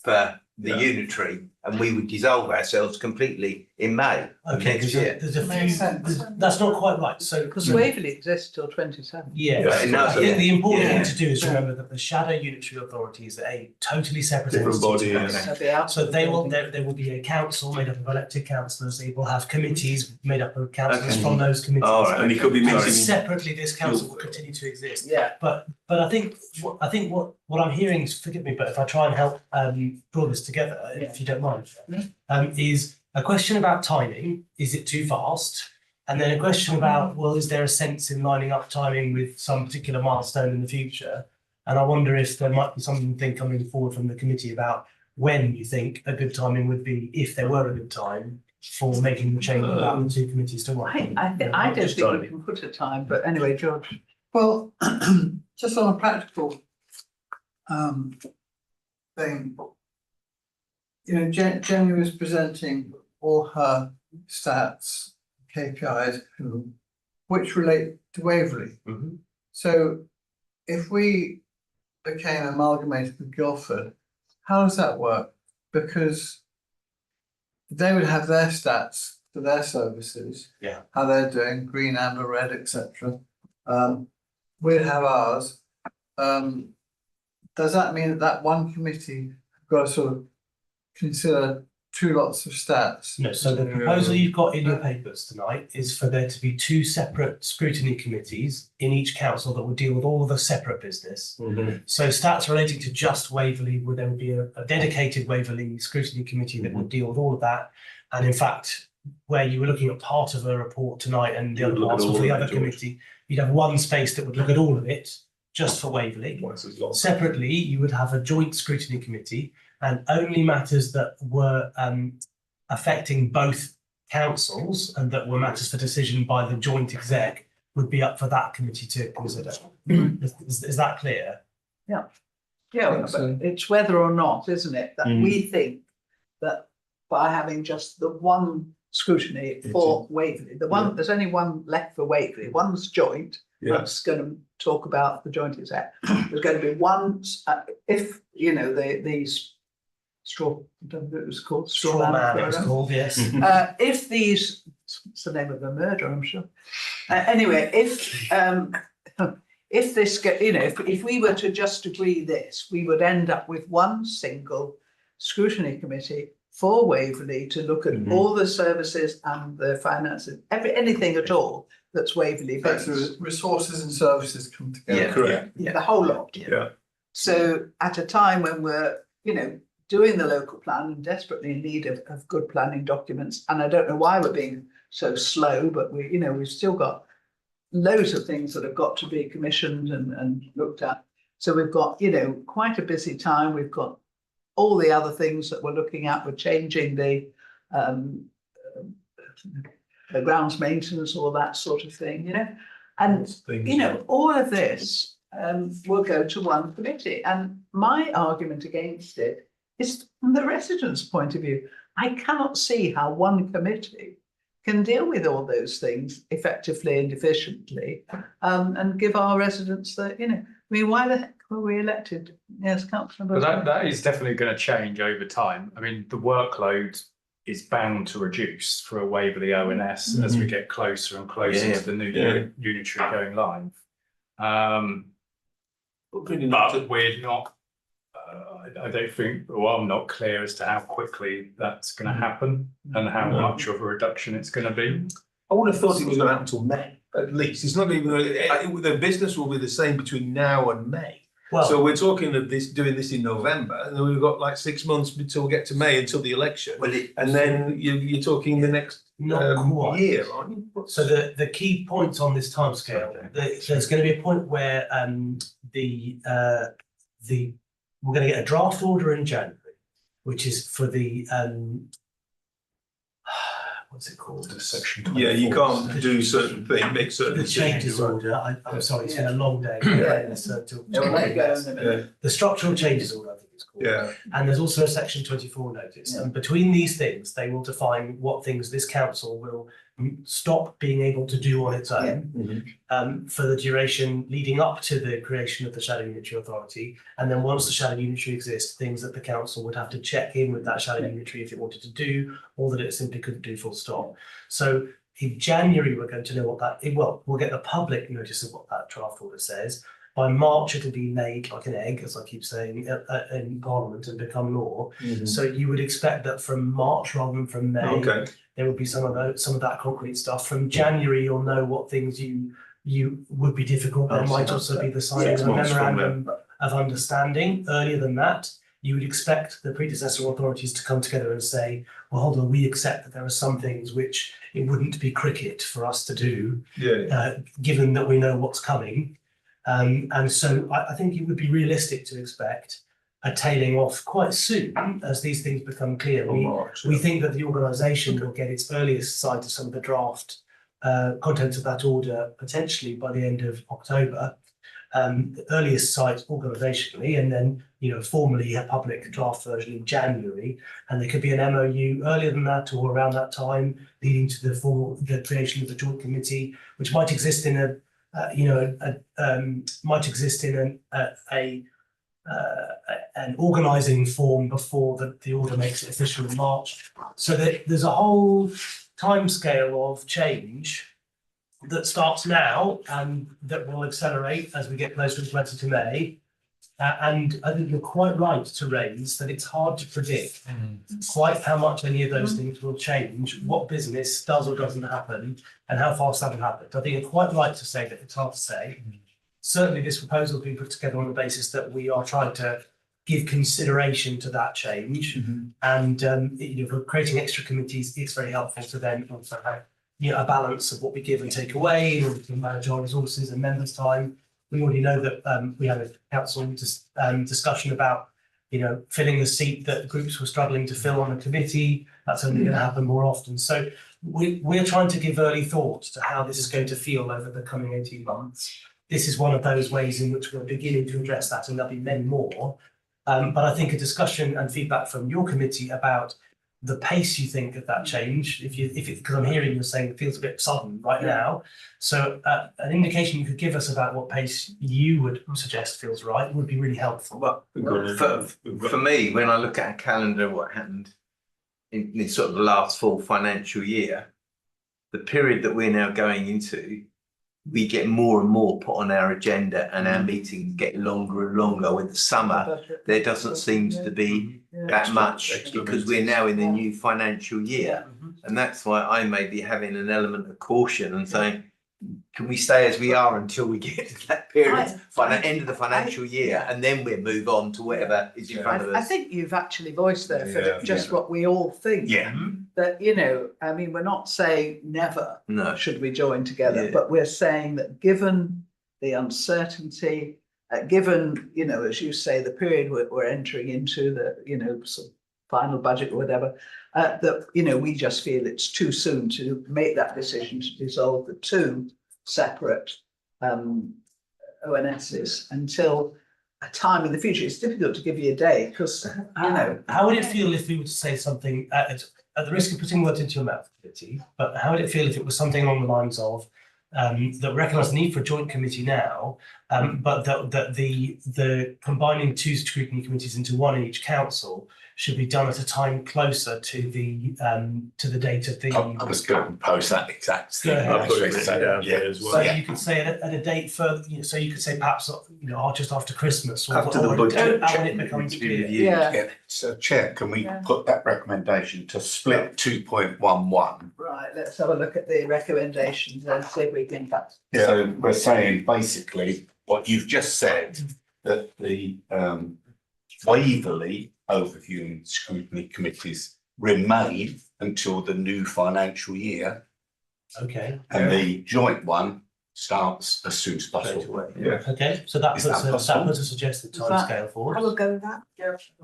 for the
Yeah.
unitary, and we would dissolve ourselves completely in May of
Okay,
next year.
there's a
Makes
few,
sense.
that's not quite right, so.
Because Waverley exists till 27.
Yeah,
Yeah,
no,
I think the important
yeah.
thing to do is remember that the shadow unitary authority is a totally separate
Different
entity.
body,
to us.
So they are-
So there will be a council made up of elected councillors, they will have committees made up of councillors
Okay.
from those committees.
All right.
And he could be
And
missing.
separately, this council will continue to exist.
Yeah.
But I think what I'm hearing is, forgive me, but if I try and help draw this together, if you don't mind, is a question about timing. Is it too fast? And then a question about, well, is there a sense in lining up timing with some particular milestone in the future? And I wonder if there might be something coming forward from the committee about when you think a good timing would be, if there were a good time for making the change about the two committees to work.
I don't think we can put a time, but anyway, George.
Well, just on a practical thing, you know, Jenny was presenting all her stats, KPIs, which relate to Waverley.
Mhm.
So if we became amalgamated with Guildford, how does that work? Because they would have their stats for their services.
Yeah.
How they're doing, green, amber, red, etc. We'd have ours. Does that mean that one committee have got to sort of consider two lots of stats?
No, so the proposal you've got in your papers tonight is for there to be two separate scrutiny committees in each council that will deal with all of the separate business. So stats relating to just Waverley, would then be a dedicated Waverley scrutiny committee that would deal with all of that. And in fact, where you were looking at part of a report tonight and the
You
other
would look at
parts were
all
for the
of
other
it, George.
committee, you'd have one space that would look at all of it, just for Waverley.
Twice as long.
Separately, you would have a joint scrutiny committee, and only matters that were affecting both councils and that were matters for decision by the joint exec would be up for that committee to consider. Is that clear?
Yeah, but it's whether or not, isn't it, that we think that by having just the one scrutiny for Waverley, there's only one left for Waverley, one's joint.
Yeah.
That's going to talk about the joint exec. There's going to be one, if, you know, these straw, I don't know what it was called.
Straw man, it was called, yes.
If these, it's the name of a murder, I'm sure. Anyway, if this, you know, if we were to just agree this, we would end up with one single scrutiny committee for Waverley to look at all the services and the finances, anything at all that's Waverley based.
So resources and services come together.
Yeah,
correct.
The whole lot.
Yeah.
So at a time when we're, you know, doing the local plan and desperately in need of good planning documents, and I don't know why we're being so slow, but we, you know, we've still got loads of things that have got to be commissioned and looked at. So we've got, you know, quite a busy time. We've got all the other things that we're looking at. We're changing the grounds maintenance, all that sort of thing, you know. And, you know, all of this will go to one committee. And my argument against it is from the residents' point of view. I cannot see how one committee can deal with all those things effectively and efficiently and give our residents the, you know, I mean, why the heck were we elected? Yes, Councillor.
But that is definitely going to change over time. I mean, the workload is bound to reduce for a Waverley O&S as we get closer and closer to the new unitary going live. But we're not, I don't think, well, I'm not clear as to how quickly that's going to happen and how much of a reduction it's going to be.
I would have thought it was going to happen until May, at least. It's not even, the business will be the same between now and May.
Well,
So we're talking of doing this in November, and then we've got like 6 months until we get to May, until the election.
Well,
And then you're talking the next
not quite.
year, aren't you?
So the key points on this timescale, there's going to be a point where we're going to get a draft order in January, which is for the what's it called?
Section. Yeah, you can't do certain things, make certain.
The change
decisions, right?
disorder, I'm sorry, it's been a long day.
Yeah, we'll let you go in a minute.
The structural changes order, I think it's called.
Yeah,
And there's also a section 24 notice, and between these things, they will define what things this council will stop being able to do on its own for the duration leading up to the creation of the Shadow Unitary Authority, and then once the Shadow Unitary exists, things that the council would have to check in with that Shadow Unitary if it wanted to do, or that it simply couldn't do full stop. So in January, we're going to know what that, well, we'll get the public notice of what that draft order says. By March, it'll be laid like an egg, as I keep saying, in Parliament and become law. So you would expect that from March rather than from May, there will be some of that concrete stuff. From January, you'll know what things you would be difficult. There might also be the signing of a memorandum of understanding. Earlier than that, you would expect the predecessor authorities to come together and say, well, hold on, we accept that there are some things which it wouldn't be cricket for us to do, given that we know what's coming. And so I think it would be realistic to expect a tailing off quite soon as these things become clear. We think that the organisation will get its earliest sight of some of the draft contents of that order potentially by the end of October. The earliest sight organisationally, and then formally a public draft version in January, and there could be an MOU earlier than that or around that time, leading to the creation of the joint committee, which might exist in an organising form before the order makes it official in March. So that there's a whole timescale of change that starts now and that will accelerate as we get closer to May. And I think you're quite right to raise that it's hard to predict quite how much any of those things will change, what business does or doesn't happen, and how fast that will happen. I think you're quite right to say that it's hard to say. Certainly this proposal has been put together on the basis that we are trying to give consideration to that change. And for creating extra committees, it's very helpful to then also have a balance of what we give and take away in order to manage our resources and members' time. We already know that we had a council discussion about filling the seat that groups were struggling to fill on the committee. That's only going to happen more often. So we're trying to give early thought to how this is going to feel over the coming 18 months. This is one of those ways in which we're beginning to address that, and there'll be many more. But I think a discussion and feedback from your committee about the pace you think of that change, because I'm hearing you saying it feels a bit sudden right now. So an indication you could give us about what pace you would suggest feels right would be really helpful.
Well, for me, when I look at a calendar, what happened in sort of the last full financial year, the period that we're now going into, we get more and more put on our agenda, and our meetings get longer and longer. With the summer, there doesn't seem to be that much because we're now in the new financial year. And that's why I may be having an element of caution and saying, can we stay as we are until we get to that period, end of the financial year, and then we'll move on to whatever is in front of us.
I think you've actually voiced there, Philip, just what we all think. That, we're not saying never should we join together, but we're saying that given the uncertainty, given, as you say, the period we're entering into, the, sort of final budget or whatever, that, we just feel it's too soon to make that decision to dissolve the two separate ONSs until a time in the future. It's difficult to give you a date because,
How would it feel if we were to say something, at the risk of putting words into your mouth, but how would it feel if it was something along the lines of, that recognise the need for a joint committee now, but that the combining two scrutiny committees into one in each council should be done at a time closer to the date of the.
I was going to propose that exact thing.
So you could say at a date further. So you could say perhaps just after Christmas or
after the budget,
when it becomes clear.
So, Chair, can we put that recommendation to split 2.11?
Right, let's have a look at the recommendations and see if we can.
So we're saying basically what you've just said, that the Waverley overview and scrutiny committees remain until the new financial year.
Okay.
And the joint one starts as soon as possible.
Yeah.
Okay, so that
Is
puts
that
that
possible?
puts a suggested
Is that-
timescale for
I
us.
will go with that.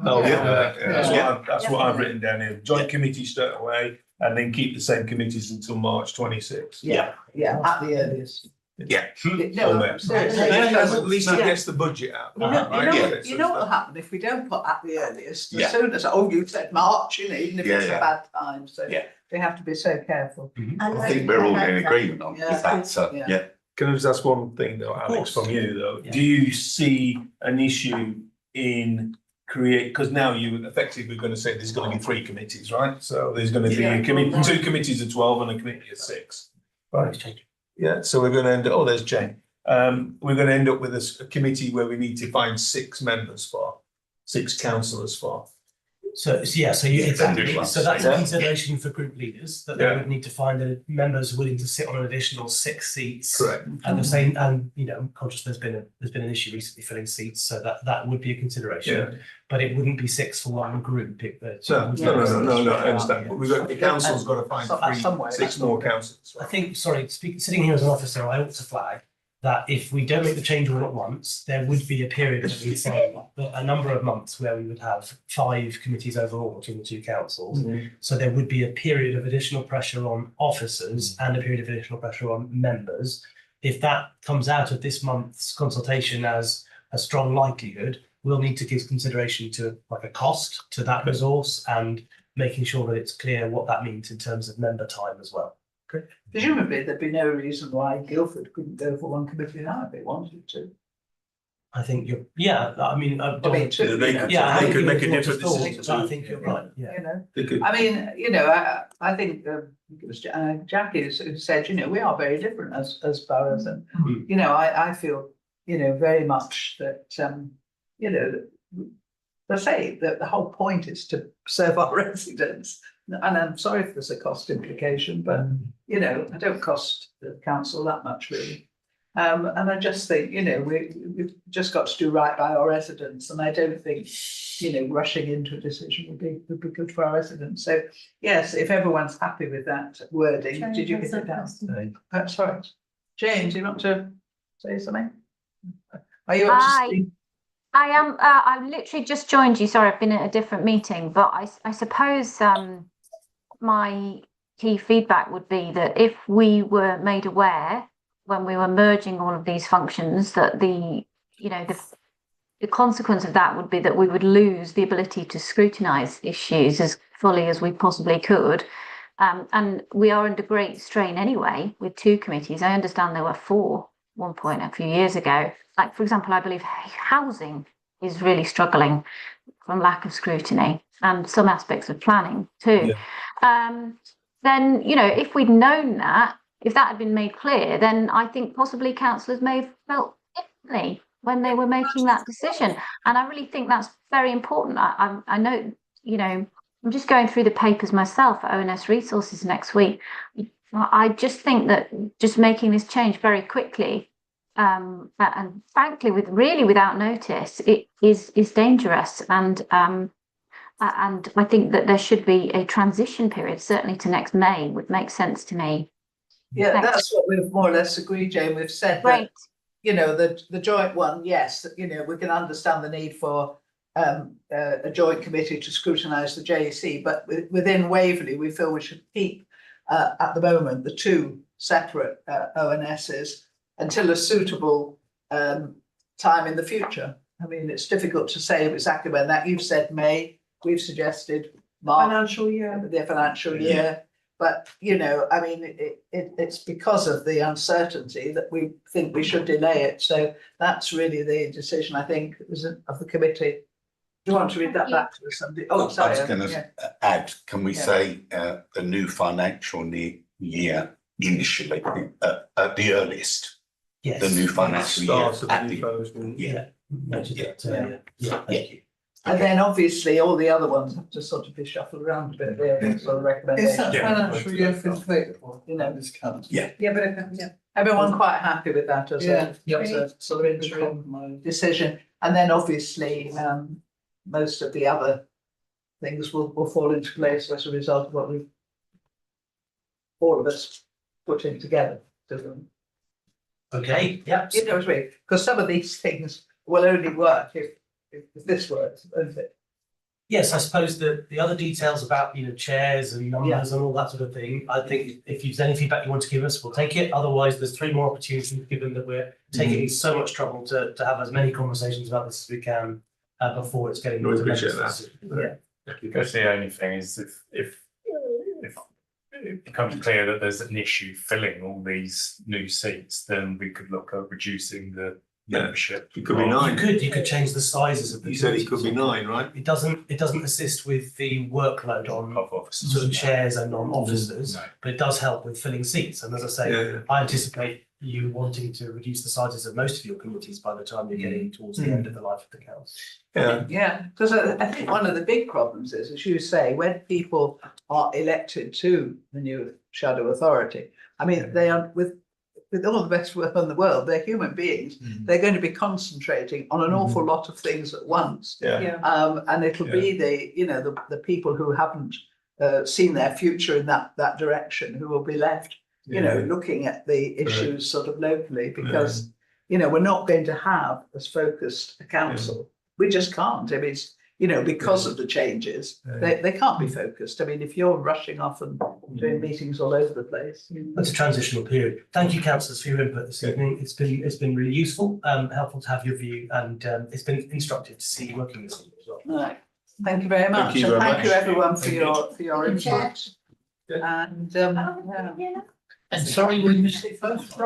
Oh,
Yeah.
that's what I've written down here. Joint committee straight away, and then keep the same committees until March 26th.
Yeah, at the earliest.
Yeah.
No,
Almost.
seriously,
At
because-
least it gets the budget out.
You know,
right?
you know what'll happen if we don't put at the earliest, as
Yeah.
soon as, oh, you said March, you know, even if
Yeah,
it's a
yeah.
bad time, so
Yeah.
we have to be so careful.
I think we're all in agreement on
Yeah.
that, so,
Yeah.
yeah.
Can I just ask one thing though, Alex,
course.
from you though?
Yeah.
Do you see an issue in because now you effectively going to say there's going to be 3 committees, right? So there's going to be a committee, 2 committees of 12 and a committee of 6. Right. Yeah, so we're going to end up, there's Jane. We're going to end up with a committee where we need to find 6 members for, 6 councillors for.
So yeah, so you exactly.
one.
So that's a
Yeah.
consideration for group leaders that they
Yeah.
would need to find members willing to sit on an additional 6 seats.
Correct.
And the same, and you know, I'm conscious there's been an issue recently filling seats, so that would be a consideration.
Yeah.
But it wouldn't be 6 for one group.
No, I understand. But we've got, the council's got to find
Somewhere.
6 more councillors.
I think, sorry, sitting here as an officer, I ought to flag that if we don't make the change all at once, there would be a period of, we'd say, a number of months where we would have 5 committees overall between the 2 councils. So there would be a period of additional pressure on officers and a period of additional pressure on members. If that comes out of this month's consultation as a strong likelihood, we'll need to give consideration to like a cost to that resource and making sure that it's clear what that means in terms of member time as well.
Presumably, there'd be no reason why Guildford couldn't go for one committee now if it wanted to.
I think you're, yeah, I mean,
I mean,
They could-
yeah, I
they
think
could
you're-
make a
you're
different
just
decision.
thought, I think you're right, yeah.
You know,
They could-
I mean, you know, I think it was Jackie who said, you know, we are very different as boroughs, and you know, I feel, you know, very much that you know, they say that the whole point is to serve our residents, and I'm sorry if there's a cost implication, but you know, I don't cost the council that much really. And I just think, you know, we've just got to do right by our residents, and I don't think, you know, rushing into a decision would be good for our residents. So yes, if everyone's happy with that wording, did you get it down? Sorry, Jane, do you want to say something? Are you up to speed?
I am. I've literally just joined you. Sorry, I've been at a different meeting, but I suppose my key feedback would be that if we were made aware when we were merging all of these functions that the consequence of that would be that we would lose the ability to scrutinise issues as fully as we possibly could. And we are under great strain anyway with 2 committees. I understand there were 4 one point a few years ago. Like, for example, I believe housing is really struggling from lack of scrutiny, and some aspects of planning too. Then, you know, if we'd known that, if that had been made clear, then I think possibly councillors may have felt differently when they were making that decision. And I really think that's very important. I know, you know, I'm just going through the papers myself at O&S Resources next week. I just think that just making this change very quickly, and frankly, without notice, it is dangerous. And I think that there should be a transition period, certainly to next May, would make sense to me.
Yeah, that's what we've more or less agreed, Jane. We've said that, you know, the joint one, yes, you know, we can understand the need for a joint committee to scrutinise the JEC, but within Waverley, we feel we should keep at the moment the 2 separate O&Ss until a suitable time in the future. I mean, it's difficult to say exactly when that. You've said May, we've suggested March.
Financial year.
The financial year. But, you know, I mean, it's because of the uncertainty that we think we should delay it. So that's really the decision, I think, of the committee. Do you want to read that back to somebody? Oh, sorry.
I was going to add, can we say the new financial year initially at the earliest?
Yes.
The new financial year at the
thank you.
And then obviously all the other ones have to sort of be shuffled around a bit there, sort of recommendations.
Is that financial year for
you know,
this council?
Yeah.
Yeah, but
Everyone quite happy with that as
Yeah.
a sort of interim decision. And then obviously most of the other things will fall into place as a result of what we've all of us putting together.
Okay, yeah.
You know what I mean? Because some of these things will only work if this works, won't it?
Yes, I suppose the other details about, chairs and numbers and all that sort of thing, I think if you've any feedback you want to give us, we'll take it. Otherwise, there's 3 more opportunities, given that we're taking so much trouble to have as many conversations about this as we can before it's getting.
We appreciate
Yeah.
I guess the only thing is if it becomes clear that there's an issue filling all these new seats, then we could look at reducing the membership.
It could be 9.
You could change the sizes of the.
You said it could be 9, right?
It doesn't assist with the workload on
officers.
sort of chairs and on officers,
No.
but it does help with filling seats. And as I say, I anticipate you wanting to reduce the sizes of most of your committees by the time you're getting towards the end of the life of the council.
Yeah, because I think one of the big problems is, as you say, when people are elected to the new shadow authority, I mean, they are with all the best will in the world, they're human beings. They're going to be concentrating on an awful lot of things at once. And it'll be the people who haven't seen their future in that direction who will be left, looking at the issues sort of locally, because, we're not going to have as focused a council. We just can't. I mean, it's, because of the changes, they can't be focused. I mean, if you're rushing off and doing meetings all over the place.
It's a transitional period. Thank you, councillors, for your input this evening. It's been really useful, helpful to have your view, and it's been instructive to see you working this evening as well.
Right. Thank you very much.
Thank you very
Thank you
much.
everyone for your input.
And
And
sorry we missed it first.